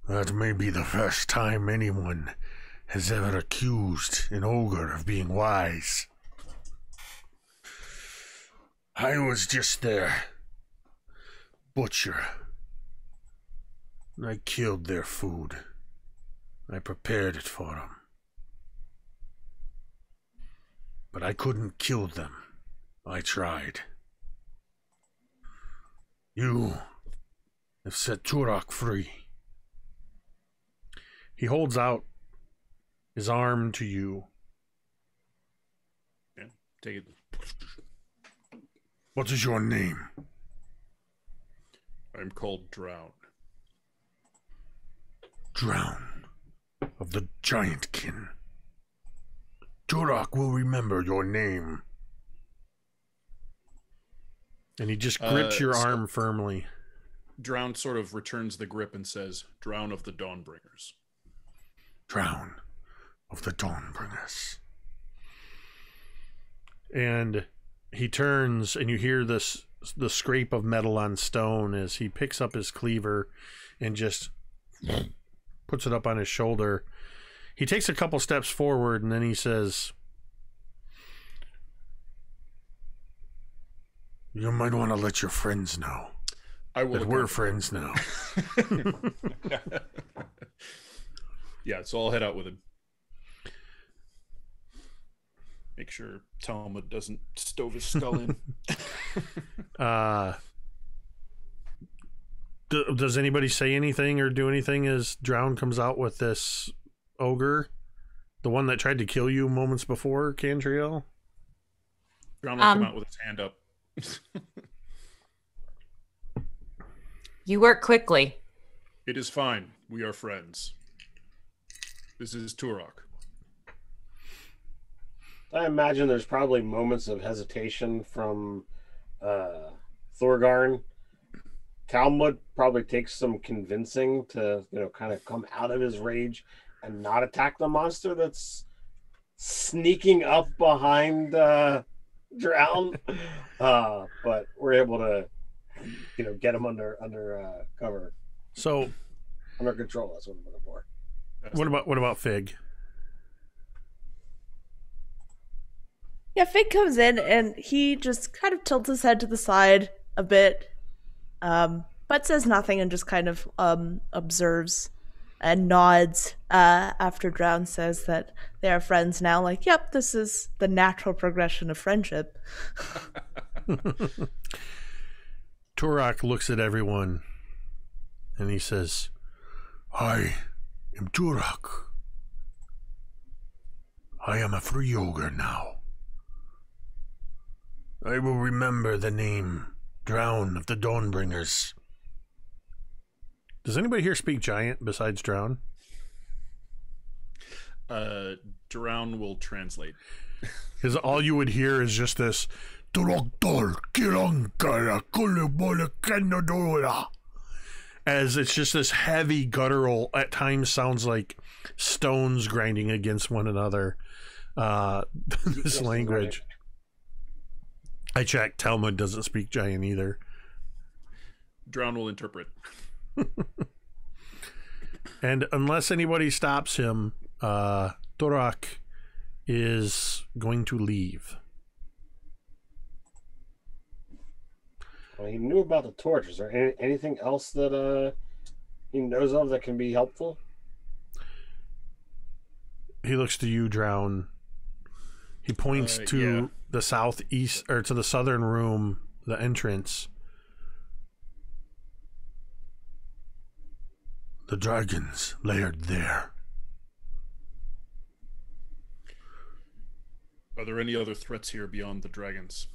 That may be the first time anyone has ever accused an ogre of being wise. I was just their butcher. I killed their food. I prepared it for them. But I couldn't kill them. I tried. You have set Turok free. He holds out his arm to you. Yeah, take it. What is your name? I'm called Drown. Drown of the Giantkin. Turok will remember your name. And he just grips your arm firmly. Drown sort of returns the grip and says, Drown of the Dawnbringers. Drown of the Dawnbringers. And he turns, and you hear the scrape of metal on stone as he picks up his cleaver and just puts it up on his shoulder. He takes a couple steps forward, and then he says, you might want to let your friends know I will that we're friends now. Yeah, so I'll head out with him. Make sure Talmud doesn't stove his skull in. Does anybody say anything or do anything as Drown comes out with this ogre? The one that tried to kill you moments before, Cantriel? Drown will come out with his hand up. You work quickly. It is fine. We are friends. This is Turok. I imagine there's probably moments of hesitation from Thorgarn. Talmud probably takes some convincing to, kind of come out of his rage and not attack the monster that's sneaking up behind Drown. But we're able to, get him under cover. So under control. That's what I'm looking for. What about Fig? Yeah, Fig comes in and he just kind of tilts his head to the side a bit, but says nothing and just kind of observes and nods after Drown says that they are friends now. Like, yep, this is the natural progression of friendship. Turok looks at everyone and he says, I am Turok. I am a free ogre now. I will remember the name Drown of the Dawnbringers. Does anybody here speak Giant besides Drown? Drown will translate. Because all you would hear is just this as it's just this heavy guttural, at times sounds like stones grinding against one another. This language. I checked. Talmud doesn't speak giant either. Drown will interpret. And unless anybody stops him, Thorak is going to leave. Well, he knew about the torch. Is there anything else that he knows of that can be helpful? He looks to you, Drown. He points to the southeast, or to the southern room, the entrance. The dragons layered there. Are there any other threats here beyond the dragons?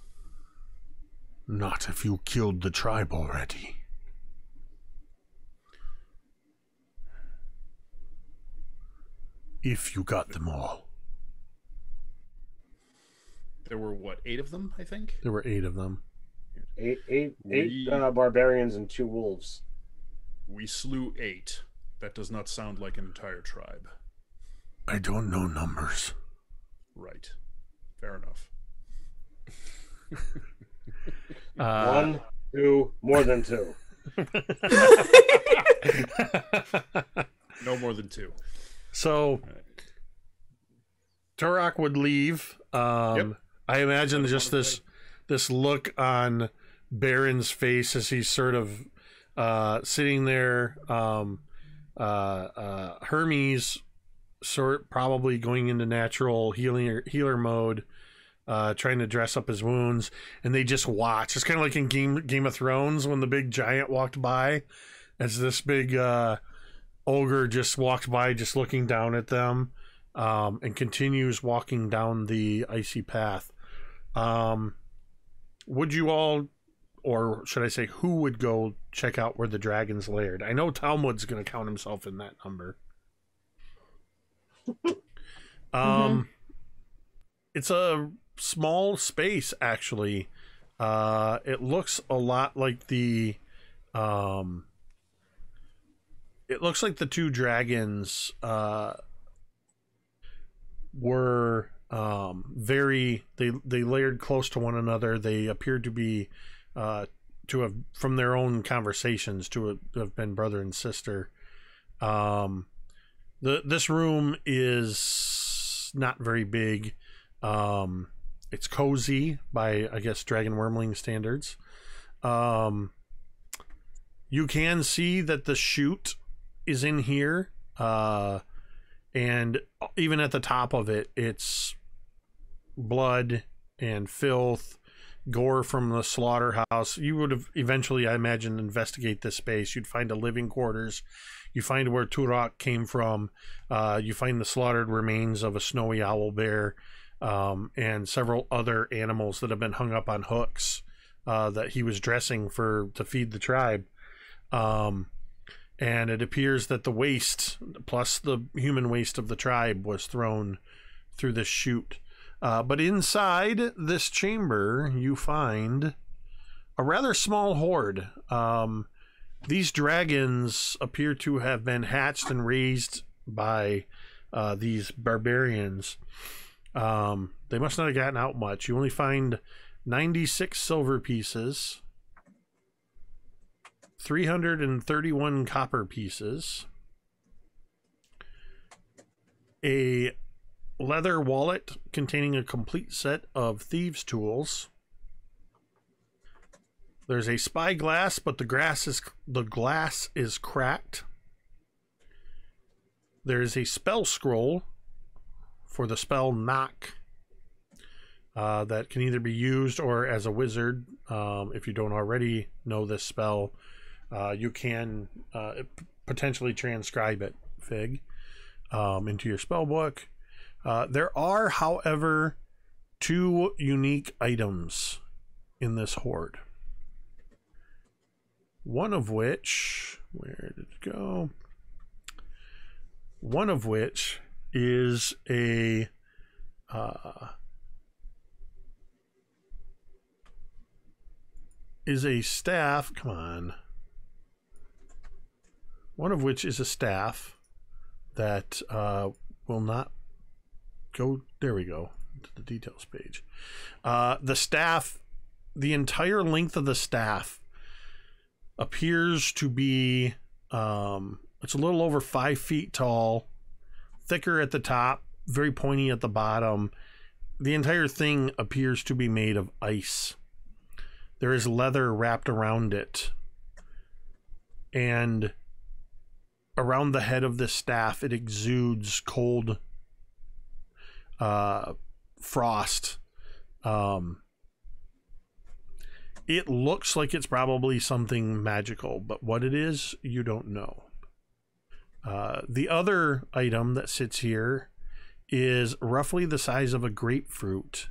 Not if you killed the tribe already. If you got them all. There were, what, 8 of them, I think? There were 8 of them. Eight barbarians and 2 wolves. We slew 8. That does not sound like an entire tribe. I don't know numbers. Right. Fair enough. 1, 2, more than 2. No more than 2. So, Thorak would leave. Yep. I imagine just this look on Baron's face as he's sort of sitting there. Hermes probably going into natural healer mode, trying to dress up his wounds, and they just watch. It's kind of like in Game of Thrones when the big giant walked by, as this big ogre just walked by, just looking down at them, and continues walking down the icy path. Would you all, or should I say, who would go check out where the dragons laired? I know Talmud's going to count himself in that number. It's a small space, actually. It looks a lot like the two dragons were they layered close to one another. They appeared to be to have, from their own conversations, to have been brother and sister. This room is not very big. It's cozy by, I guess, Dragon Wormling standards. You can see that the chute is in here, and even at the top of it, it's blood and filth, gore from the slaughterhouse. You would have eventually, I imagine, investigate this space. You'd find a living quarters. You find where Thorak came from. You find the slaughtered remains of a snowy owl bear, and several other animals that have been hung up on hooks that he was dressing to feed the tribe. And it appears that the waste, plus the human waste of the tribe, was thrown through this chute. But inside this chamber, you find a rather small horde. These dragons appear to have been hatched and raised by these barbarians. They must not have gotten out much. You only find 96 silver pieces, 331 copper pieces, a leather wallet containing a complete set of thieves' tools. There's a spyglass, but the glass is cracked. There is a spell scroll for the spell Knock that can either be used, or as a wizard, if you don't already know this spell, you can potentially transcribe it, Fig, into your spell book. There are, however, 2 unique items in this hoard. One of which, where did it go? One of which is a staff. Come on. One of which is a staff that will not go. There we go, to the details page. The staff the entire length of the staff appears to be it's a little over 5 feet tall, thicker at the top, very pointy at the bottom. The entire thing appears to be made of ice. There is leather wrapped around it, and around the head of this staff it exudes cold frost. It looks like it's probably something magical, but what it is, you don't know. The other item that sits here is roughly the size of a grapefruit.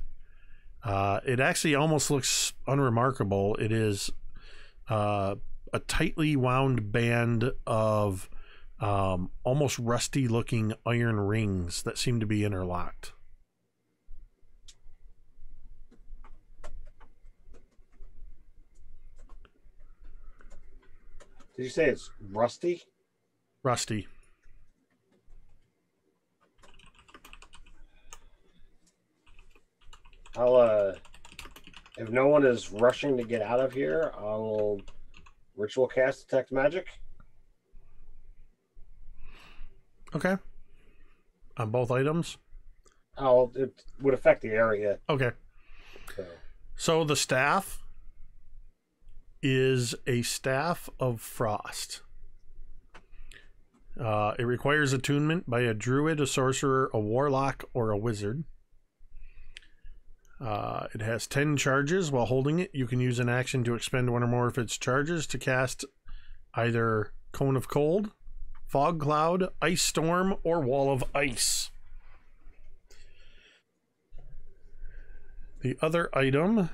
It actually almost looks unremarkable. It is a tightly wound band of almost rusty looking iron rings that seem to be interlocked. Did you say it's rusty? Rusty. I'll if no one is rushing to get out of here, I'll ritual cast detect magic. Okay. On both items? It would affect the area. Okay. So the staff is a staff of frost. It requires attunement by a druid, a sorcerer, a warlock, or a wizard. It has 10 charges. While holding it, you can use an action to expend one or more of its charges to cast either Cone of Cold, Fog Cloud, Ice Storm, or Wall of Ice. The other item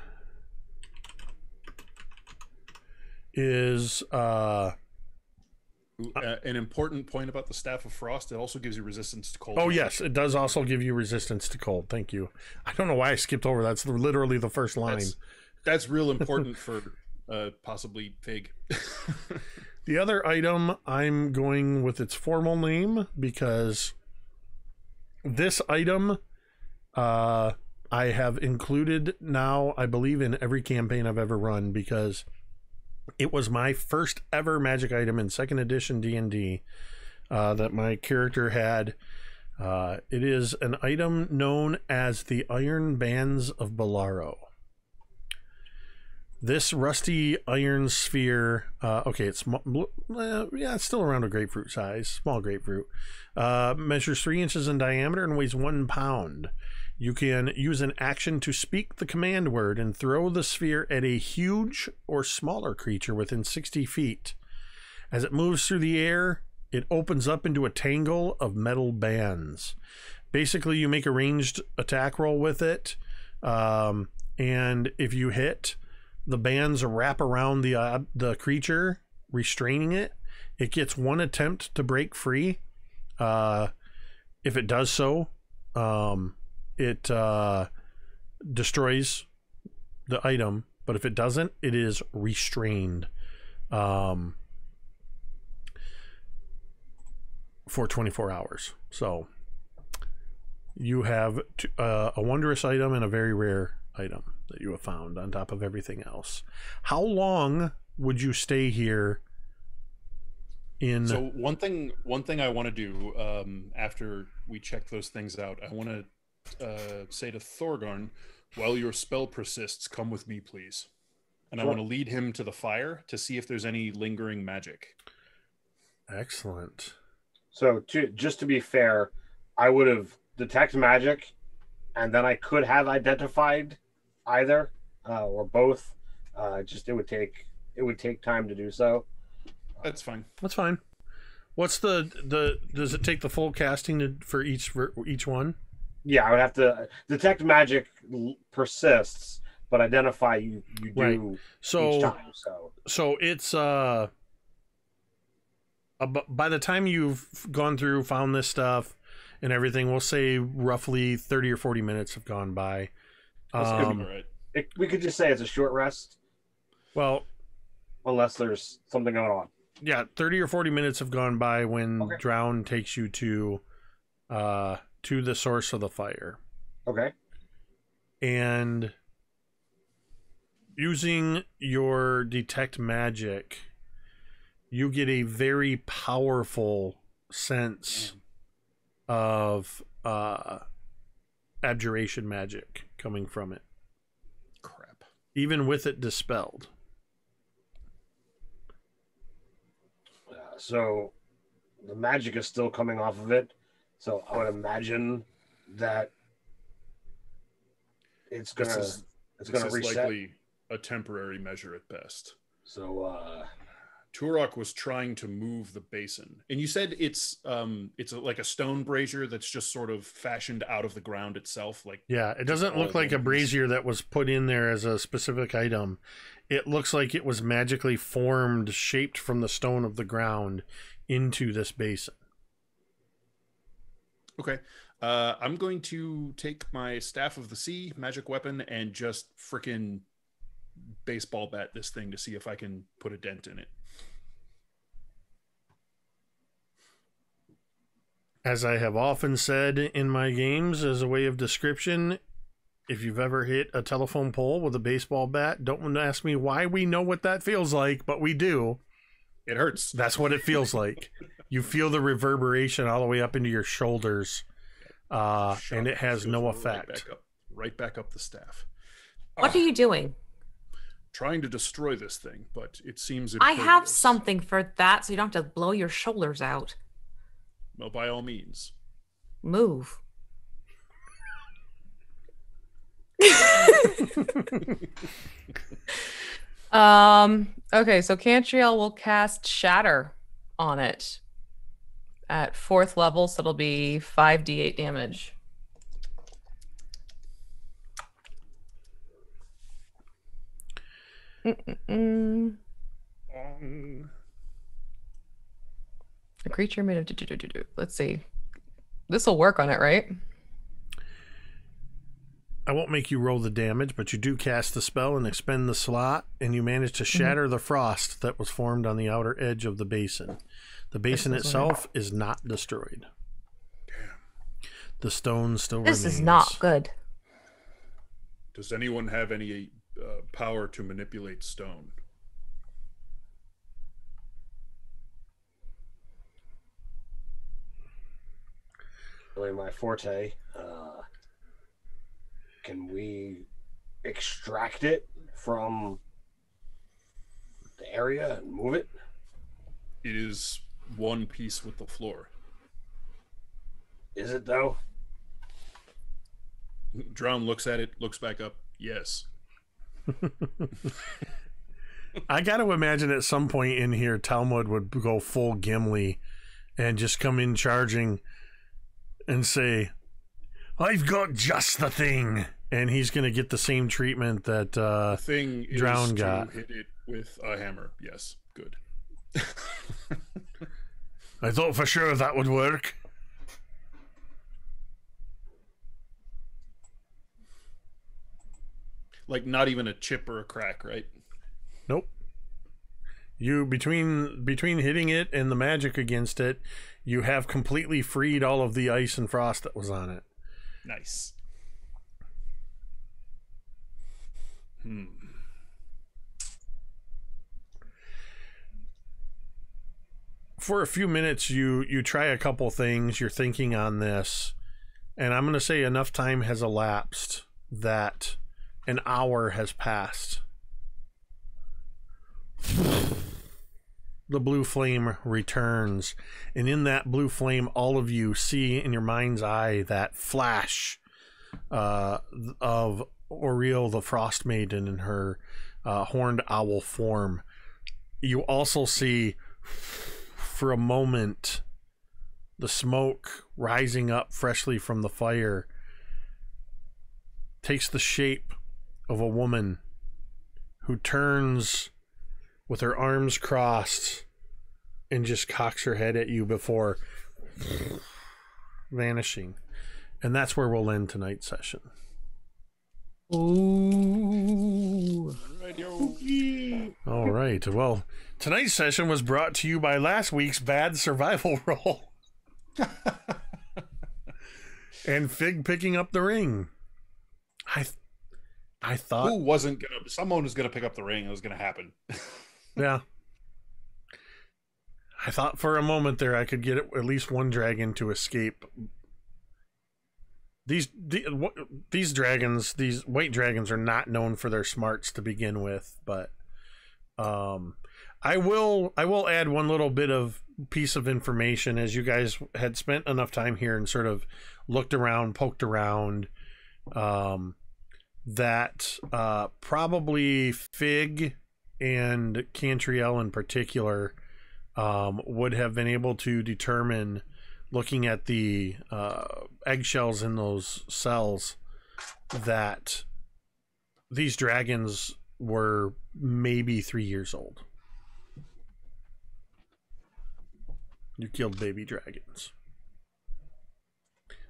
is an important point about the Staff of Frost. It also gives you resistance to cold. Oh yes, it does also give you resistance to cold. Thank you. I don't know why I skipped over that. That's literally the first line. That's real important for possibly Fig. The other item, I'm going with its formal name because this item I have included now, I believe, in every campaign I've ever run, because it was my first ever magic item in 2nd edition D&D that my character had. It is an item known as the Iron Bands of Bolaro. This rusty iron sphere, okay, it's it's still around a grapefruit size, small grapefruit, measures 3 inches in diameter and weighs 1 pound. You can use an action to speak the command word and throw the sphere at a huge or smaller creature within 60 feet. As it moves through the air, it opens up into a tangle of metal bands. Basically, you make a ranged attack roll with it, and if you hit, the bands wrap around the creature, restraining it. It gets 1 attempt to break free. If it does so, it destroys the item, but if it doesn't, it is restrained for 24 hours. So you have a wondrous item and a very rare item that you have found on top of everything else. How long would you stay here? So one thing I want to do after we check those things out, I want to say to Thorgarn, while your spell persists, come with me, please. And I want to lead him to the fire to see if there's any lingering magic. Excellent. So just to be fair, I would have detect magic, and then I could have identified either or both. It would take time to do so. That's fine. That's fine. What's the does it take the full casting for each one? Yeah, I would have to detect magic persists, but identify you do right. each time. So it's by the time you've gone through, found this stuff and everything, we'll say roughly 30 or 40 minutes have gone by. That's good. Right. We could just say it's a short rest. Well, unless there's something going on. Yeah, 30 or 40 minutes have gone by when Drown takes you to the source of the fire. Okay. And using your detect magic, you get a very powerful sense of abjuration magic coming from it. Crap. Even with it dispelled. So the magic is still coming off of it. So I would imagine that it's gonna reset. Likely a temporary measure at best. So Turok was trying to move the basin, and you said it's like a stone brazier that's just sort of fashioned out of the ground itself. Like, yeah, it doesn't look like a brazier that was put in there as a specific item. It looks like it was magically formed, shaped from the stone of the ground into this basin. Okay. I'm going to take my Staff of the Sea magic weapon and just frickin' baseball bat this thing to see if I can put a dent in it. As I have often said in my games as a way of description, if you've ever hit a telephone pole with a baseball bat, don't ask me why we know what that feels like, but we do. It hurts. That's what it feels like. You feel the reverberation all the way up into your shoulders, and it has no effect. Right back up the staff. What are you doing? Trying to destroy this thing, but it seems I have impervious. something for that, so you don't have to blow your shoulders out. Well, by all means. Move. Okay, so Cantriel will cast Shatter on it at 4th level, so it'll be 5d8 damage. A creature made of let's see. This will work on it, right? I won't make you roll the damage, but you do cast the spell and expend the slot, and you manage to shatter the frost that was formed on the outer edge of the basin. The basin itself is not destroyed. The stone still remains. This is not good. Does anyone have any power to manipulate stone? Really my forte. Can we extract it from the area and move it? It is one piece with the floor. Is it though? Drown looks at it, looks back up. Yes. I got to imagine at some point in here, Talmud would go full Gimli and just come in charging and say, I've got just the thing. And he's going to get the same treatment that the thing Drown is got. To hit it with a hammer. Yes, good. I thought for sure that would work. Like not even a chip or a crack, right? Nope. You between hitting it and the magic against it, you have completely freed all of the ice and frost that was on it. Nice. For a few minutes, you try a couple things. You're thinking on this, and I'm going to say enough time has elapsed that an hour has passed. The blue flame returns, and in that blue flame, all of you see in your mind's eye that flash of Oriel the Frostmaiden in her horned owl form. You also see, for a moment, the smoke rising up freshly from the fire takes the shape of a woman who turns with her arms crossed and just cocks her head at you before vanishing. And that's where we'll end tonight's session. Ooh. All right. Well, tonight's session was brought to you by last week's bad survival roll. And Fig picking up the ring. I thought someone was gonna pick up the ring. It was gonna happen. Yeah. I thought for a moment there I could get at least one dragon to escape. These dragons, these white dragons, are not known for their smarts to begin with, but I will add one little bit of piece of information, as you guys had spent enough time here and sort of looked around, poked around, that probably Fig and Cantriel in particular would have been able to determine, looking at the eggshells in those cells, that these dragons were maybe 3 years old. You killed baby dragons.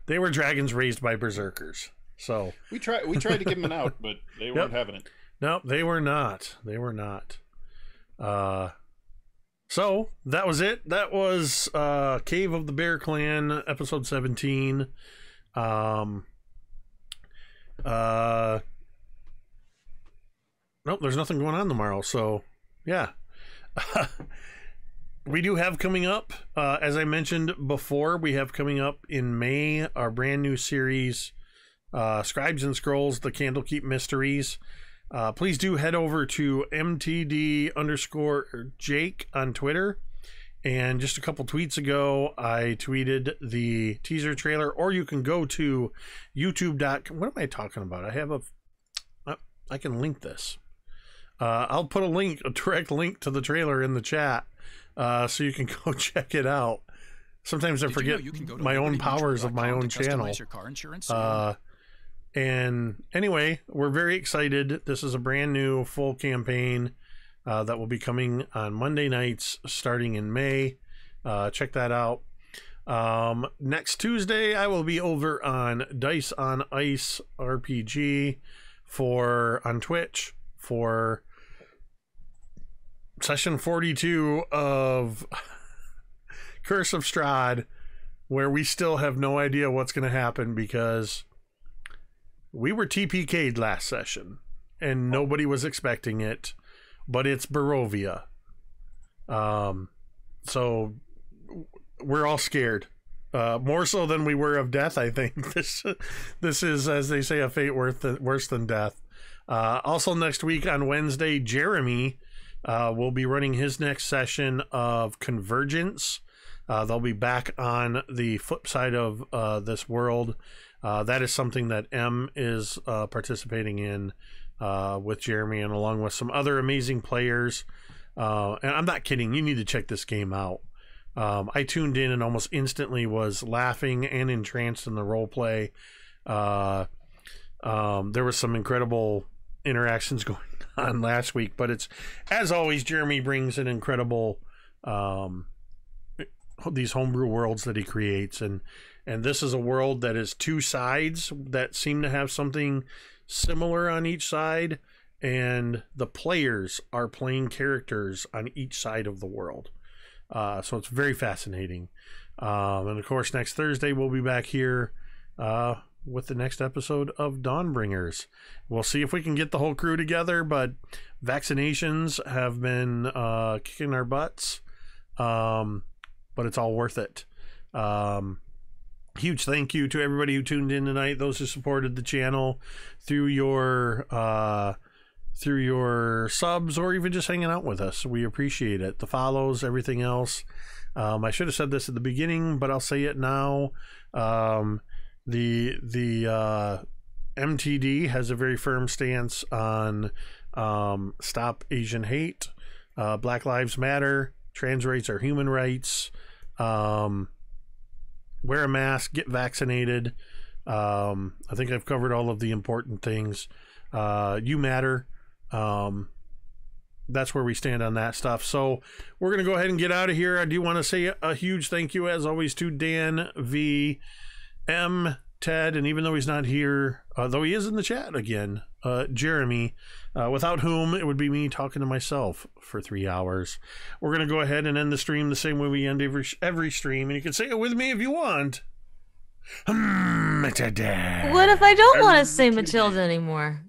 They were dragons raised by berserkers. So we tried to give them an out, but they weren't having it. No, they were not. They were not. So that was it. That was Cave of the Bear Clan, episode 17. Nope, there's nothing going on tomorrow. So yeah. We do have coming up, as I mentioned before, we have coming up in May our brand new series, Scribes and Scrolls, the Candlekeep Mysteries. Please do head over to MTD_Jake on Twitter. And just a couple tweets ago, I tweeted the teaser trailer, or you can go to youtube.com. What am I talking about? I can link this. I'll put a direct link to the trailer in the chat, so you can go check it out. Sometimes I forget my own powers of my own channel. Your car insurance? And anyway, we're very excited. This is a brand new full campaign that will be coming on Monday nights starting in May. Check that out. Next Tuesday, I will be over on Dice on Ice RPG on Twitch for session 42 of Curse of Strahd, where we still have no idea what's going to happen, because we were TPK'd last session and nobody was expecting it, but it's Barovia. So we're all scared, more so than we were of death. I think this is, as they say, a fate worse than death. Also next week on Wednesday, Jeremy will be running his next session of Convergence. They'll be back on the flip side of this world. That is something that M is participating in with Jeremy, and along with some other amazing players. And I'm not kidding. You need to check this game out. I tuned in and almost instantly was laughing and entranced in the role play. There was some incredible interactions going on last week, but it's, as always, Jeremy brings an incredible these homebrew worlds that he creates, and this is a world that is two sides that seem to have something similar on each side, and the players are playing characters on each side of the world. So it's very fascinating. And of course, next Thursday we'll be back here with the next episode of Dawnbringers. We'll see if we can get the whole crew together, but vaccinations have been kicking our butts. But it's all worth it. Huge thank you to everybody who tuned in tonight, those who supported the channel through your subs, or even just hanging out with us. We appreciate it. The follows, everything else. I should have said this at the beginning, but I'll say it now. The MTD has a very firm stance on stop Asian hate, Black Lives Matter, trans rights are human rights, wear a mask, get vaccinated. I think I've covered all of the important things. You matter. That's where we stand on that stuff. So we're going to go ahead and get out of here. I do want to say a huge thank you, as always, to Dan, V, M, Ted, and even though he's not here, though he is in the chat again, Jeremy, without whom it would be me talking to myself for 3 hours. We're going to go ahead and end the stream the same way we end every stream, and you can say it with me if you want. What if I don't want to say Matilda anymore?